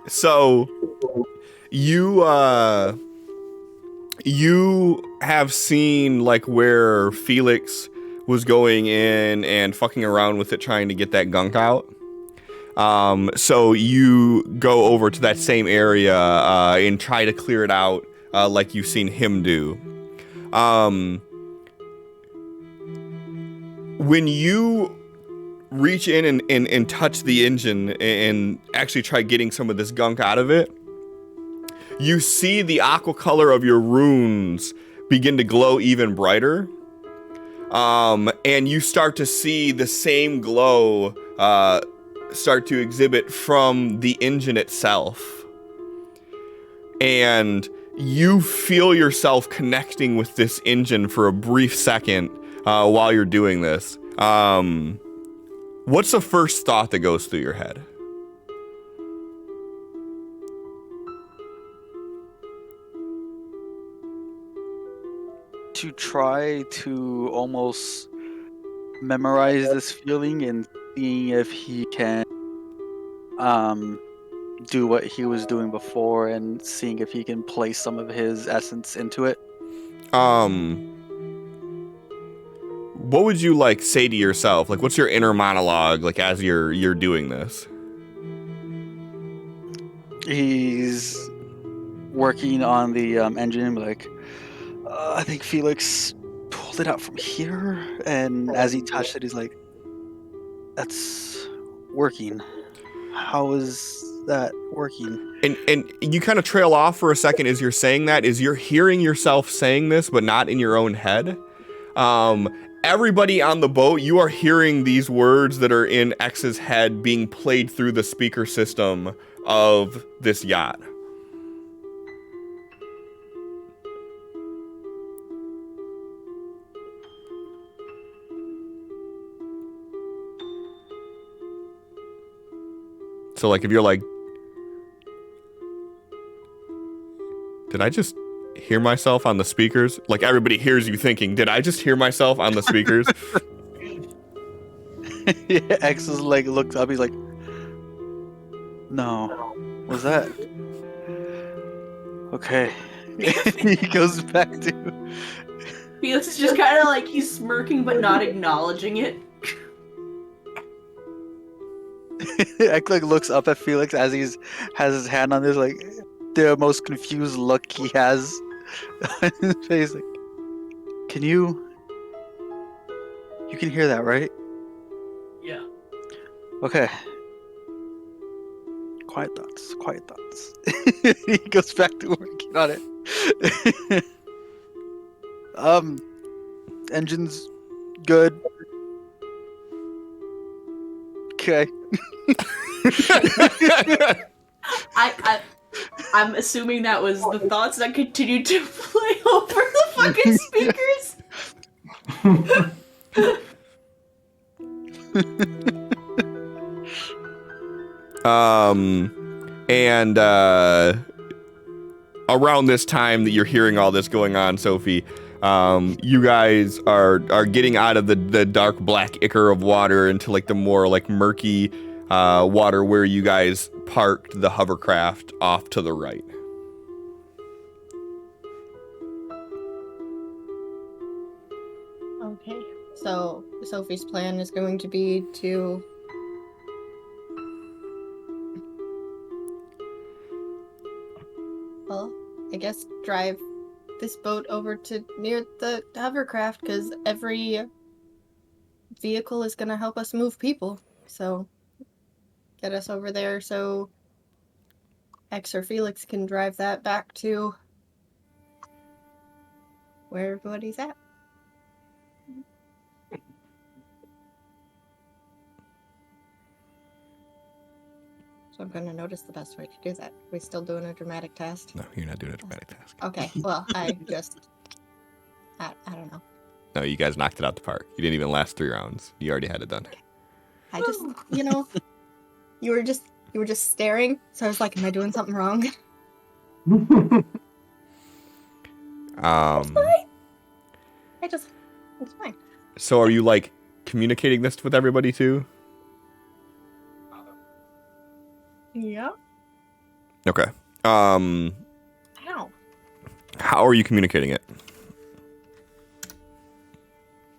So you have seen like where Felix was going in and fucking around with it, trying to get that gunk out. So you go over to that same area and try to clear it out, like you've seen him do. When you reach in and touch the engine and actually try getting some of this gunk out of it, you see the aqua color of your runes begin to glow even brighter. And you start to see the same glow start to exhibit from the engine itself. And you feel yourself connecting with this engine for a brief second while you're doing this. What's the first thought that goes through your head? To try to almost memorize this feeling and seeing if he can do what he was doing before and seeing if he can place some of his essence into it. What would you like say to yourself? Like, what's your inner monologue like as you're doing this? He's working on the engine, like, I think Felix pulled it out from here, and as he touched it, he's like, that's working. How is that working? And you kind of trail off for a second as you're saying that, is you're hearing yourself saying this, but not in your own head. Everybody on the boat, you are hearing these words that are in X's head being played through the speaker system of this yacht. So, like, if you're like, did I just hear myself on the speakers? Like, everybody hears you thinking, did I just hear myself on the speakers? Yeah, X is like, looks up, he's like, no, was that? Okay. He goes back to... Felix is just kind of like, he's smirking but not acknowledging it. X like looks up at Felix as he's has his hand on this, like, the most confused look he has on his face. Like, you can hear that, right? Yeah. Okay. Quiet thoughts. He goes back to working on it. Engine's good. Okay. I'm assuming that was the thoughts that continued to play over the fucking speakers. And around this time that you're hearing all this going on, Sophie, you guys are getting out of the dark black ichor of water into like the more like murky water where you guys parked the hovercraft off to the right. Okay, so Sophie's plan is going to be to I guess drive this boat over to near the hovercraft, because every vehicle is going to help us move people. So get us over there so X or Felix can drive that back to where everybody's at. So I'm going to notice the best way to do that. We still doing a dramatic task? No, you're not doing a dramatic task. Okay, well, I don't know. No, you guys knocked it out the park. You didn't even last 3 rounds. You already had it done. I just, you were just You were just staring, so I was like, am I doing something wrong? It's fine. So are you like communicating this with everybody too? Yeah. Okay. Ow. How are you communicating it?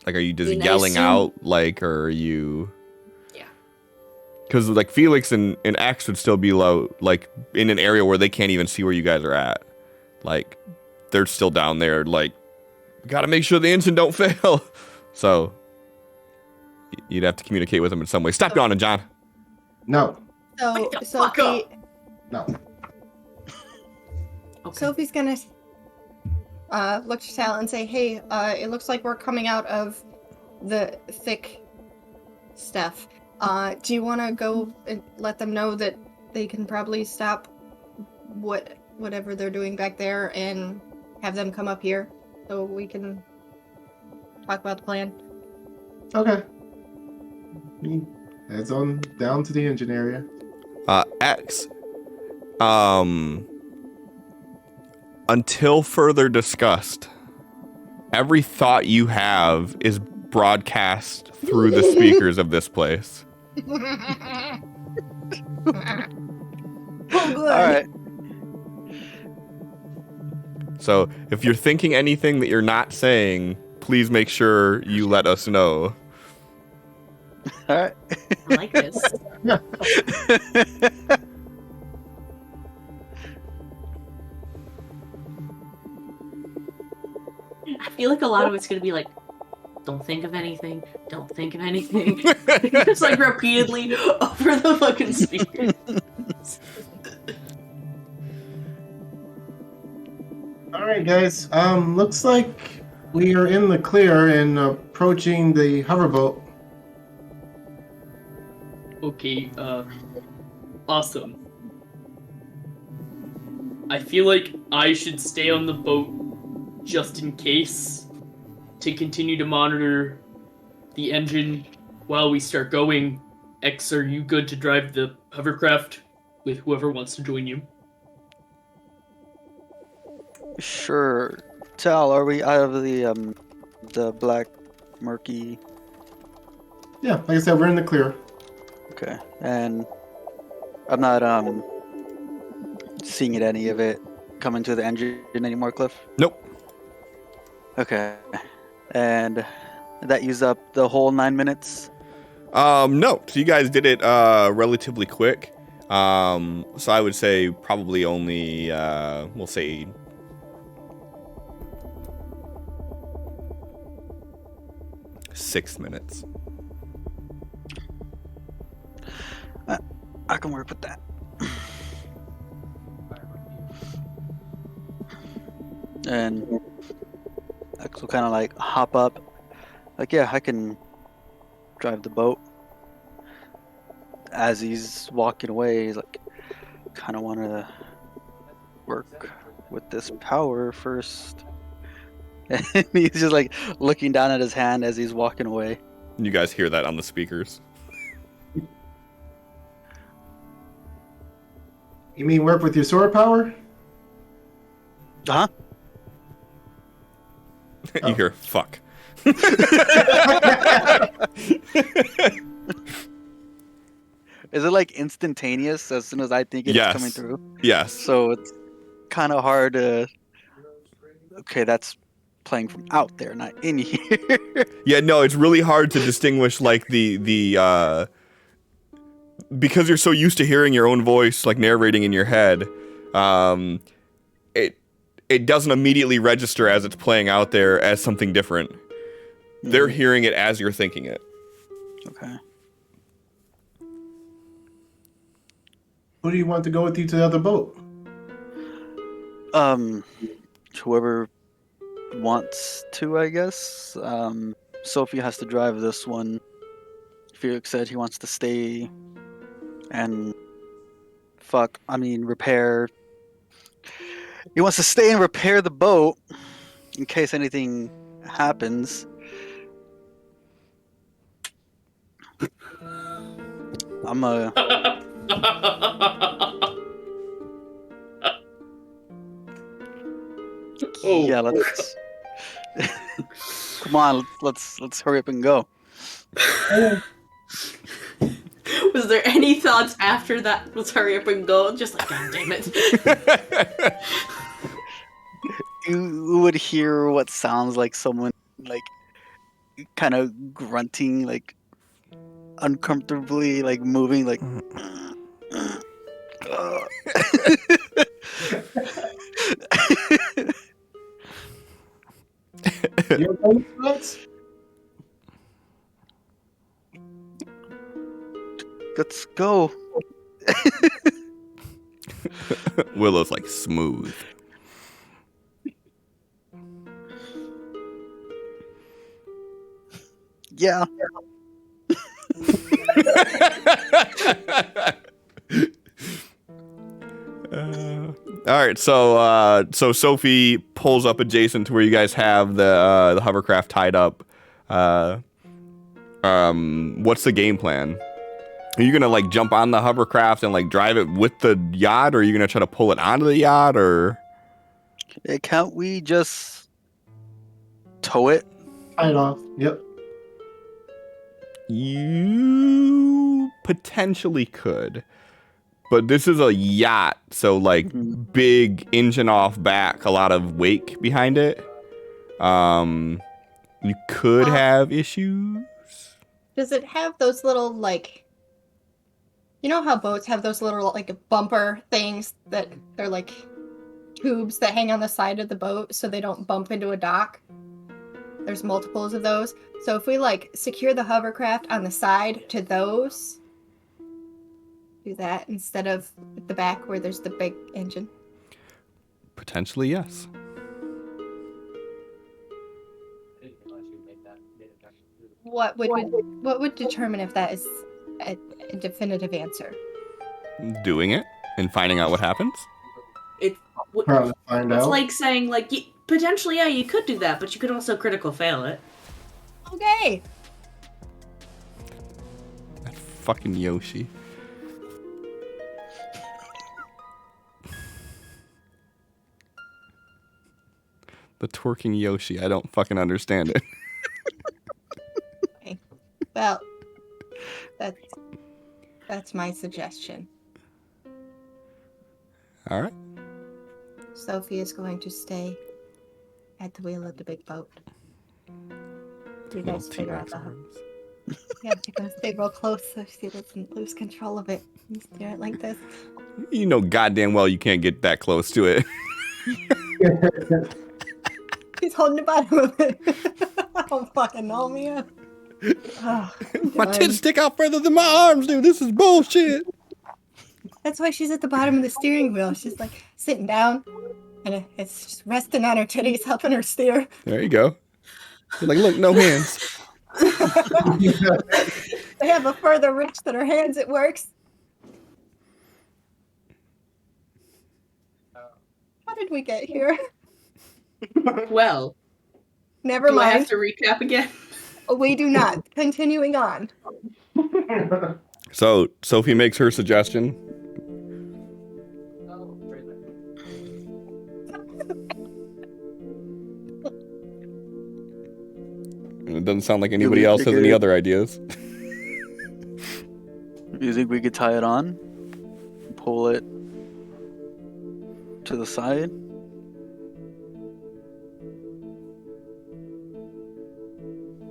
Like, are you just And I yelling assume- out, like, or are you? Yeah. Because like Felix and X would still be low, like in an area where they can't even see where you guys are at. Like, they're still down there. Like, gotta make sure the engine don't fail. So you'd have to communicate with them in some way. Stop yawning, John. No. So Wake the fuck Sophie, up! No. Okay. Sophie's gonna look to Tal and say, "Hey, it looks like we're coming out of the thick stuff. Do you want to go and let them know that they can probably stop whatever they're doing back there and have them come up here so we can talk about the plan?" Okay. He heads on down to the engine area. X. Until further discussed, every thought you have is broadcast through the speakers of this place. Oh, good. All right. So if you're thinking anything that you're not saying, please make sure you let us know. All right. I like this. I feel like a lot of it's gonna be like, don't think of anything, don't think of anything. Just like repeatedly over the fucking speakers. All right, guys. Looks like we are in the clear and approaching the hoverboat. Okay, awesome. I feel like I should stay on the boat just in case to continue to monitor the engine while we start going. X, are you good to drive the hovercraft with whoever wants to join you? Sure. Tal, are we out of the black murky? Yeah, like I said, we're in the clear. Okay. And I'm not seeing any of it coming to the engine anymore, Cliff? Nope. Okay. And that used up the whole 9 minutes? No. So you guys did it relatively quick. So I would say probably only we'll say 6 minutes. I can work with that. And X will kind of like hop up. Like, yeah, I can drive the boat. As he's walking away, he's like, kind of want to work with this power first. And he's just like looking down at his hand as he's walking away. You guys hear that on the speakers. You mean work with your sword power? Uh-huh. You hear, fuck. Is it like instantaneous as soon as I think it's Yes. coming through? Yes. So it's kind of hard to. Okay, that's playing from out there, not in here. Yeah, no, it's really hard to distinguish like the because you're so used to hearing your own voice like narrating in your head. It doesn't immediately register as it's playing out there as something different. They're hearing it as you're thinking it. Okay. Who do you want to go with you to the other boat? Whoever wants to, I guess. Sophie has to drive this one. Felix said he wants to stay and repair. He wants to stay and repair the boat in case anything happens. I'm Oh. Yeah, let's. Come on, let's hurry up and go. Was there any thoughts after that? Let's hurry up and go. Just like, God damn it. You would hear what sounds like someone like kind of grunting, like uncomfortably, like moving, like. You okay, Rex? Let's go. Willow's like smooth. Yeah. All right, so Sophie pulls up adjacent to where you guys have the hovercraft tied up. What's the game plan? Are you gonna like jump on the hovercraft and like drive it with the yacht, or are you gonna try to pull it onto the yacht, or? Hey, can't we just tow it? Tie it off. Yep. You potentially could, but this is a yacht, so like big engine off back, a lot of wake behind it. You could have issues. Does it have those little, like, you know how boats have those little, like, bumper things that they're like tubes that hang on the side of the boat so they don't bump into a dock? There's multiples of those. So if we, like, secure the hovercraft on the side to those, do that instead of at the back where there's the big engine. Potentially, yes. What would determine if that is a definitive answer? Doing it and finding out what happens. Probably find It's out. like saying, like, potentially, yeah, you could do that, but you could also critical fail it. Okay. That fucking Yoshi. The twerking Yoshi. I don't fucking understand it. Okay. Well, that's my suggestion. All right. Sophie is going to stay at the wheel of the big boat. You guys figure out the hook. Yeah, you're gonna stay real close so she doesn't lose control of it. You steer it like this. You know goddamn well you can't get that close to it. He's holding the bottom of it. I don't fucking know, man. Oh, My tits stick out further than my arms do. This is bullshit. That's why she's at the bottom of the steering wheel. She's like sitting down, and it's just resting on her titties, helping her steer. There you go. You're like, look, no hands. They have a further reach than her hands. It works. How did we get here? Well, Never do mind. I have to recap again? We do not. Continuing on. So Sophie makes her suggestion. And it doesn't sound like anybody else has any other ideas. You think we could tie it on? Pull it to the side?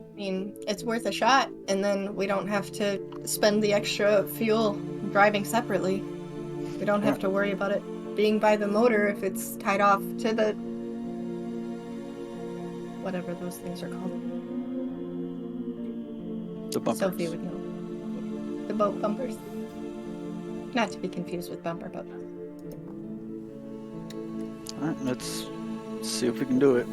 I mean, it's worth a shot, and then we don't have to spend the extra fuel driving separately. We don't have to worry about it being by the motor if it's tied off to the... whatever those things are called. The bumpers. Sophie would know. The boat bumpers. Not to be confused with bumper boat. Alright, let's see if we can do it.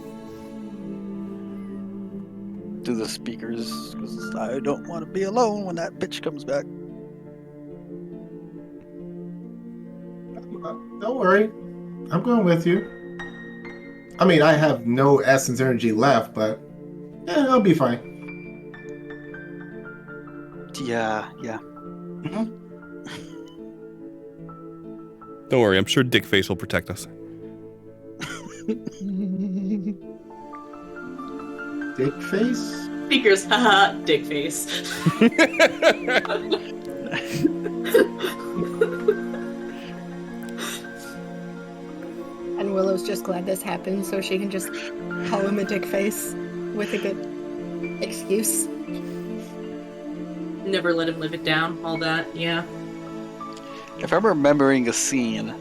Do the speakers, because I don't want to be alone when that bitch comes back. Don't worry. I'm going with you. I mean, I have no essence energy left, but I'll be fine. Yeah. Don't worry, I'm sure Dickface will protect us. Dickface? Speakers, haha, dick face. And Willow's just glad this happened so she can just call him a dick face with a good excuse. Never let him live it down, all that, yeah. If I'm remembering a scene,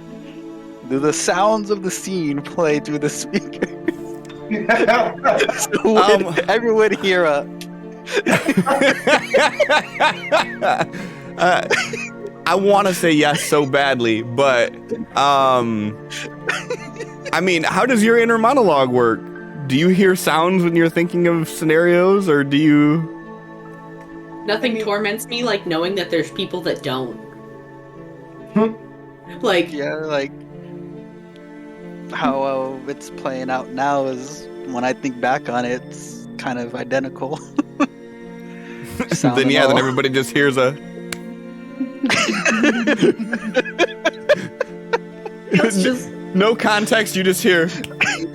do the sounds of the scene play through the speaker? So everyone hear a... I want to say yes so badly, but I mean, how does your inner monologue work? Do you hear sounds when you're thinking of scenarios, or do you? Nothing torments me like knowing that there's people that don't. Like, yeah, like how it's playing out now is when I think back on it, it's kind of identical. Then yeah, then everybody just hears a. That's just no context, you just hear,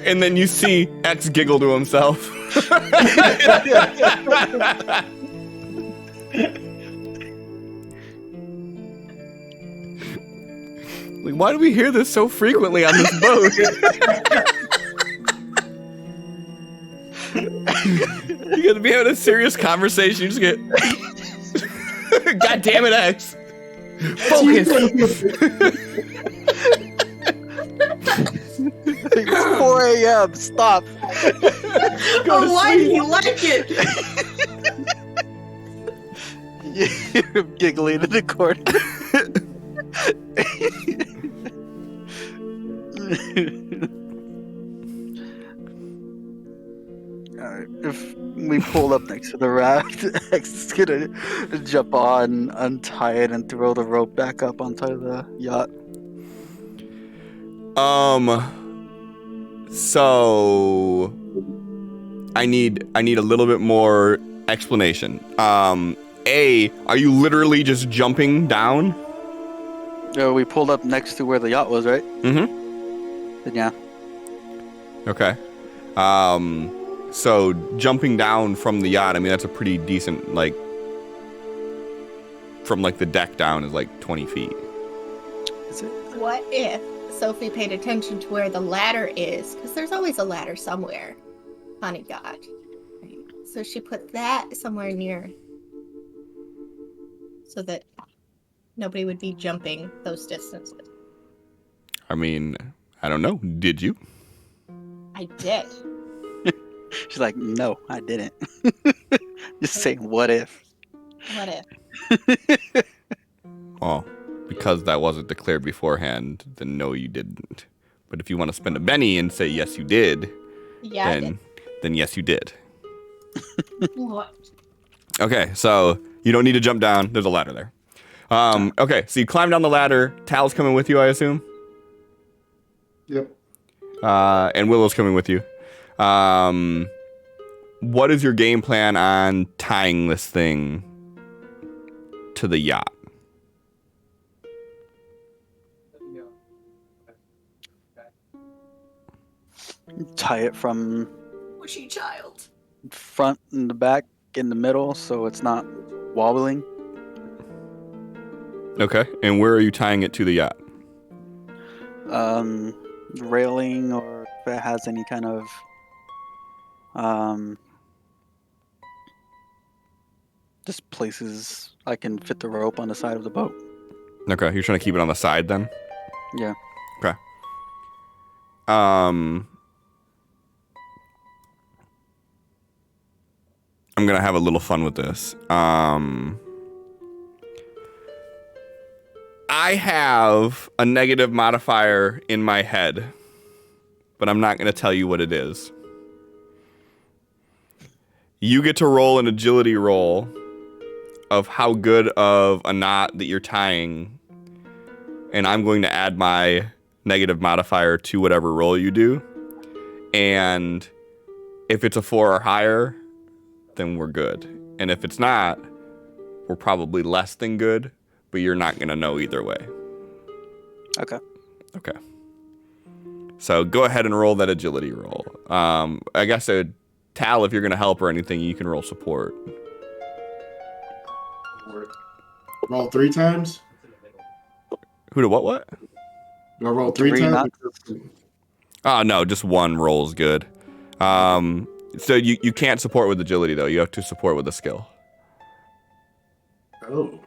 and then you see X giggle to himself. Like, why do we hear this so frequently on this boat? You gotta be having a serious conversation, you just get... God damn it, X! Focus! It's 4 a.m. Stop. oh, why do you like it? You're giggling in the corner. If we pull up next to the raft, X is gonna jump on, untie it, and throw the rope back up onto the yacht. So I need a little bit more explanation. A, are you literally just jumping down? We pulled up next to where the yacht was, right? Mm-hmm. Then yeah. Okay. So jumping down from the yacht, I mean, that's a pretty decent, like, from like the deck down is like 20 feet. Is it? What if Sophie paid attention to where the ladder is? Because there's always a ladder somewhere on a yacht. Right? So she put that somewhere near so that nobody would be jumping those distances. I mean, I don't know. Did you? I did. She's like, no, I didn't. Just saying, what if? What if? Well, because that wasn't declared beforehand, then no, you didn't. But if you want to spend a Benny and say yes, you did, Yeah, then yes, you did. What? Okay, so you don't need to jump down. There's a ladder there. Okay, so you climb down the ladder. Tal's coming with you, I assume? Yep. And Willow's coming with you. What is your game plan on tying this thing to the yacht? Tie it from Mushy child. front and the back in the middle so it's not wobbling. Okay, and where are you tying it to the yacht? Railing, or if it has any kind of just places I can fit the rope on the side of the boat. Okay, you're trying to keep it on the side then? Yeah. Okay. I'm gonna have a little fun with this. I have a negative modifier in my head, but I'm not gonna tell you what it is. You get to roll an agility roll of how good of a knot that you're tying, and I'm going to add my negative modifier to whatever roll you do. And if it's a 4 or higher, then we're good. And if it's not, we're probably less than good, but you're not going to know either way. Okay. Okay. So go ahead and roll that agility roll. I guess Tal, if you're going to help or anything, you can roll support. Roll 3 times? Who to what? Do I roll 3 times? Oh, no, just one roll is good. So you can't support with agility, though. You have to support with a skill. Oh.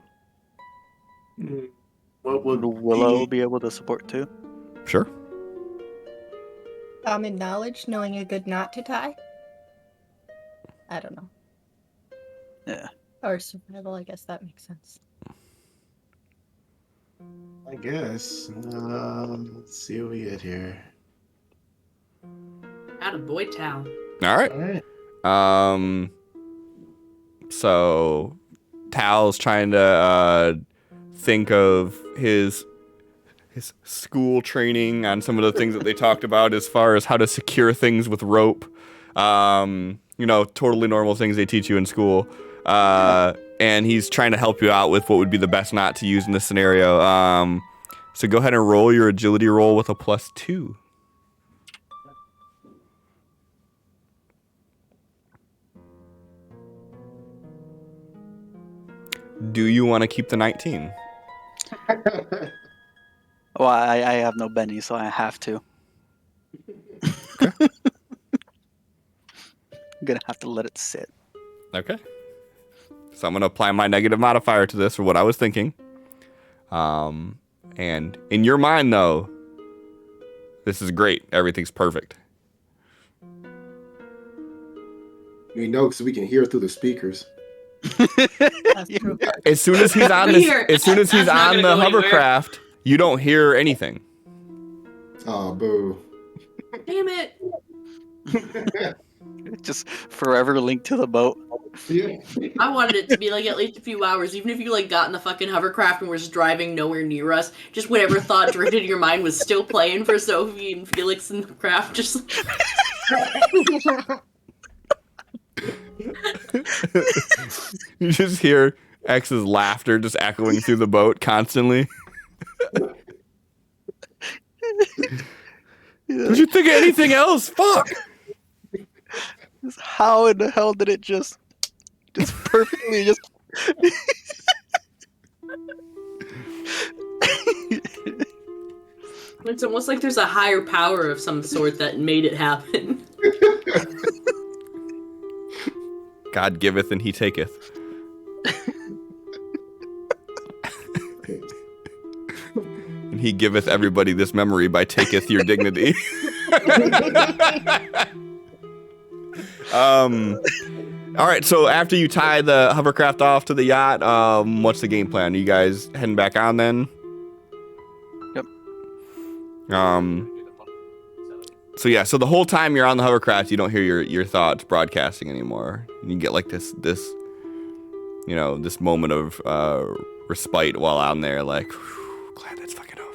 What would Willow be able to support too? Sure. Common knowledge, knowing a good knot to tie? I don't know. Yeah. Or survival, I guess that makes sense. I guess. Let's see what we get here. Attaboy, Tal. All right. All right. So Tal's trying to think of his school training on some of the things that they talked about as far as how to secure things with rope. Totally normal things they teach you in school. And he's trying to help you out with what would be the best knot to use in this scenario. So go ahead and roll your agility roll with a +2. Do you want to keep the 19? Well, I have no Benny, so I have to. Okay. I'm gonna have to let it sit. Okay. So I'm going to apply my negative modifier to this for what I was thinking. And in your mind, though, this is great. Everything's perfect. We know because we can hear through the speakers. That's true. As soon as he's on the hovercraft, you don't hear anything. Oh, boo. Damn it. Just forever linked to the boat. Yeah. I wanted it to be like at least a few hours, even if you like got in the fucking hovercraft and were just driving nowhere near us. Just whatever thought drifted in your mind was still playing for Sophie and Felix in the craft. Just You just hear X's laughter just echoing through the boat constantly. Did you think of anything else? Fuck! How in the hell did it just perfectly just... it's almost like there's a higher power of some sort that made it happen. God giveth and he taketh. And he giveth everybody this memory by taketh your dignity. All right, so after you tie the hovercraft off to the yacht, what's the game plan? Are you guys heading back on then? Yep. So the whole time you're on the hovercraft, you don't hear your thoughts broadcasting anymore. You get like this moment of respite while on there, like, whew, glad that's fucking over.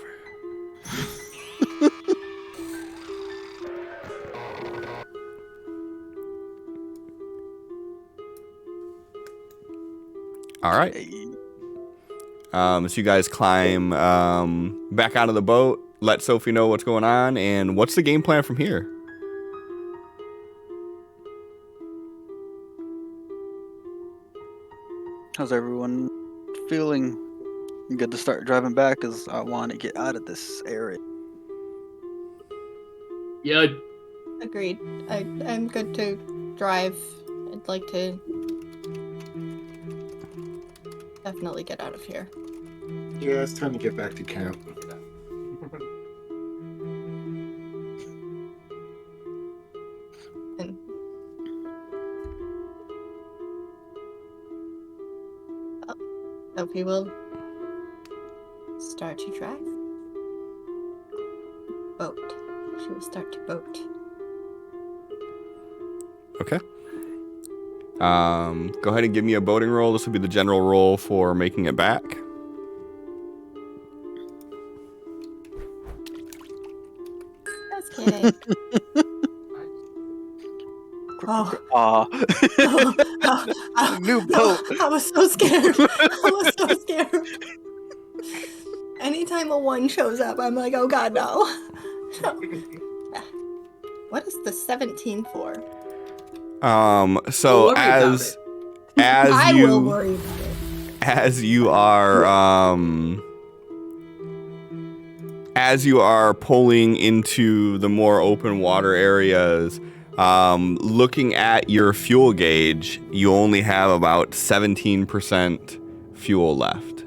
All right. So you guys climb back onto the boat, let Sophie know what's going on, and what's the game plan from here? How's everyone feeling? Good to start driving back, because I want to get out of this area. Yeah. Agreed. I'm good to drive. I'd like to definitely get out of here. Yeah, it's time to get back to camp. And Sophie will start to drive. Boat. She will start to boat. Okay. Go ahead and give me a boating roll. This will be the general roll for making it back. Just kidding. New boat. I was so scared. I was so scared. I anytime a 1 shows up, I'm like, oh god, no. What is the 17 for? So as I you will worry about it. as you are pulling into the more open water areas, looking at your fuel gauge, you only have about 17% fuel left.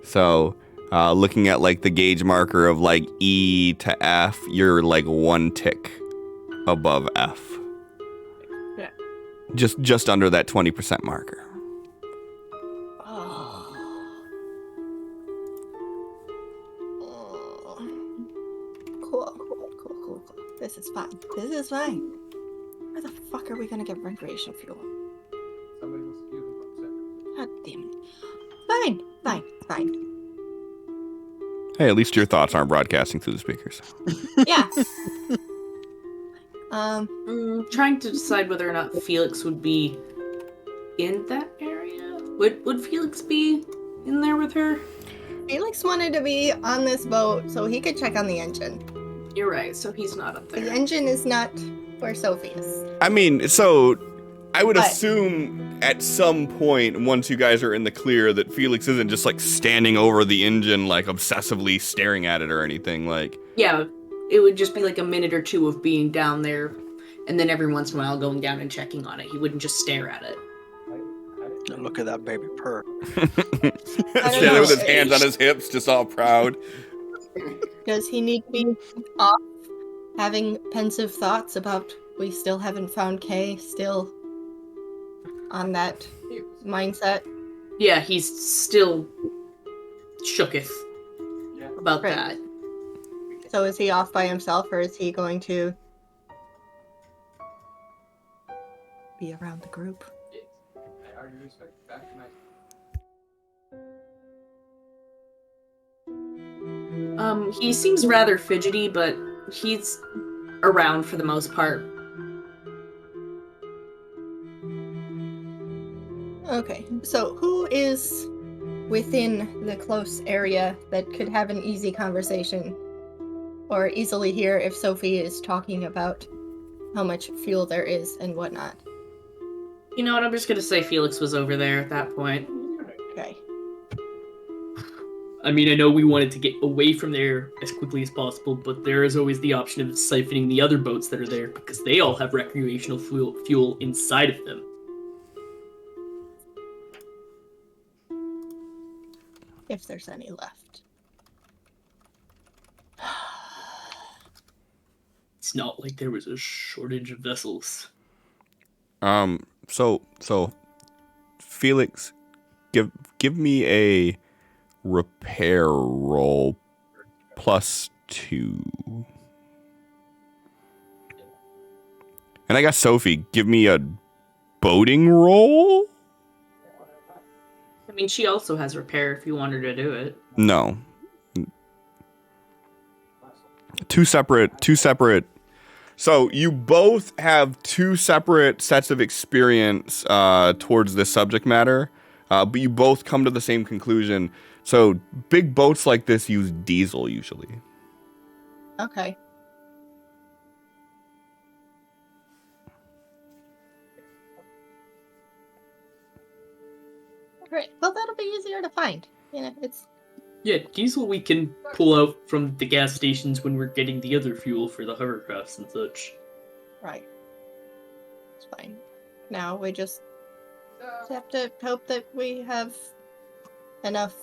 So, looking at like the gauge marker of like E to F, you're like 1 tick above F. Yeah. Just under that 20% marker. Cool. This is fine. Where the fuck are we gonna get recreation fuel? God damn it. Fine. Hey, at least your thoughts aren't broadcasting through the speakers. Yeah. Trying to decide whether or not Felix would be in that area. Would Felix be in there with her? Felix wanted to be on this boat so he could check on the engine. You're right, so he's not up there. The engine is not where Sophie is. I mean, so I would assume at some point, once you guys are in the clear, that Felix isn't just like standing over the engine, like obsessively staring at it or anything. Like, yeah, it would just be like a minute or two of being down there, and then every once in a while going down and checking on it. He wouldn't just stare at it. Look at that baby purr. Standing with his hands on his hips, just all proud. Does he need to be off having pensive thoughts about we still haven't found Kay, still on that mindset? Yeah, he's still shooketh about that. So is he off by himself, or is he going to be around the group? He seems rather fidgety, but he's around for the most part. Okay, so who is within the close area that could have an easy conversation or easily hear if Sophie is talking about how much fuel there is and whatnot? You know what, I'm just gonna say Felix was over there at that point. Okay. I mean, I know we wanted to get away from there as quickly as possible, but there is always the option of siphoning the other boats that are there, because they all have recreational fuel inside of them. If there's any left. It's not like there was a shortage of vessels. So Felix, give me a repair roll +2. And I got Sophie, give me a boating roll? I mean, she also has repair if you want her to do it. No. Two separate. So you both have 2 separate sets of experience towards this subject matter, but you both come to the same conclusion. So big boats like this use diesel usually. Okay. Great. Well, that'll be easier to find. You know, it's... Yeah, diesel we can pull out from the gas stations when we're getting the other fuel for the hovercrafts and such. Right. It's fine. Now we just have to hope that we have enough.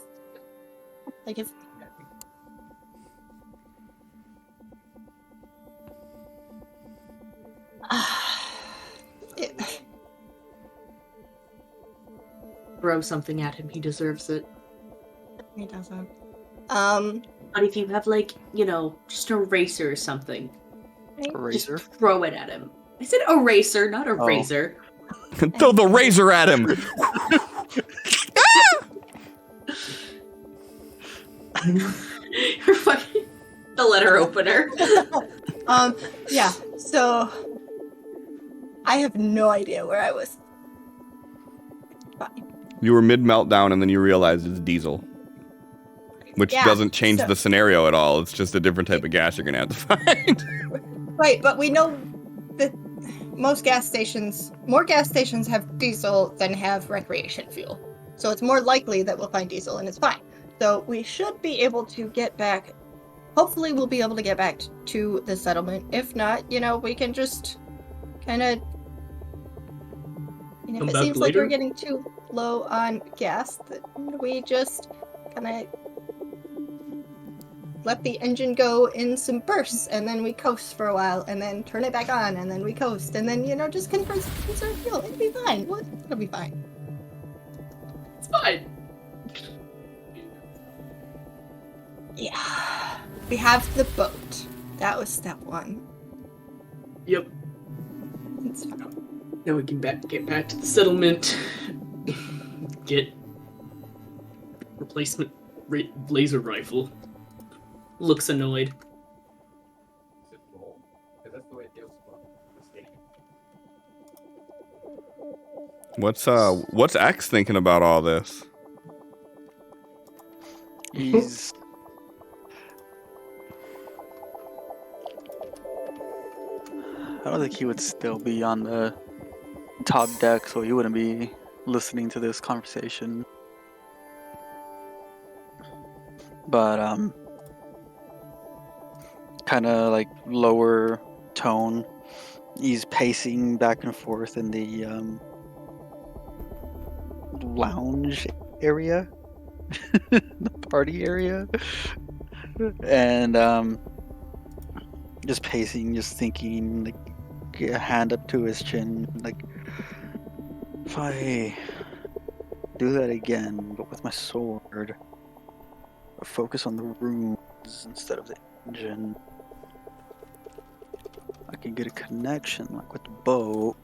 Like if... Throw something at him, he deserves it. He doesn't. But if you have, like, you know, just an eraser or something, Eraser? just throw it at him. I said eraser, not a razor. Throw the razor at him. You're fucking the letter opener. Yeah. So I have no idea where I was. Fine. You were mid meltdown and then you realized it's diesel. Which doesn't change the scenario at all. It's just a different type of gas you're going to have to find. Right, but we know that more gas stations have diesel than have recreation fuel. So it's more likely that we'll find diesel, and it's fine. So we should be able to get back. Hopefully we'll be able to get back to the settlement. If not, we can just kind of... if it seems like we're getting too low on gas, we just kind of let the engine go in some bursts, and then we coast for a while, and then turn it back on, and then we coast, and then, just conserve fuel. It'll be fine. It'll be fine. It's fine. Yeah. We have the boat. That was step 1. Yep. It's fine. Now we can get back to the settlement. Get replacement laser rifle. Looks annoyed. What's X thinking about all this? He's I don't think he would still be on the top deck, so he wouldn't be listening to this conversation. But kind of like lower tone. He's pacing back and forth in the lounge area, the party area, and just pacing, just thinking, like a hand up to his chin, like, if I do that again, but with my sword, focus on the runes instead of the engine, I can get a connection like with the bow,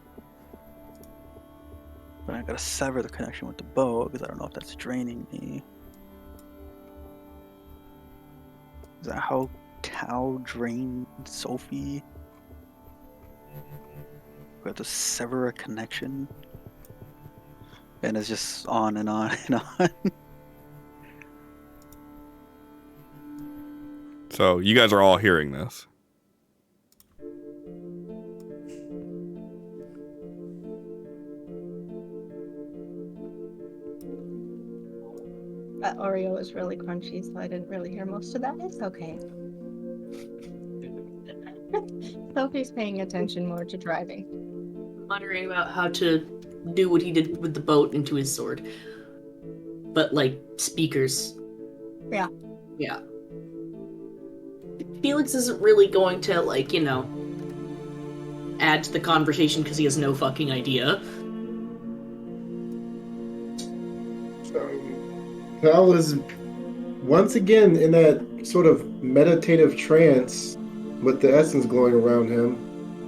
but I gotta sever the connection with the bow because I don't know if that's draining me. Is that how Tau drained Sophie? We have to sever a connection, and it's just on and on and on. So you guys are all hearing this. That Oreo was really crunchy, so I didn't really hear most of that. It's okay. Sophie's paying attention more to driving. Muttering about how to do what he did with the boat into his sword. But, like, speakers. Yeah. Yeah. Felix isn't really going to, like, add to the conversation because he has no fucking idea. Cal is once again in that sort of meditative trance with the essence glowing around him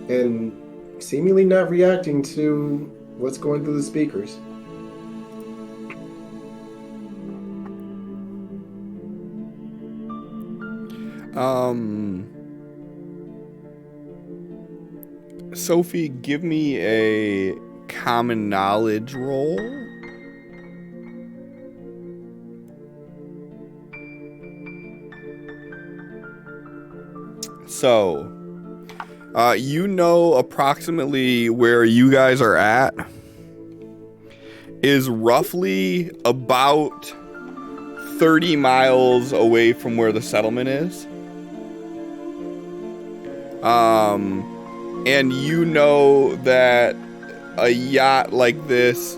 and seemingly not reacting to what's going through the speakers. Sophie, give me a common knowledge roll. So, you know approximately where you guys are at is roughly about 30 miles away from where the settlement is. And you know that a yacht like this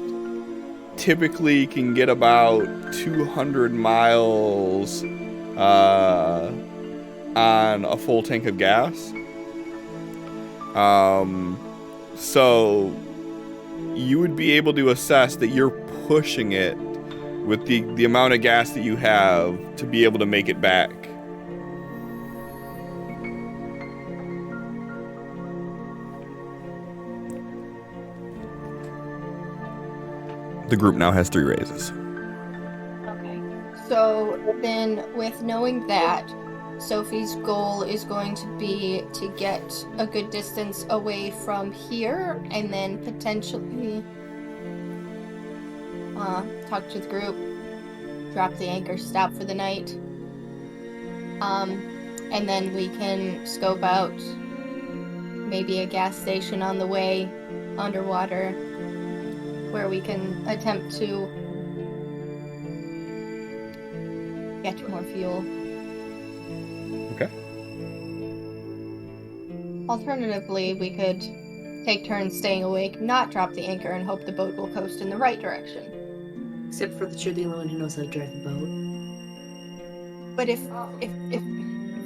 typically can get about 200 miles on a full tank of gas. So you would be able to assess that you're pushing it with the amount of gas that you have to be able to make it back. The group now has 3 raises. Okay. So then, with knowing that, Sophie's goal is going to be to get a good distance away from here, and then potentially talk to the group, drop the anchor, stop for the night, And then we can scope out maybe a gas station on the way underwater where we can attempt to get more fuel. Okay. Alternatively, we could take turns staying awake, not drop the anchor, and hope the boat will coast in the right direction. Except for that you're the only one who knows how to drive the boat. But if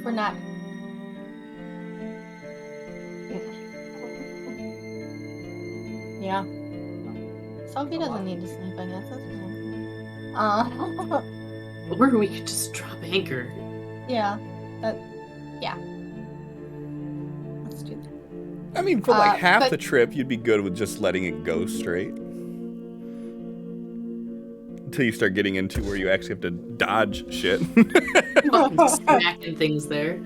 we're not... Yeah. Sophie doesn't need to sleep, I guess. That's fine. Or we could just drop anchor. Yeah. Yeah. Let's do that. I mean, for like half the trip, you'd be good with just letting it go straight. Until you start getting into where you actually have to dodge shit. Smacking things there.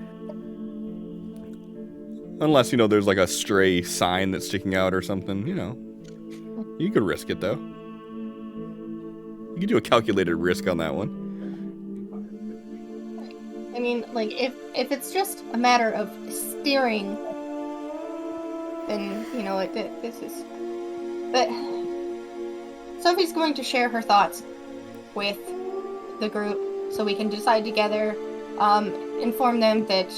Unless, there's like a stray sign that's sticking out or something, You could risk it, though. You could do a calculated risk on that one. I mean, like, if it's just a matter of steering, then, this is... But Sophie's going to share her thoughts with the group so we can decide together, inform them that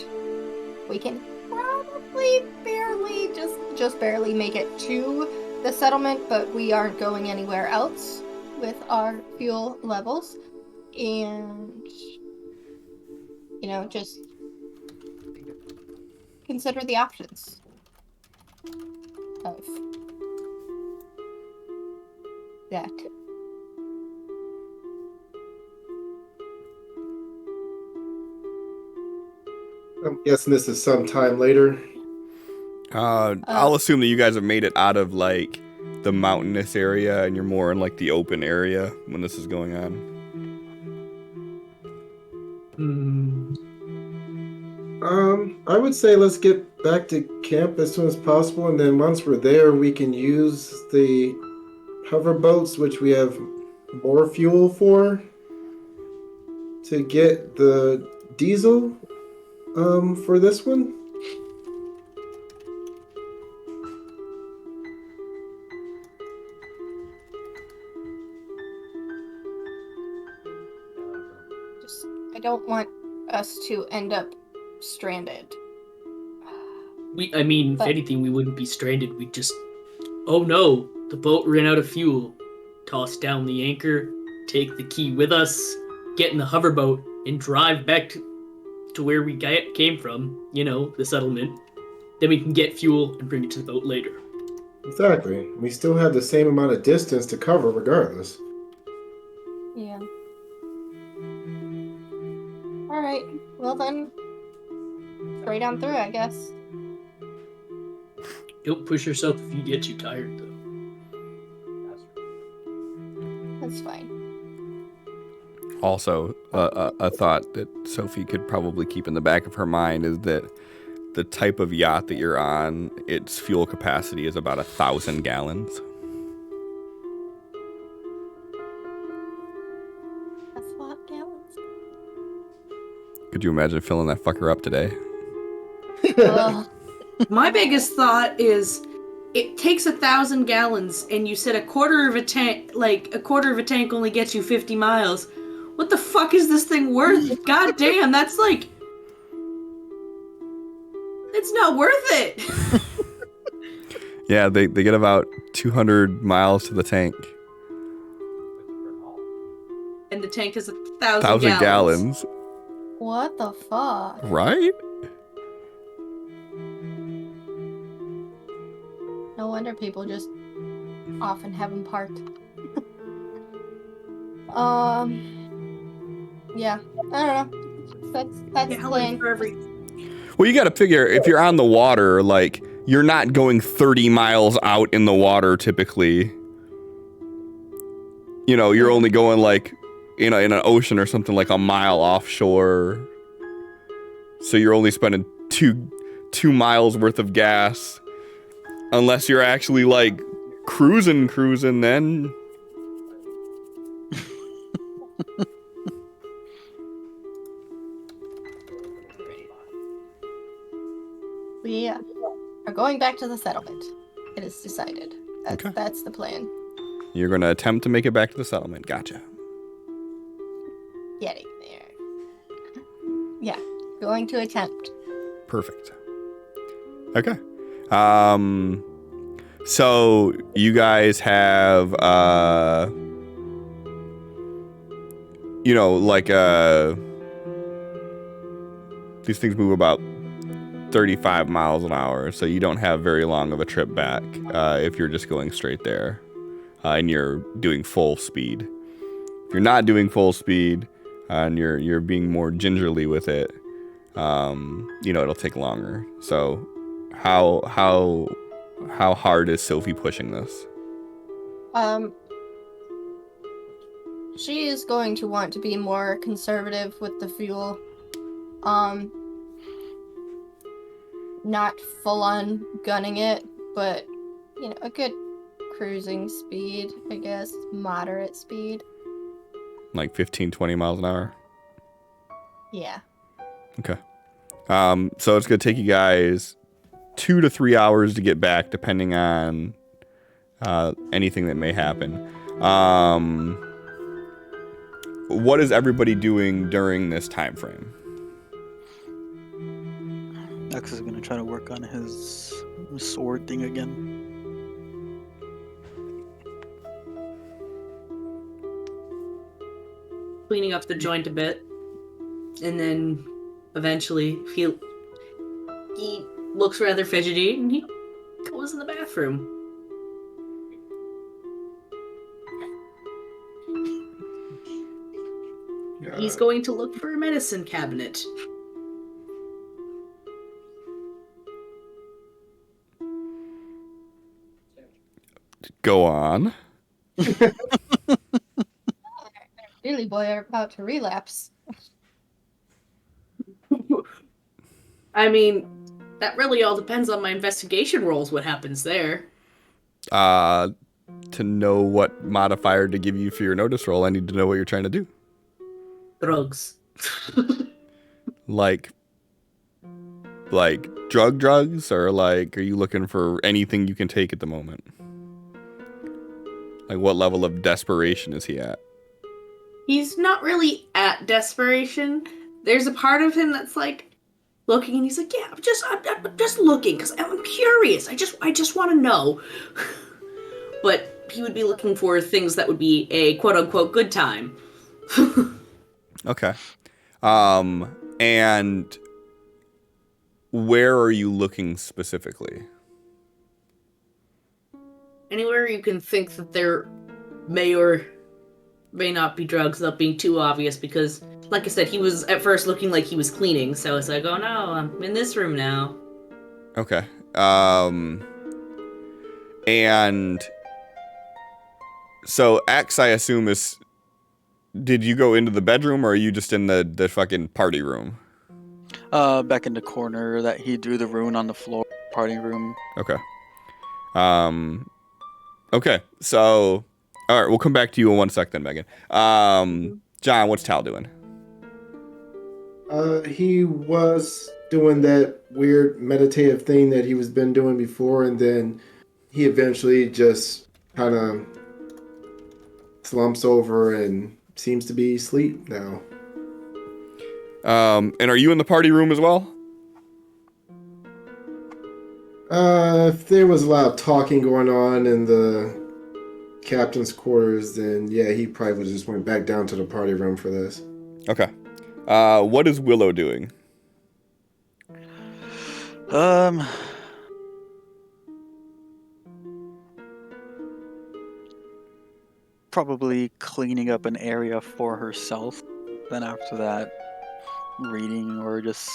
we can probably just barely make it to the settlement, but we aren't going anywhere else with our fuel levels, and just consider the options of that. I'm guessing this is sometime later. I'll assume that you guys have made it out of like the mountainous area and you're more in like the open area when this is going on. I would say let's get back to camp as soon as possible, and then once we're there, we can use the hover boats, which we have more fuel for, to get the diesel for this one. I don't want us to end up stranded. If anything, we wouldn't be stranded. We'd just, oh no, the boat ran out of fuel. Toss down the anchor, take the key with us, get in the hoverboat, and drive back to where we came from, the settlement. Then we can get fuel and bring it to the boat later. Exactly. We still have the same amount of distance to cover regardless. Yeah. Alright, well then, straight on through, I guess. Don't push yourself if you get too tired, though. That's fine. Also, a thought that Sophie could probably keep in the back of her mind is that the type of yacht that you're on, its fuel capacity is about 1,000 gallons. That's a lot of gallons. Could you imagine filling that fucker up today? My biggest thought is, it takes 1,000 gallons, and you said a quarter of a tank only gets you 50 miles. What the fuck is this thing worth? God damn, that's like... It's not worth it! Yeah, they get about 200 miles to the tank. And the tank is 1,000 gallons. What the fuck? Right? No wonder people just often have them parked. Yeah, I don't know. That's the plan. For every... Well, you got to figure, if you're on the water, like, you're not going 30 miles out in the water typically. You're only going like in an ocean or something like a mile offshore. So you're only spending two miles worth of gas. Unless you're actually like cruising then. We are going back to the settlement. It is decided. Okay. That's the plan. You're going to attempt to make it back to the settlement. Gotcha. Getting there. Yeah, going to attempt. Perfect. Okay. So you guys have, these things move about 35 miles an hour, so you don't have very long of a trip back if you're just going straight there and you're doing full speed. If you're not doing full speed and you're being more gingerly with it, it'll take longer. So how hard is Sophie pushing this? She is going to want to be more conservative with the fuel. Not full on gunning it, but a good cruising speed, I guess, moderate speed. Like 15, 20 miles an hour? Yeah. Okay. So it's going to take you guys 2 to 3 hours to get back, depending on anything that may happen. What is everybody doing during this time frame? X is going to try to work on his sword thing again. Cleaning up the joint a bit. And then eventually he looks rather fidgety and he goes in the bathroom. He's going to look for a medicine cabinet. Go on. Really, boy, are about to relapse. I mean, that really all depends on my investigation rolls, what happens there. To know what modifier to give you for your notice roll, I need to know what you're trying to do. Drugs. Like drugs, or are you looking for anything you can take at the moment? Like, what level of desperation is he at? He's not really at desperation. There's a part of him that's looking, and he's like, yeah, I'm just looking because I'm curious. I just want to know. But he would be looking for things that would be a quote unquote good time. Okay. And where are you looking specifically? Anywhere you can think that there may or may not be drugs without being too obvious, because, like I said, he was at first looking like he was cleaning, so it's like, oh no, I'm in this room now. Okay. And so X, I assume, is... Did you go into the bedroom, or are you just in the fucking party room? Back in the corner that he drew the rune on the floor, party room. Okay. Okay, so... Alright, we'll come back to you in 1 sec then, Megan. John, what's Tal doing? He was doing that weird meditative thing that he was been doing before, and then he eventually just kind of slumps over and seems to be asleep now. And are you in the party room as well? If there was a lot of talking going on in the captain's quarters, then yeah, he probably would just went back down to the party room for this. Okay. What is Willow doing? Probably cleaning up an area for herself. Then after that, reading or just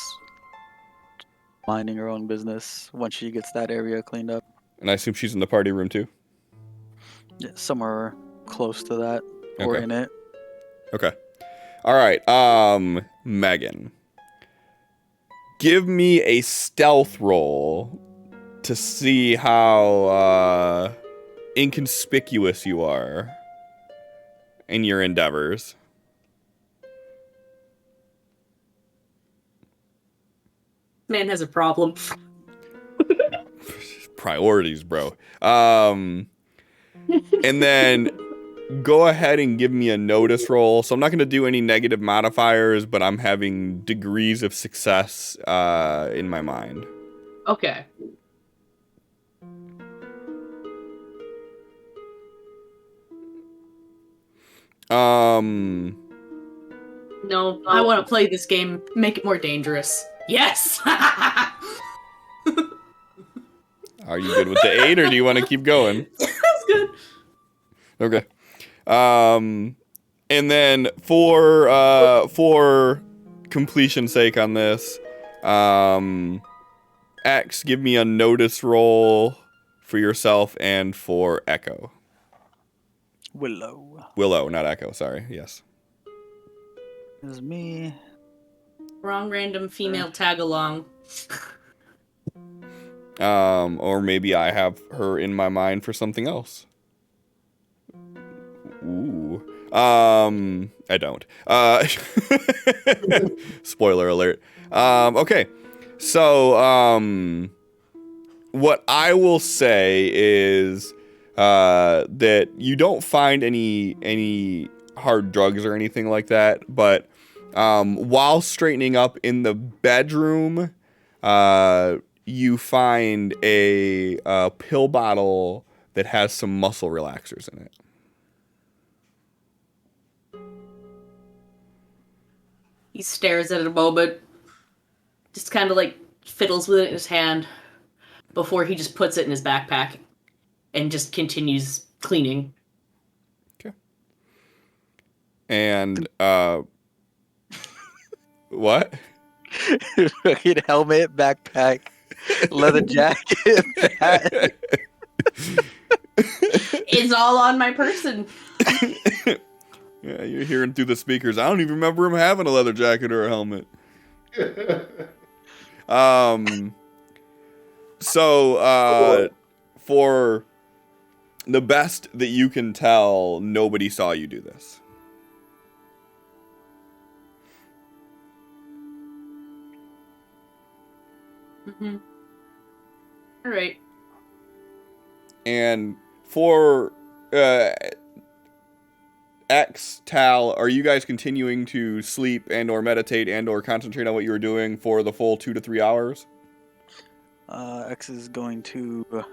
minding her own business once she gets that area cleaned up. And I assume she's in the party room too? Yeah, somewhere close to that or Okay. in it. Okay. All right. Megan, give me a stealth roll to see how inconspicuous you are in your endeavors. Man has a problem. priorities, bro. And then go ahead and give me a notice roll. So I'm not going to do any negative modifiers, but I'm having degrees of success in my mind. Okay. No, I want to play this game, make it more dangerous. Yes! Are you good with the 8, or do you want to keep going? That's good. Okay. And then for completion's sake on this, X, give me a notice roll for yourself and for Echo. Willow, not Echo, sorry. Yes. This is me. Wrong random female tag along. Or maybe I have her in my mind for something else. Ooh. I don't. Spoiler alert. Okay. So, what I will say is that you don't find any hard drugs or anything like that, but while straightening up in the bedroom, you find a pill bottle that has some muscle relaxers in it. He stares at it a moment, just kind of like fiddles with it in his hand before he just puts it in his backpack and just continues cleaning. Okay. And, what? Fucking helmet, backpack, leather jacket, hat. It's all on my person. Yeah, you're hearing through the speakers. I don't even remember him having a leather jacket or a helmet. So, for the best that you can tell, nobody saw you do this. Mm-hmm. All right. And for X, Tal, are you guys continuing to sleep and or meditate and or concentrate on what you were doing for the full 2 to 3 hours? X is going to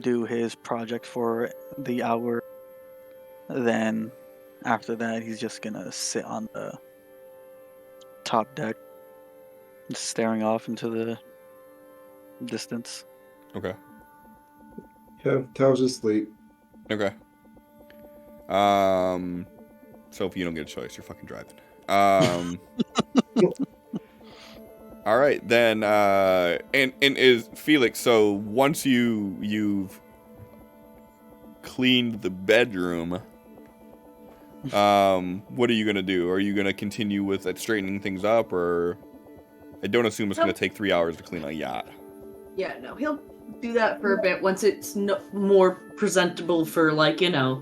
do his project for the hour. Then after that, he's just gonna sit on the top deck, just staring off into the distance. Okay. Yeah, Tal's just asleep. Okay. So if you don't get a choice, you're fucking driving. All right, then, and is Felix, so once you've cleaned the bedroom, what are you gonna do? Are you gonna continue with straightening things up, or I don't assume it's gonna take 3 hours to clean a yacht. Yeah, no, he'll do that for a bit once it's more presentable for, like, you know,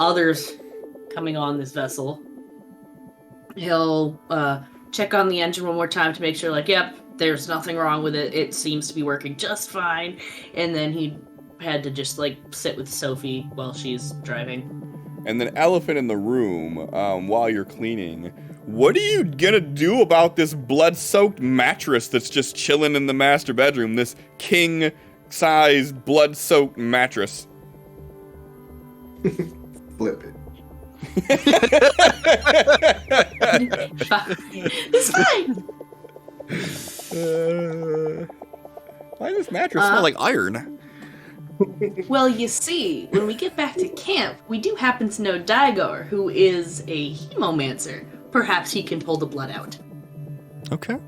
others coming on this vessel. He'll check on the engine one more time to make sure, like, yep, there's nothing wrong with it. It seems to be working just fine. And then he had to just, like, sit with Sophie while she's driving. And then elephant in the room, while you're cleaning, what are you gonna do about this blood-soaked mattress that's just chilling in the master bedroom? This king-size blood-soaked mattress. Flip it. It's fine. Why does this mattress smell like iron? Well, you see, when we get back to camp, we do happen to know Daigor, who is a hemomancer. Perhaps he can pull the blood out. Okay.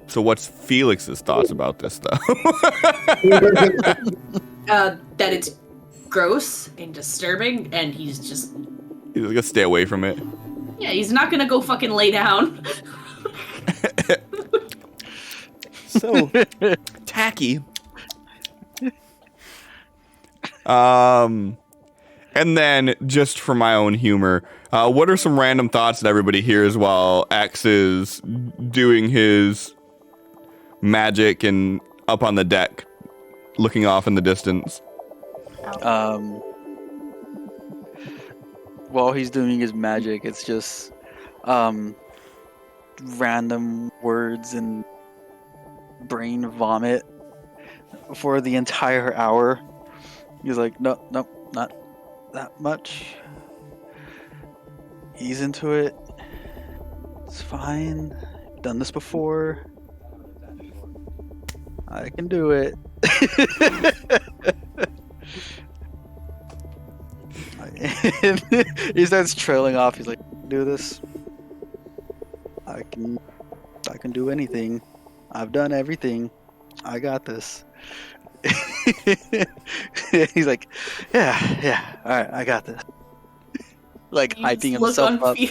So what's Felix's thoughts about this, though? That it's gross and disturbing, and he's gonna stay away from it. Yeah, he's not gonna go fucking lay down. So tacky. And then, just for my own humor, what are some random thoughts that everybody hears while X is doing his magic and up on the deck, looking off in the distance. While he's doing his magic, it's just random words and brain vomit for the entire hour. He's like, no, not that much. Ease into it. It's fine. I've done this before. I can do it. He starts trailing off. He's like, do this. I can do anything. I've done everything. I got this. He's like, yeah, all right, I got this. Like hyping himself up. He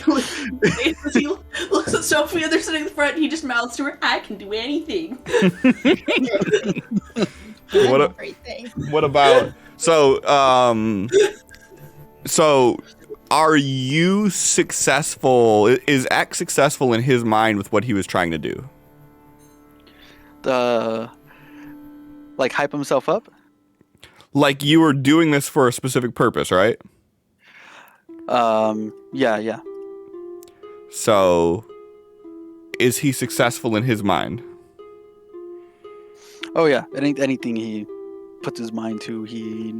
looks at Sophia, they're sitting in the front, and he just mouths to her, I can do anything. What about so are you successful? Is X successful in his mind with what he was trying to do? Like hype himself up? Like you were doing this for a specific purpose, right? Yeah. So is he successful in his mind? Oh yeah. Anything he puts his mind to, he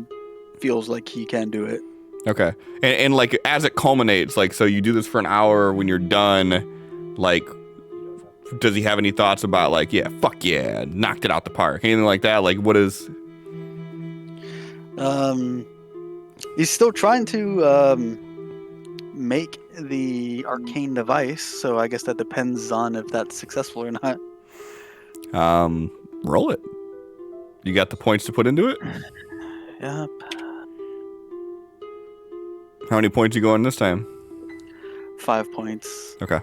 feels like he can do it. Okay. And like as it culminates, like so you do this for an hour, when you're done, like does he have any thoughts about like, yeah, fuck yeah, knocked it out the park? Anything like that? Like what is he's still trying to make the arcane device, so I guess that depends on if that's successful or not. Roll it. You got the points to put into it? Yep. How many points you going this time? 5 points. Okay.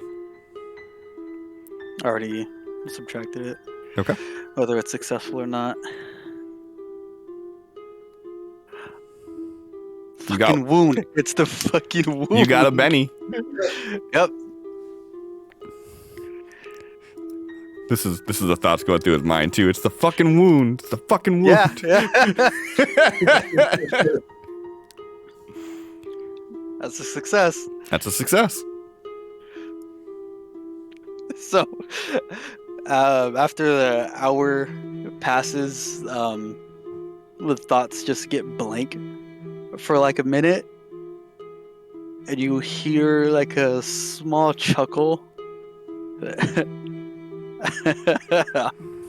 Already subtracted it. Okay. Whether it's successful or not. Fucking wound. It's the fucking wound. You got a Benny. Yep. This is the thoughts going through his mind too. It's the fucking wound. It's the fucking wound. Yeah. That's a success. That's a success. So, after the hour passes, the thoughts just get blank for like a minute, and you hear like a small chuckle.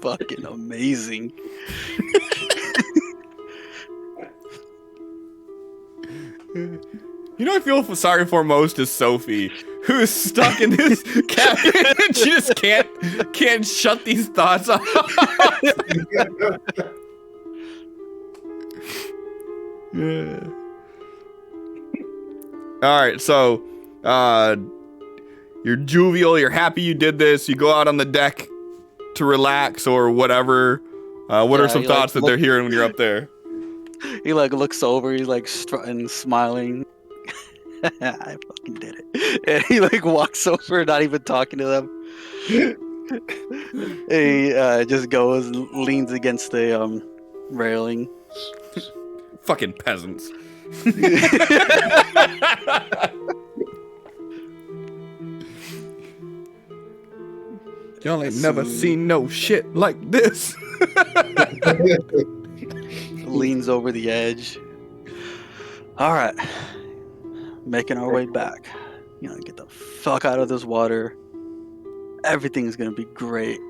Fucking amazing. You know, I feel sorry for most is Sophie, who's stuck in this cabin and just can't shut these thoughts off. Yeah. All right, so you're jovial, you're happy you did this. You go out on the deck to relax or whatever. What are some thoughts that they're hearing when you're up there? He like looks over, he's like strutting, smiling. I fucking did it. And he like walks over, not even talking to them. He just goes, leans against the railing. Fucking peasants. Y'all ain't never seen no shit like this. Leans over the edge. All right. Making our way back. You know, get the fuck out of this water. Everything's gonna be great.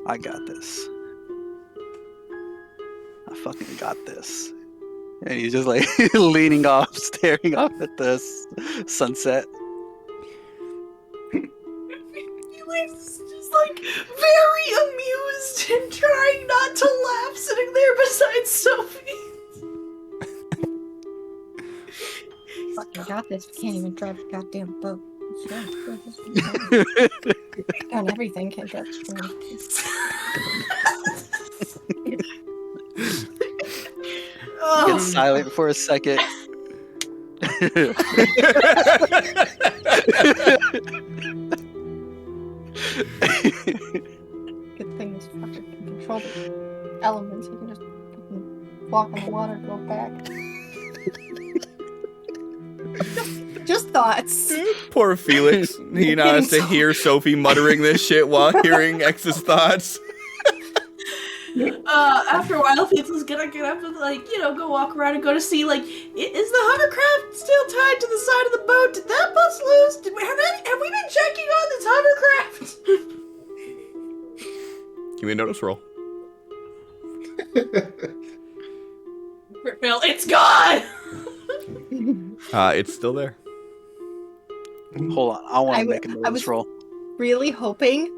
I got this. I fucking got this. And he's just like leaning off, staring off at the sunset. He's just like very amused and trying not to laugh, sitting there beside Sophie. Fucking got this. Can't even drive a goddamn boat. Done everything. Can't drive a boat. Get silent for a second. walk in the water, go back. Just thoughts. Poor Felix. He now has to hear Sophie muttering this shit while hearing X's thoughts. After a while, Felix is gonna get up and, like, you know, go walk around and go to see, like, is the hovercraft still tied to the side of the boat? Did that bus loose? Have we been checking on this hovercraft? Give me a notice roll. Phil, it's gone! It's still there. Hold on, I want to make a notice roll. Really hoping,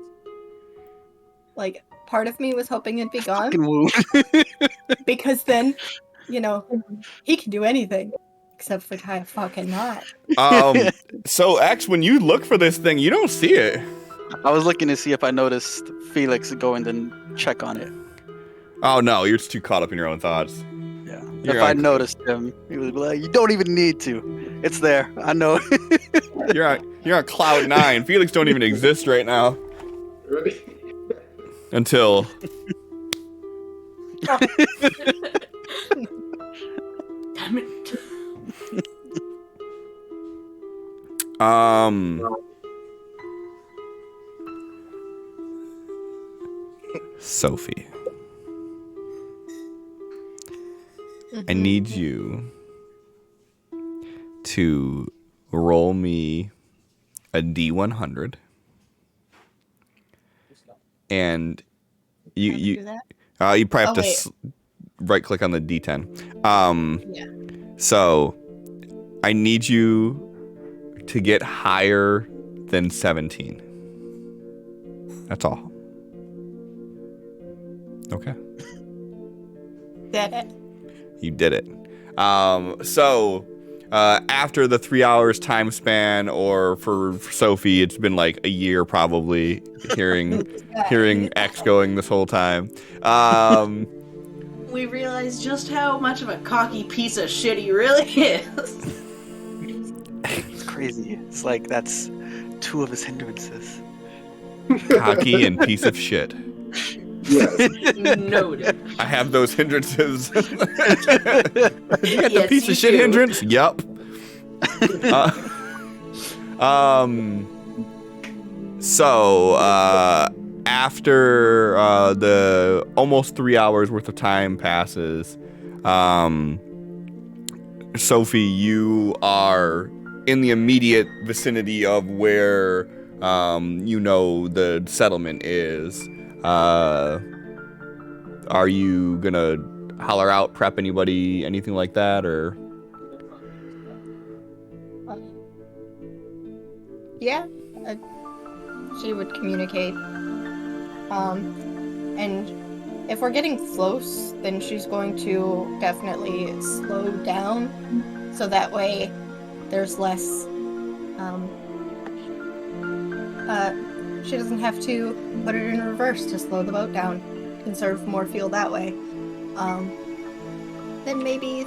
like, part of me was hoping it'd be gone. Because then, you know, he can do anything. Except for tie a fucking knot. So, X, when you look for this thing, you don't see it. I was looking to see if I noticed Felix going to check on it. Oh, no, you're just too caught up in your own thoughts. Yeah. If I noticed him, he would be like, you don't even need to. It's there. I know. You're on cloud 9. Felix don't even exist right now. Really? Until... Damn it. Sophie. I need you to roll me a D100. And you probably have to right click on the D10. So I need you to get higher than 17. That's all. Okay. Did it. You did it. So after the 3 hours time span, or for Sophie, it's been like a year probably hearing X going this whole time. We realize just how much of a cocky piece of shit he really is. It's crazy. It's like that's 2 of his hindrances. Cocky and piece of shit. Yes. Noted. I have those hindrances. You got the piece of shit do. hindrance? Yup. So, after the almost 3 hours worth of time passes, Sophie, you are in the immediate vicinity of where the settlement is. Are you gonna holler out, prep anybody, anything like that, or? Yeah, she would communicate. And if we're getting close, then she's going to definitely slow down, so that way there's less. She doesn't have to put it in reverse to slow the boat down, conserve more fuel that way. Then maybe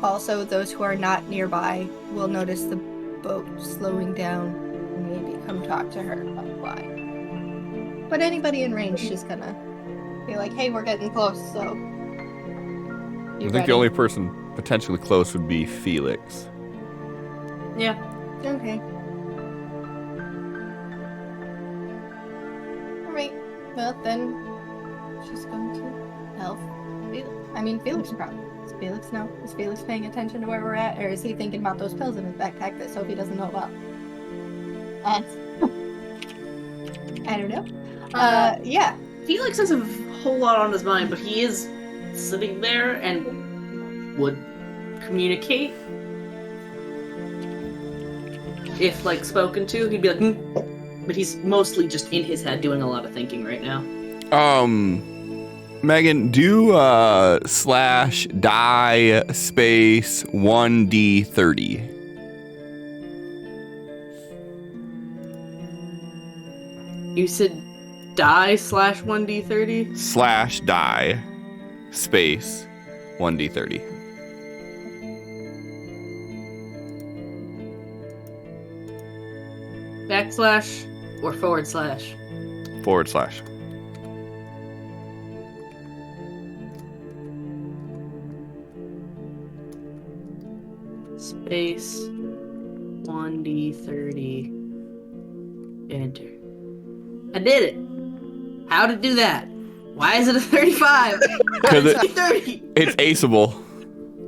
also those who are not nearby will notice the boat slowing down and maybe come talk to her about why. But anybody in range, she's gonna be like, hey, we're getting close, so... I think the only person potentially close would be Felix. Yeah. Okay. Alright, well then, she's going to help Felix. I mean, Felix probably. Does Felix know? Is Felix paying attention to where we're at? Or is he thinking about those pills in his backpack that Sophie doesn't know about? I don't know. Yeah. Felix has a whole lot on his mind, but he is sitting there and would communicate. If, like, spoken to, he'd be like, But he's mostly just in his head doing a lot of thinking right now. Megan, do /die space 1d30. You said die /1d30? /die space 1d30. Backslash or /? /. Base 1d30. Enter. I did it. How to do that? Why is it a 35? Because it's a 30. It's aceable.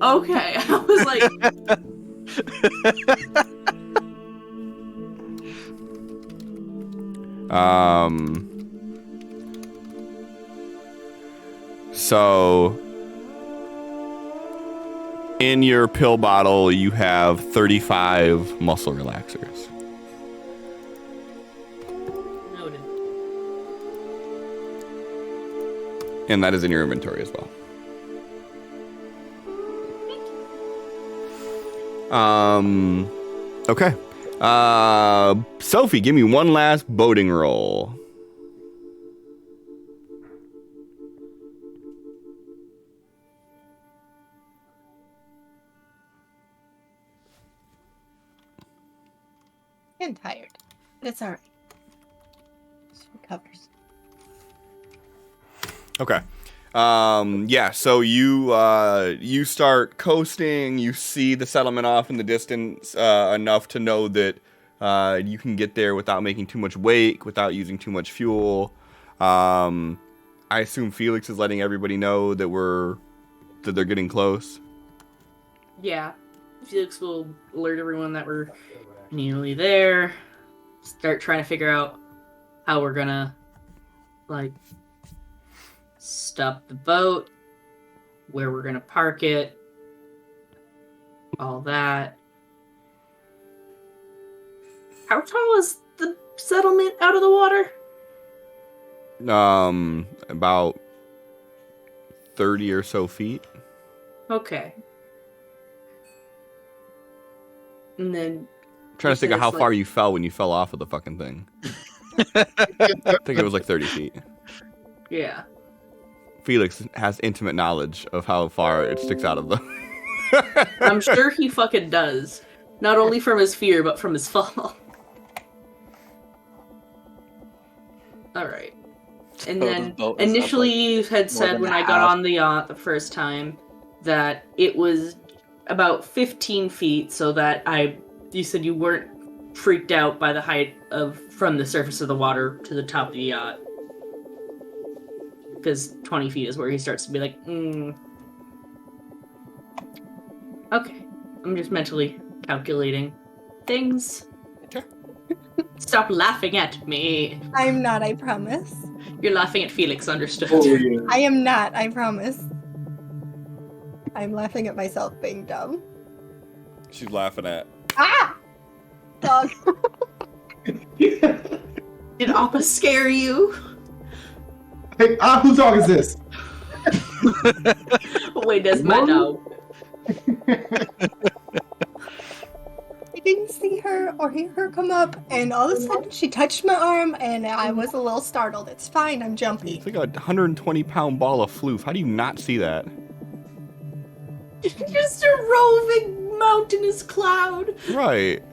Okay, I was like. So in your pill bottle, you have 35 muscle relaxers. Noted. And that is in your inventory as well. Okay. Sophie, give me one last boating roll. I'm tired, but it's alright. It recovers. Okay. Yeah, so you start coasting, you see the settlement off in the distance enough to know that you can get there without making too much wake, without using too much fuel. I assume Felix is letting everybody know that they're getting close. Yeah. Felix will alert everyone that we're nearly there. Start trying to figure out how we're gonna, like, stop the boat, where we're gonna park it, all that. How tall is the settlement out of the water? About 30 or so feet. Okay. And then Trying to think of how far you fell when you fell off of the fucking thing. I think it was like 30 feet. yeah. Felix has intimate knowledge of how far it sticks out of the... I'm sure he fucking does. Not only from his fear, but from his fall. Alright. And then, initially you had said when I got on the yacht the first time that it was about 15 feet, so that you said you weren't freaked out by the height from the surface of the water to the top of the yacht. Because 20 feet is where he starts to be like, Okay. I'm just mentally calculating things. Stop laughing at me. I'm not, I promise. You're laughing at Felix, understood. Oh, yeah. I am not, I promise. I'm laughing at myself being dumb. She's laughing at... Ah! Dog. Did Appa scare you? Hey, whose dog is this? Wait, that's my dog. I didn't see her or hear her come up, and all of a sudden she touched my arm, and I was a little startled. It's fine, I'm jumpy. It's like a 120-pound ball of floof. How do you not see that? Just a roving mountainous cloud. Right.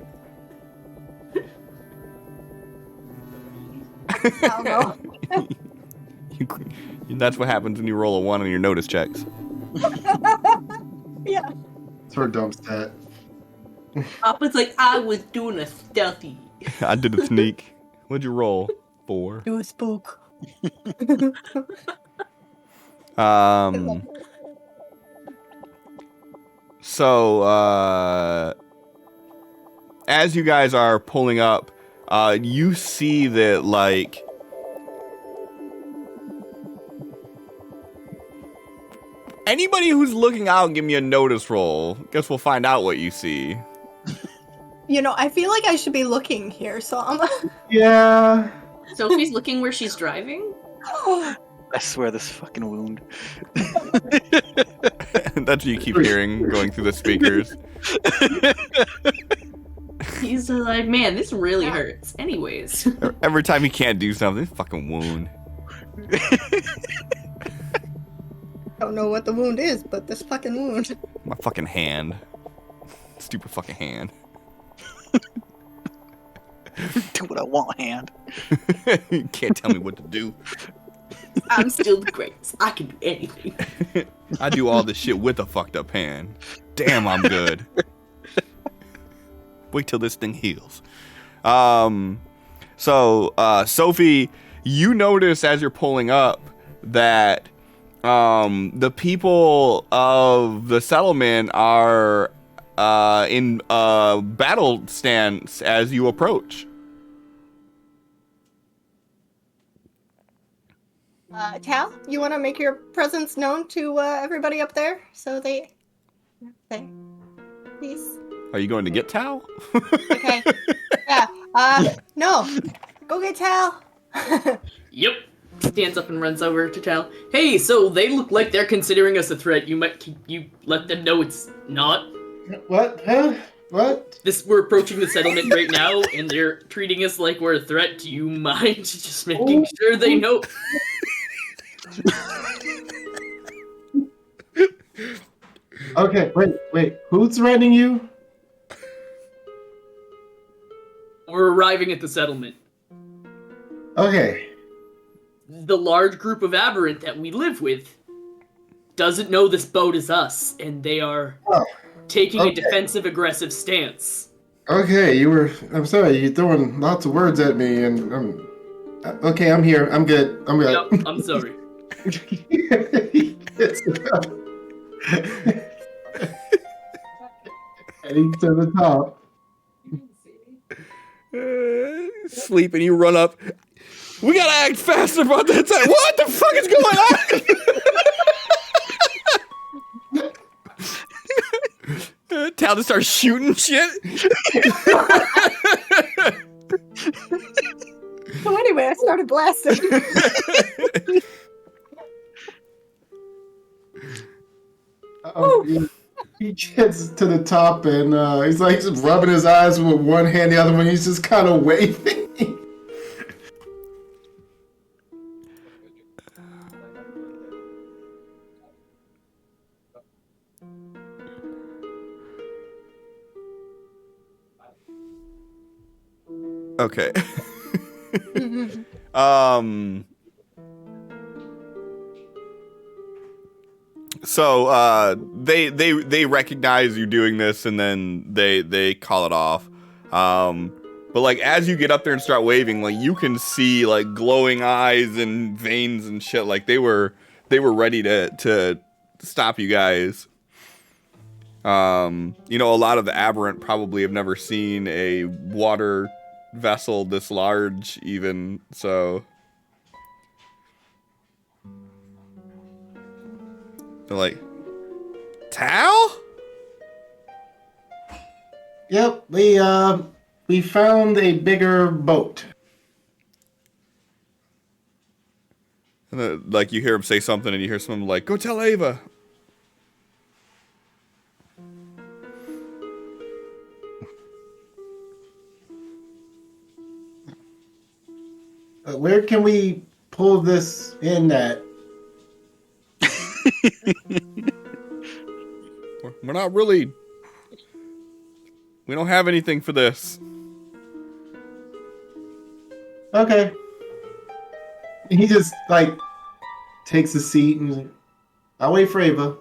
I don't know. That's what happens when you roll a 1 on your notice checks. Yeah. It's her dumb stat. Appa's like, I was doing a stealthy. I did a sneak. What'd you roll? 4. Do a spook. So, as you guys are pulling up, you see that, like, anybody who's looking out, give me a notice roll. Guess we'll find out what you see. You know, I feel like I should be looking here, so I'm... Yeah. Sophie's looking where she's driving? I swear, this fucking wound. That's what you keep hearing going through the speakers. He's like, man, this really hurts. Anyways. Every time he can't do something, fucking wound. Don't know what the wound is, but this fucking wound. My fucking hand. Stupid fucking hand. Do what I want, hand. You can't tell me what to do. I'm still the greatest. I can do anything. I do all this shit with a fucked up hand. Damn, I'm good. Wait till this thing heals. So, Sophie, you notice as you're pulling up that the people of the settlement are in battle stance as you approach. Tal, you want to make your presence known to everybody up there so they please. Are you going to get Tal? Okay. Yeah. No. Go get Tal. Yep. Stands up and runs over to Tal. Hey, so they look like they're considering us a threat. You let them know it's not? What? Huh? What? We're approaching the settlement right now, and they're treating us like we're a threat. Do you mind just making sure they know? Okay, wait. Who's threatening you? We're arriving at the settlement. Okay. The large group of aberrant that we live with doesn't know this boat is us, and they are taking a defensive, aggressive stance. Okay, I'm sorry, you're throwing lots of words at me, and okay, I'm here. I'm good. Yep, I'm sorry. Heading to the top. Sleep and you run up. We gotta act faster about that time. What the fuck is going on? Tal just starts shooting shit. So anyway, I started blasting. He gets to the top and he's like just rubbing his eyes with one hand, the other one he's just kind of waving. Okay. So they recognize you doing this, and then they call it off. But like as you get up there and start waving, like you can see like glowing eyes and veins and shit. Like they were ready to stop you guys. You know, a lot of the aberrant probably have never seen a water vessel this large, even so. They're like, Tal? Yep, we found a bigger boat. And like you hear him say something, and you hear someone like, "Go tell Ava." Where can we pull this in at? We're not really. We don't have anything for this. Okay. He just like takes a seat and he's like, I'll wait for Ava.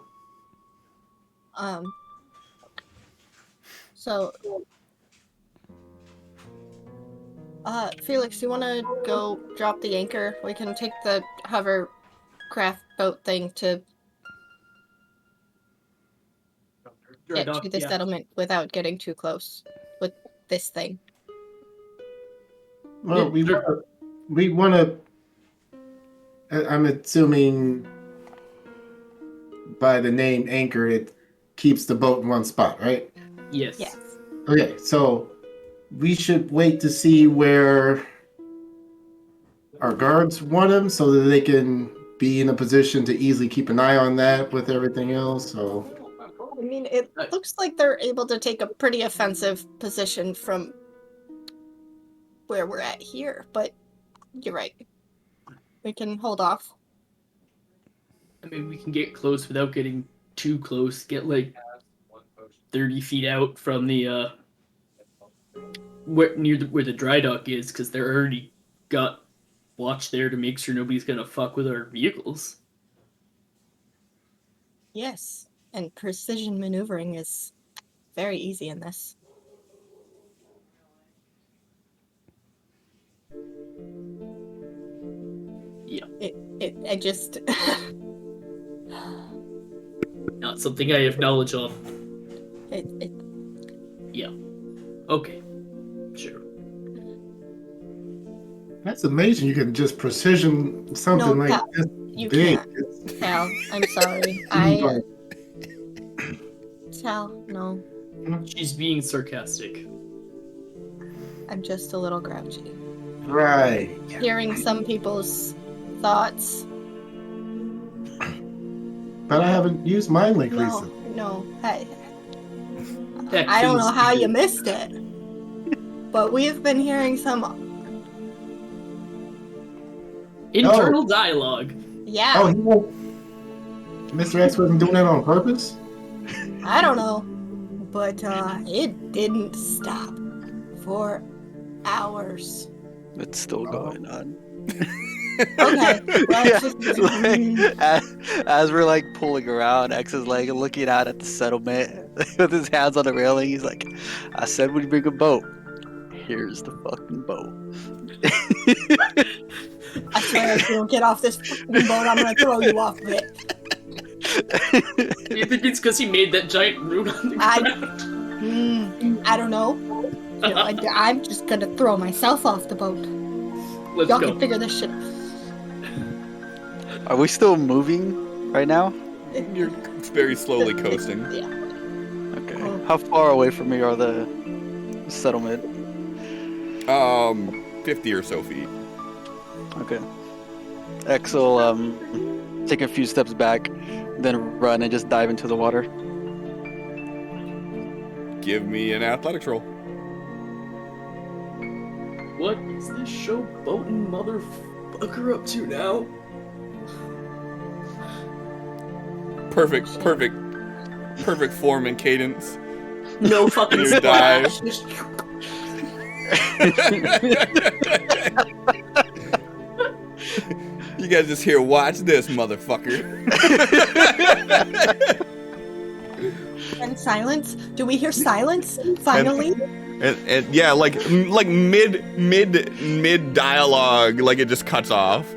So Felix, you want to go drop the anchor? We can take the hovercraft boat thing to get to the settlement without getting too close with this thing. Well, we want to. I'm assuming by the name Anchor, it keeps the boat in one spot, right? Yes. Yes. Okay, so we should wait to see where our guards want him so that they can be in a position to easily keep an eye on that with everything else. So, I mean, it looks like they're able to take a pretty offensive position from where we're at here, but you're right. We can hold off. I mean, we can get close without getting too close. Get like 30 feet out from the where the dry dock is, because they're already got watch there to make sure nobody's gonna fuck with our vehicles. Yes, and precision maneuvering is very easy in this. I just... Not something I have knowledge of. Yeah. Okay. Sure. That's amazing. You can just precision something like Cal, this you big. can't. Cal, I'm sorry. Cal, no. She's being sarcastic. I'm just a little grouchy. Right. Hearing some people's thoughts. But I haven't used mind link recently. No. I don't know how you missed it. But we've been hearing some internal dialogue. Yeah. Oh, Mr. X wasn't doing that on purpose? I don't know. But it didn't stop for hours. It's still going on. Okay. As we're like pulling around, X is like looking out at the settlement with his hands on the railing. He's like, I said we'd bring a boat. Here's the fucking boat. I swear if you don't get off this fucking boat, I'm gonna throw you off of it. Do you think it's because he made that giant rune on the ground? I don't know. I'm just gonna throw myself off the boat. Let's Y'all go. can figure this shit out. Are we still moving right now? You're very slowly coasting. Yeah. Okay. How far away from me are the settlement? 50 or so feet. Okay. X will take a few steps back, then run and just dive into the water. Give me an athletics roll. What is this showboating motherfucker up to now? Perfect form and cadence. No fucking You splash. You guys just here, watch this, motherfucker. And silence? Do we hear silence? Finally? And yeah, like mid dialogue, like it just cuts off.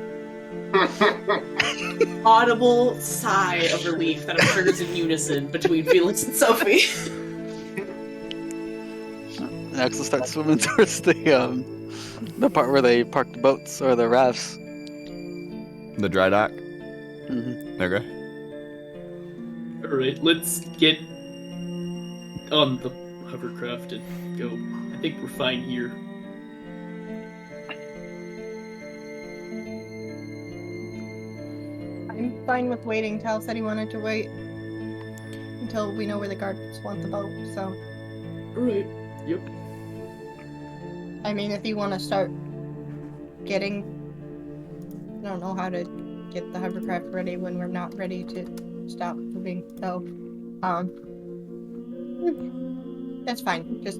Audible sigh of relief that I'm sure is in unison between Felix and Sophie. X will start swimming towards the part where they park the boats or the rafts. The dry dock. Mm-hmm. Okay. Alright, let's get on the hovercraft and go. I think we're fine here. I'm fine with waiting. Tal said he wanted to wait until we know where the guards want the boat, so. Alright, yep. I mean, if you want to start getting... I don't know how to get the hovercraft ready when we're not ready to stop moving, so... That's fine. Just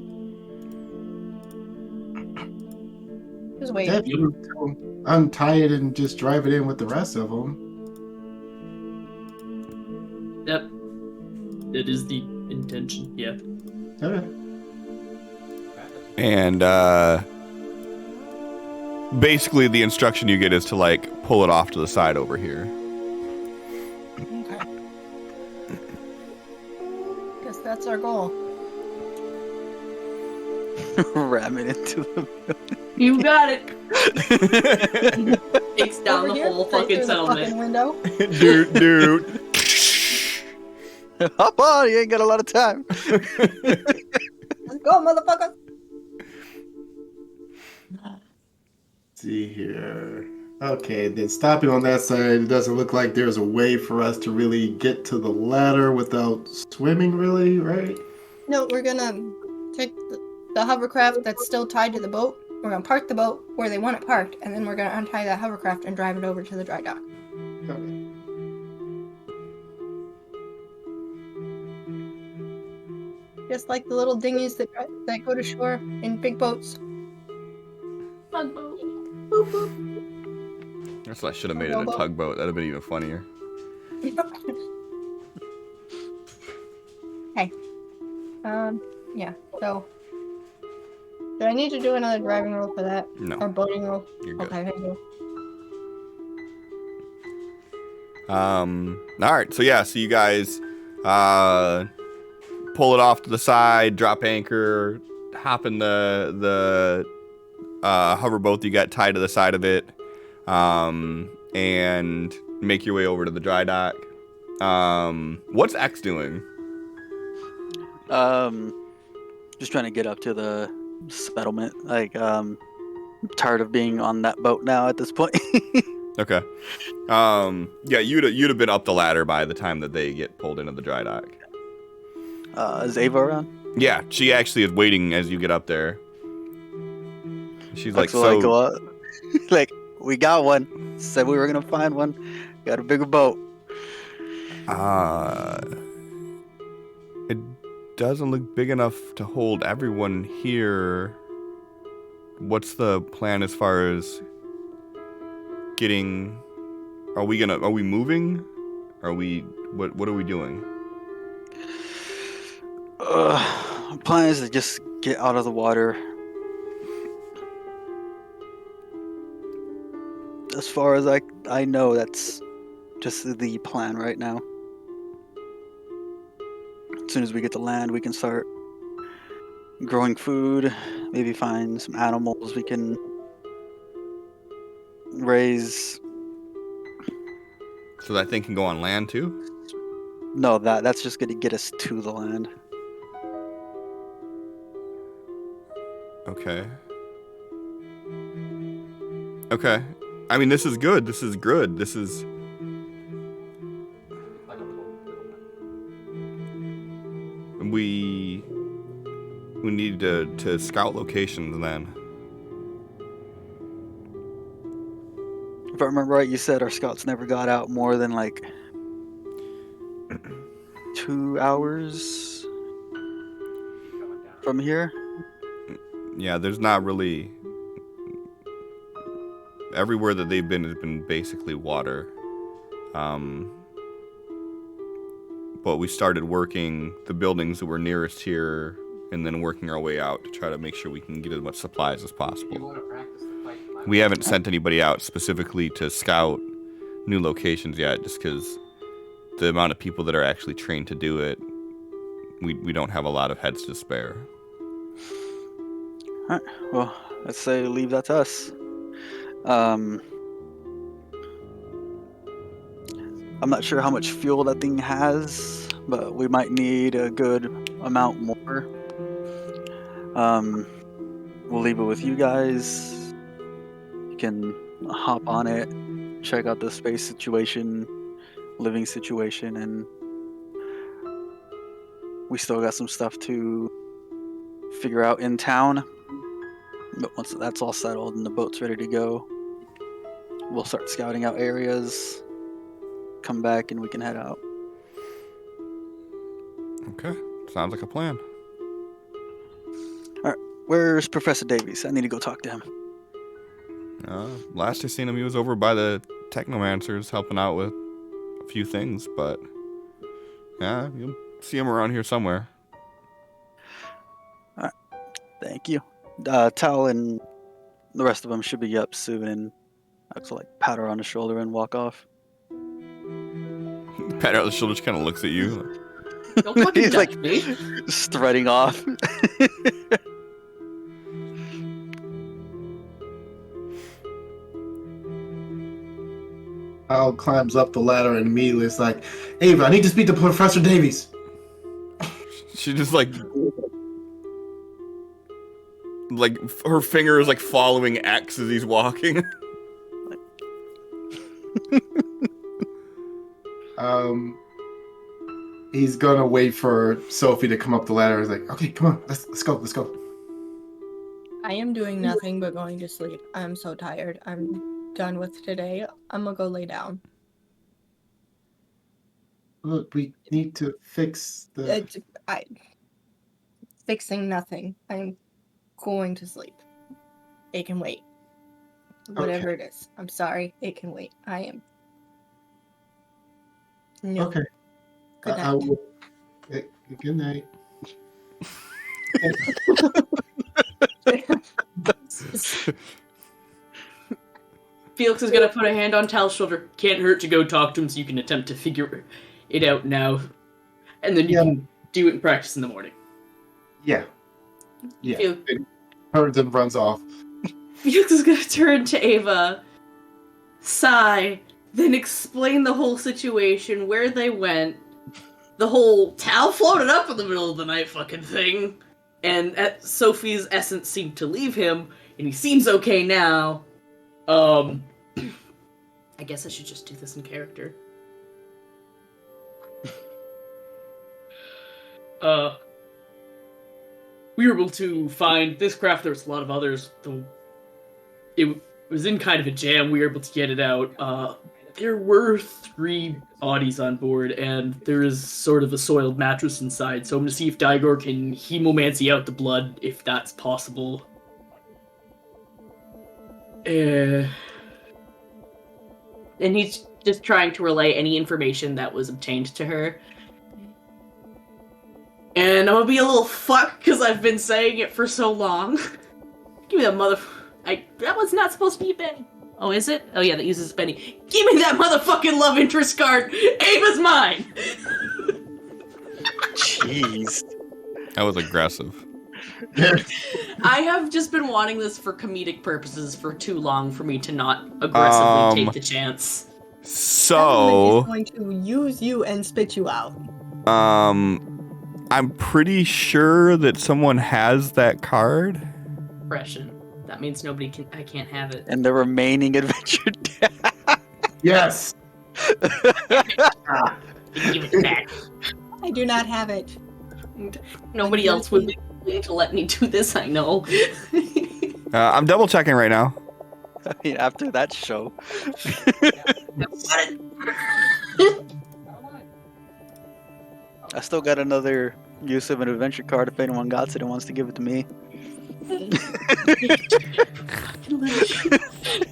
wait. Yeah, you untie it and just drive it in with the rest of them. Yep. That is the intention, yeah. Okay. And basically the instruction you get is to like pull it off to the side over here. Okay. Guess that's our goal. Ram it into the You got it. Takes down Over the here, whole right fucking through the fucking settlement. window. dude. Hop on, you ain't got a lot of time. Let's go, motherfucker. See here. Okay, then stopping on that side, it doesn't look like there's a way for us to really get to the ladder without swimming, really, right? No, we're gonna take the hovercraft that's still tied to the boat. We're gonna park the boat where they want it parked, and then we're gonna untie that hovercraft and drive it over to the dry dock. Okay. Just like the little dinghies that go to shore in big boats. Tugboat. Boop, boop. That's why I should have made it a tugboat. That'd have been even funnier. Okay. Yeah, so... Do I need to do another driving roll for that? No. Or boating roll? You're good. Okay, thank you. All right, so you guys pull it off to the side, drop anchor, hop in the hoverboat that you got tied to the side of it, and make your way over to the dry dock. What's X doing? Just trying to get up to the settlement. Like, I'm tired of being on that boat now at this point. Okay. Yeah, you'd have been up the ladder by the time that they get pulled into the dry dock. Is Ava around? Yeah, she actually is waiting as you get up there. She's like, so I go up, like, we got one. Said we were gonna find one. Got a bigger boat. It doesn't look big enough to hold everyone here. What's the plan as far as getting? Are we moving? What are we doing? Plan is to just get out of the water. As far as I know, that's just the plan right now. As soon as we get to land, we can start growing food, maybe find some animals we can raise. So that thing can go on land too? No, that's just going to get us to the land. Okay. I mean, this is good. This is good. This is... We need to scout locations then. If I remember right, you said our scouts never got out more than like 2 hours from here. Yeah, there's not really... Everywhere that they've been has been basically water. But we started working the buildings that were nearest here and then working our way out to try to make sure we can get as much supplies as possible. We haven't sent anybody out specifically to scout new locations yet, just because the amount of people that are actually trained to do it, we don't have a lot of heads to spare. Alright, well, let's say leave that to us. I'm not sure how much fuel that thing has, but we might need a good amount more. We'll leave it with you guys. You can hop on it, check out the space situation, living situation, and we still got some stuff to figure out in town. But once that's all settled and the boat's ready to go, we'll start scouting out areas, come back, and we can head out. Okay, sounds like a plan. All right, where's Professor Davies? I need to go talk to him. Last I seen him, he was over by the Technomancers helping out with a few things, but yeah, you'll see him around here somewhere. All right, thank you. Tal and the rest of them should be up soon, and I just pat her on the shoulder and walk off. Pat her on the shoulder, just kind of looks at you. Don't fucking He's touch me. Strutting off. Al climbs up the ladder and immediately is like, Ava, I need to speak to Professor Davies. She just like her finger is like following X as he's walking. He's gonna wait for Sophie to come up the ladder. He's like, okay, come on, let's go. I am doing nothing but going to sleep. I'm so tired. I'm done with today. I'm gonna go lay down. Look, we need to fix the... Fixing nothing. I'm going to sleep. It can wait. Whatever it is. I'm sorry. It can wait. I am... No. Okay. Good night. I will... Good night. Felix is gonna put a hand on Tal's shoulder. Can't hurt to go talk to him so you can attempt to figure it out now. And then you can do it in practice in the morning. Yeah. Turns and runs off. Felix is gonna turn to Ava, sigh, then explain the whole situation, where they went, the whole Tal floated up in the middle of the night fucking thing, and Sophie's essence seemed to leave him, and he seems okay now. I guess I should just do this in character. We were able to find this craft. There was a lot of others, though it was in kind of a jam. We were able to get it out. There were 3 bodies on board, and there is sort of a soiled mattress inside, so I'm going to see if Daigor can hemomancy out the blood, if that's possible. And he's just trying to relay any information that was obtained to her. And I'm gonna be a little fucked because I've been saying it for so long. Give me that that was not supposed to be a Benny. Oh, is it? Oh yeah, that uses Benny. Give me that motherfucking love interest card! Ava's mine! Jeez. That was aggressive. I have just been wanting this for comedic purposes for too long for me to not aggressively take the chance. So... He's going to use you and spit you out. I'm pretty sure that someone has that card. Impression. That means I can't have it. And the remaining adventure. Yes. Give it back. I do not have it. Nobody else would be willing to let me do this, I know. I'm double checking right now. I mean, after that show. I still got another use of an adventure card if anyone got it and wants to give it to me.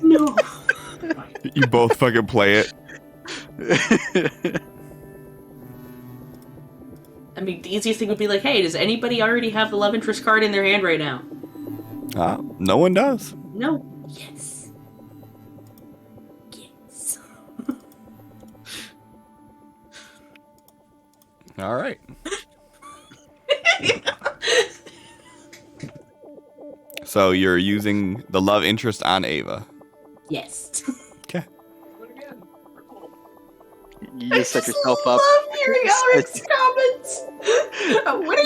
No. You both fucking play it. I mean, the easiest thing would be like, hey, does anybody already have the love interest card in their hand right now? No one does. No. Yes. Yes. All right. So you're using the love interest on Ava. Yes. Okay. You just set yourself up. I love hearing Alric's comments. What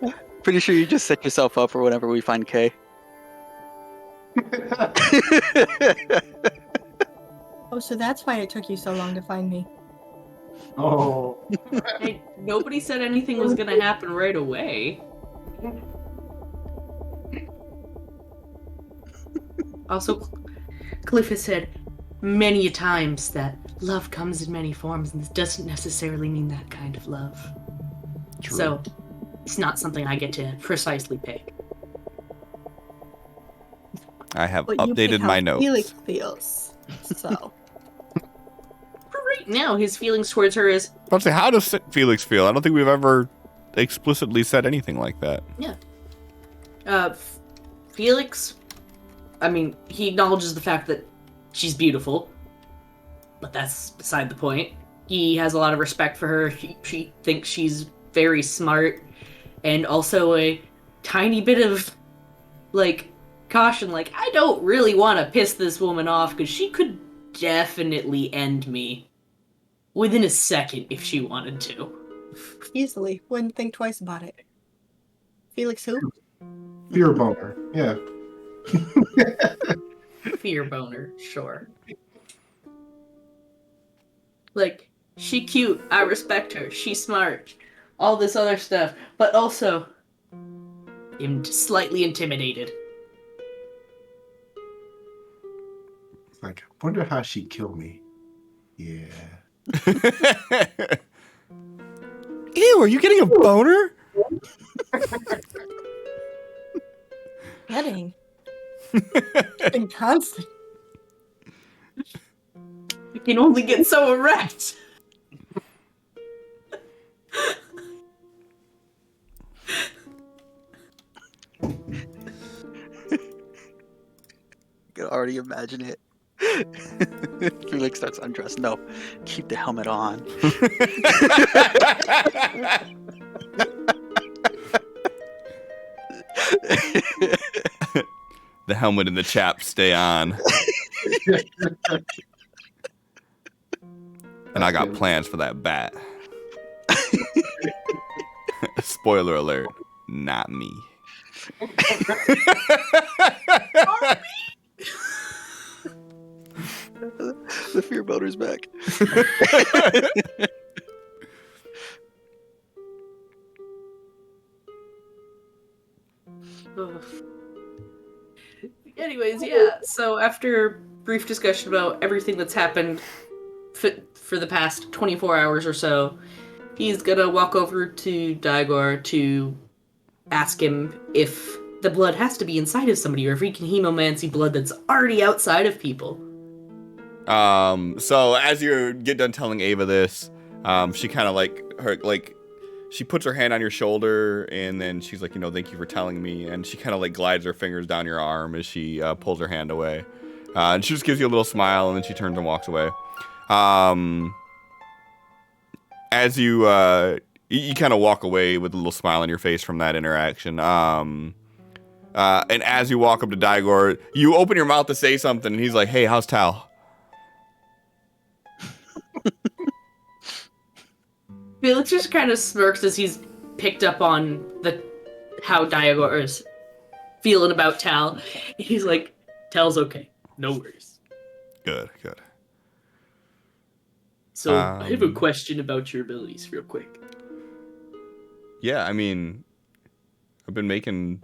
again? Pretty sure you just set yourself up for whenever we find Kay. Oh, so that's why it took you so long to find me. Oh. Hey, nobody said anything was gonna happen right away. Also, Cliff has said many a times that love comes in many forms, and this doesn't necessarily mean that kind of love. True. So, it's not something I get to precisely pick. I have But you pick updated how my notes. Felix feels. So. For right now, his feelings towards her is, I'm saying, how does Felix feel? I don't think we've ever explicitly said anything like that. Felix, I mean, he acknowledges the fact that she's beautiful, but that's beside the point. He has a lot of respect for her. She thinks she's very smart, and also a tiny bit of, like, caution, like, I don't really want to piss this woman off, because she could definitely end me within a second if she wanted to. Easily. Wouldn't think twice about it. Felix who? Fear boner. Yeah. Fear boner, sure. Like, she cute, I respect her, she's smart, all this other stuff, but also, I'm slightly intimidated. Like, wonder how she'd kill me. Yeah. Ew, are you getting a boner? Getting. It's been constant. You can only get so erect. can already imagine it. Felix starts undressed. No, keep the helmet on. The helmet and the chaps stay on. And I got plans for that bat. Spoiler alert, not me. The fear boner's back. Anyways, yeah. So after brief discussion about everything that's happened for the past 24 hours or so, he's gonna walk over to Daigor to ask him if the blood has to be inside of somebody or if he can hemomancy blood that's already outside of people. So as you get done telling Ava this, she kind of she puts her hand on your shoulder and then she's like, thank you for telling me. And she kind of glides her fingers down your arm as she pulls her hand away. And she just gives you a little smile and then she turns and walks away. As you kind of walk away with a little smile on your face from that interaction. And as you walk up to Daigor, you open your mouth to say something and he's like, hey, how's Tal? Felix just kind of smirks as he's picked up on how Daigor is feeling about Tal. He's like, Tal's okay. No worries. Good. So, I have a question about your abilities real quick. Yeah, I mean, I've been making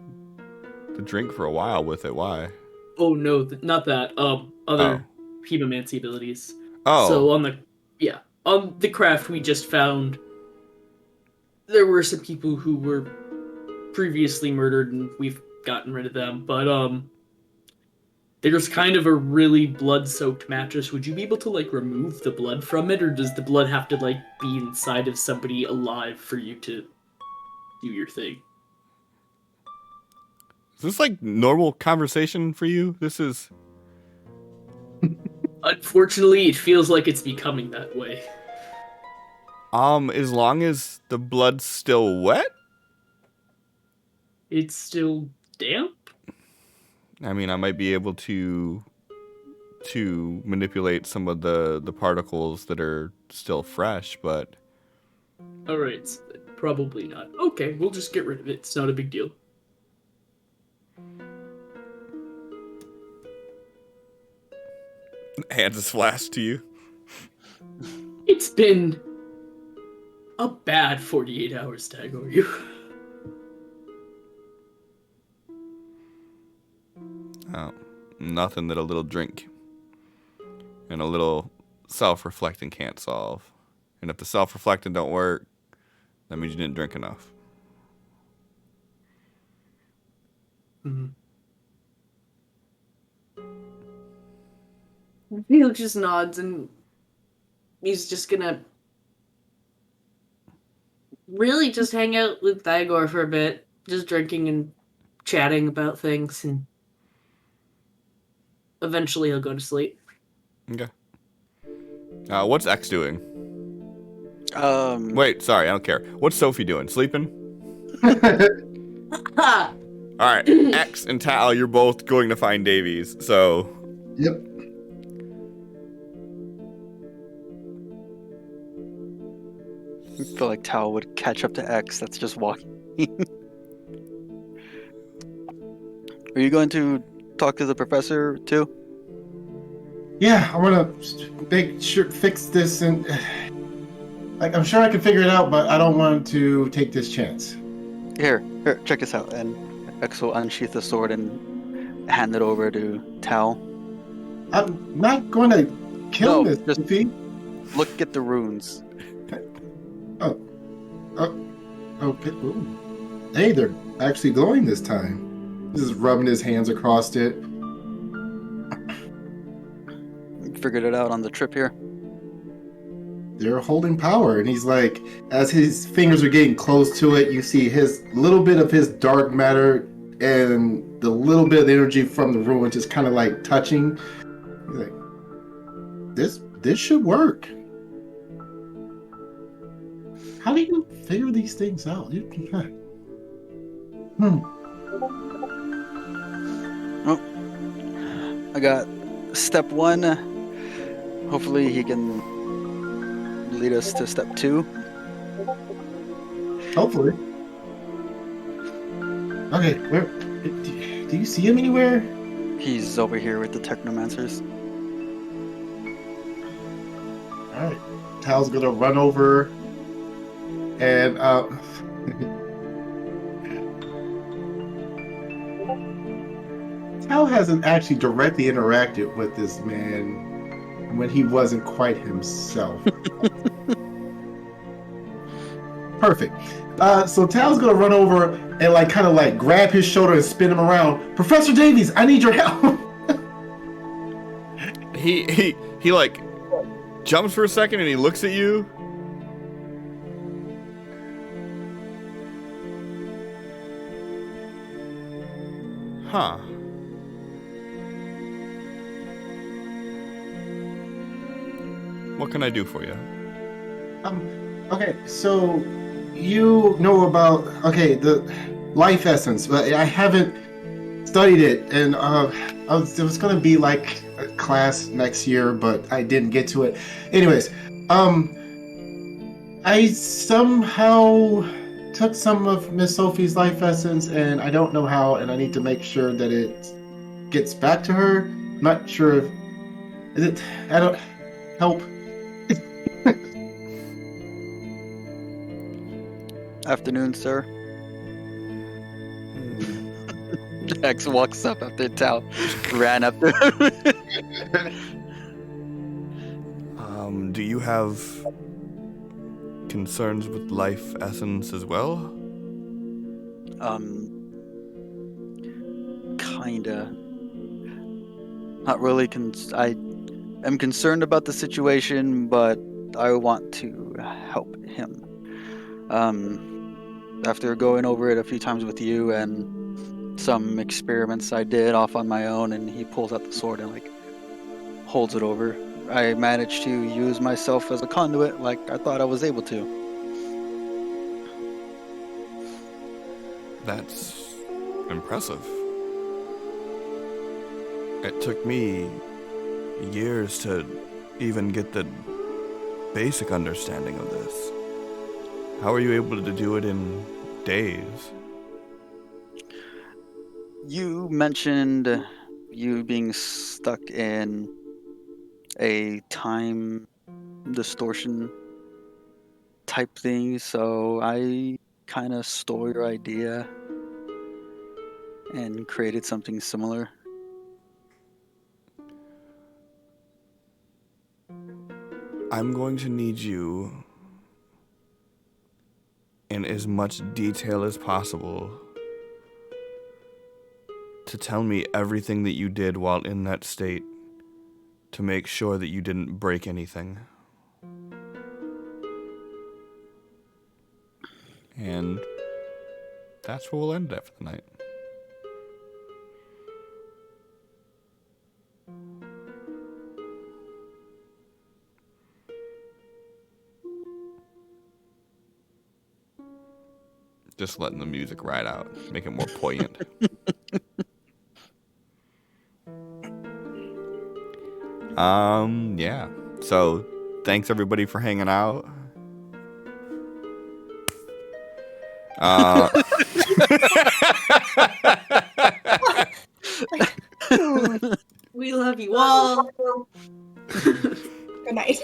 the drink for a while with it. Why? Oh, no, not that. Other hemomancy abilities. Oh. So, on the craft we just found, there were some people who were previously murdered and we've gotten rid of them, but there's kind of a really blood-soaked mattress. Would you be able to remove the blood from it, or does the blood have to be inside of somebody alive for you to do your thing? Is this normal conversation for you? This is... Unfortunately, it feels like it's becoming that way. As long as the blood's still wet? It's still damp? I mean, I might be able to manipulate some of the particles that are still fresh, but... Alright, probably not. Okay, we'll just get rid of it. It's not a big deal. Hands is flashed to you. It's been a bad 48 hours, Daigor. Oh, nothing that a little drink and a little self-reflecting can't solve. And if the self-reflecting don't work, that means you didn't drink enough. Mm-hmm. Felix just nods and he's just gonna really just hang out with Daigor for a bit, just drinking and chatting about things, and eventually he'll go to sleep. Okay. What's X doing? Wait, sorry, I don't care. What's Sophie doing? Sleeping? Ha! Alright, X and Tal, you're both going to find Davies, so... Yep. I feel like Tal would catch up to X that's just walking. Are you going to talk to the professor too? Yeah, I want to make sure fix this, and I'm sure I can figure it out, but I don't want to take this chance. Here, check this out. And X will unsheath the sword and hand it over to Tal. I'm not going to kill this, just Sophie. Look at the runes. Okay. Ooh. Hey, they're actually glowing this time. He's just rubbing his hands across it. Figured it out on the trip here. They're holding power, and he's as his fingers are getting close to it, you see his little bit of his dark matter and the little bit of energy from the ruin just kind of like touching. He's like, this should work. How do you figure these things out? Oh, I got step 1. Hopefully he can lead us to step 2. Hopefully. Okay, where do you see him anywhere? He's over here with the technomancers. All right, Tal's gonna run over and Tal hasn't actually directly interacted with this man when he wasn't quite himself. Perfect. So Tal's gonna run over and like kind of like grab his shoulder and spin him around. Professor Davies, I need your help. He like jumps for a second and he looks at you. Huh. What can I do for you? Okay, so you know about the life essence, but I haven't studied it, and there was gonna be like a class next year, but I didn't get to it. Anyways, I somehow took some of Miss Sophie's life essence, and I don't know how, and I need to make sure that it gets back to her. I'm not sure if I don't help. Afternoon, sir. X walks up after Tal ran up to him. Do you have concerns with life essence as well? Kinda. Not really. I am concerned about the situation, but I want to help him. After going over it a few times with you and some experiments I did off on my own, and he pulls out the sword and like holds it over, I managed to use myself as a conduit like I thought I was able to. That's impressive. It took me years to even get the basic understanding of this. How are you able to do it in days? You mentioned you being stuck in a time distortion type thing, so I kind of stole your idea and created something similar. I'm going to need you in as much detail as possible to tell me everything that you did while in that state to make sure that you didn't break anything. And that's where we'll end it for the night. Just letting the music ride out, make it more poignant. Yeah. So, thanks everybody for hanging out. We love you all. Good night.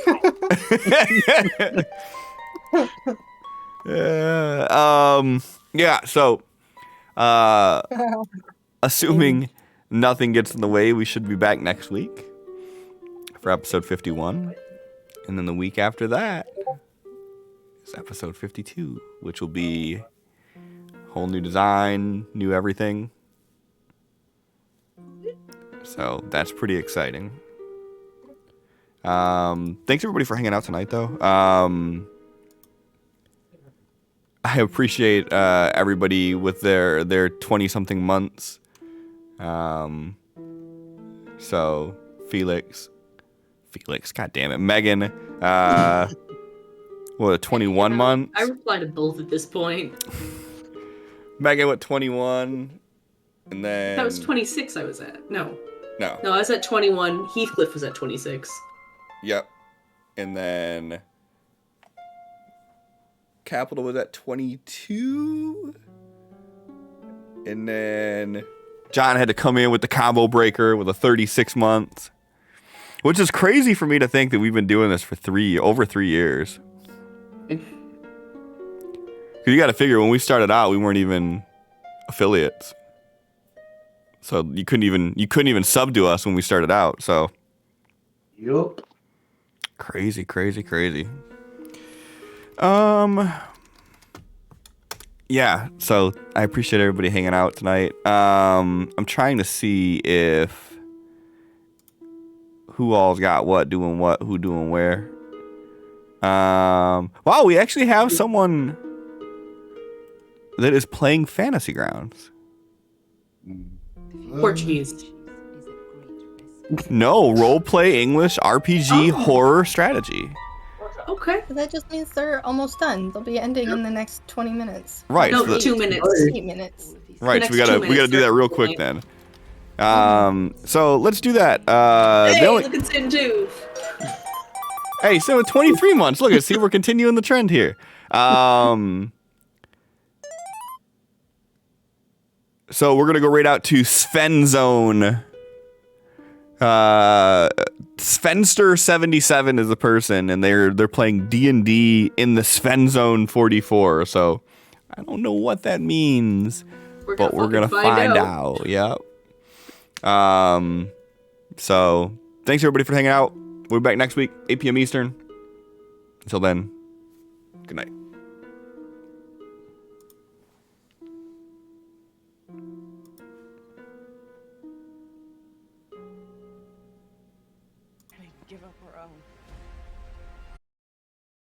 Yeah, so assuming nothing gets in the way, we should be back next week for episode 51. And then the week after that is episode 52, which will be whole new design, new everything. So that's pretty exciting. Thanks everybody for hanging out tonight, though. I appreciate everybody with their 20-something months. So Felix, god damn it, Megan, what, 21 months? I reply to both at this point. Megan, what, 21? And then That was 26 I was at. No, I was at 21. Heathcliff was at 26. Yep. And then Capital was at 22. And then John had to come in with the combo breaker with a 36 months. Which is crazy for me to think that we've been doing this for over 3 years. Because you got to figure, when we started out, we weren't even affiliates. So you couldn't even sub to us when we started out. So Yup. crazy. Yeah, so I appreciate everybody hanging out tonight. I'm trying to see who all's got what, doing what, who doing where. Wow, we actually have someone that is playing Fantasy Grounds. Portuguese. No, roleplay, English, RPG, horror, strategy. Okay. That just means they're almost done. They'll be ending in the next 20 minutes. Right. No, so 2 minutes. 8 minutes. Right, so we gotta do that real quick then. So let's do that. Hey, look at Sin too. Hey, so 23 months. Look, see, we're continuing the trend here. So we're gonna go right out to Sven Zone. Svenster77 is the person, and they're playing D&D in the Sven Zone 44. So I don't know what that means, but we're gonna find out. Yep. So thanks everybody for hanging out. We'll be back next week, 8 p.m. Eastern. Until then, good night. Give up our own.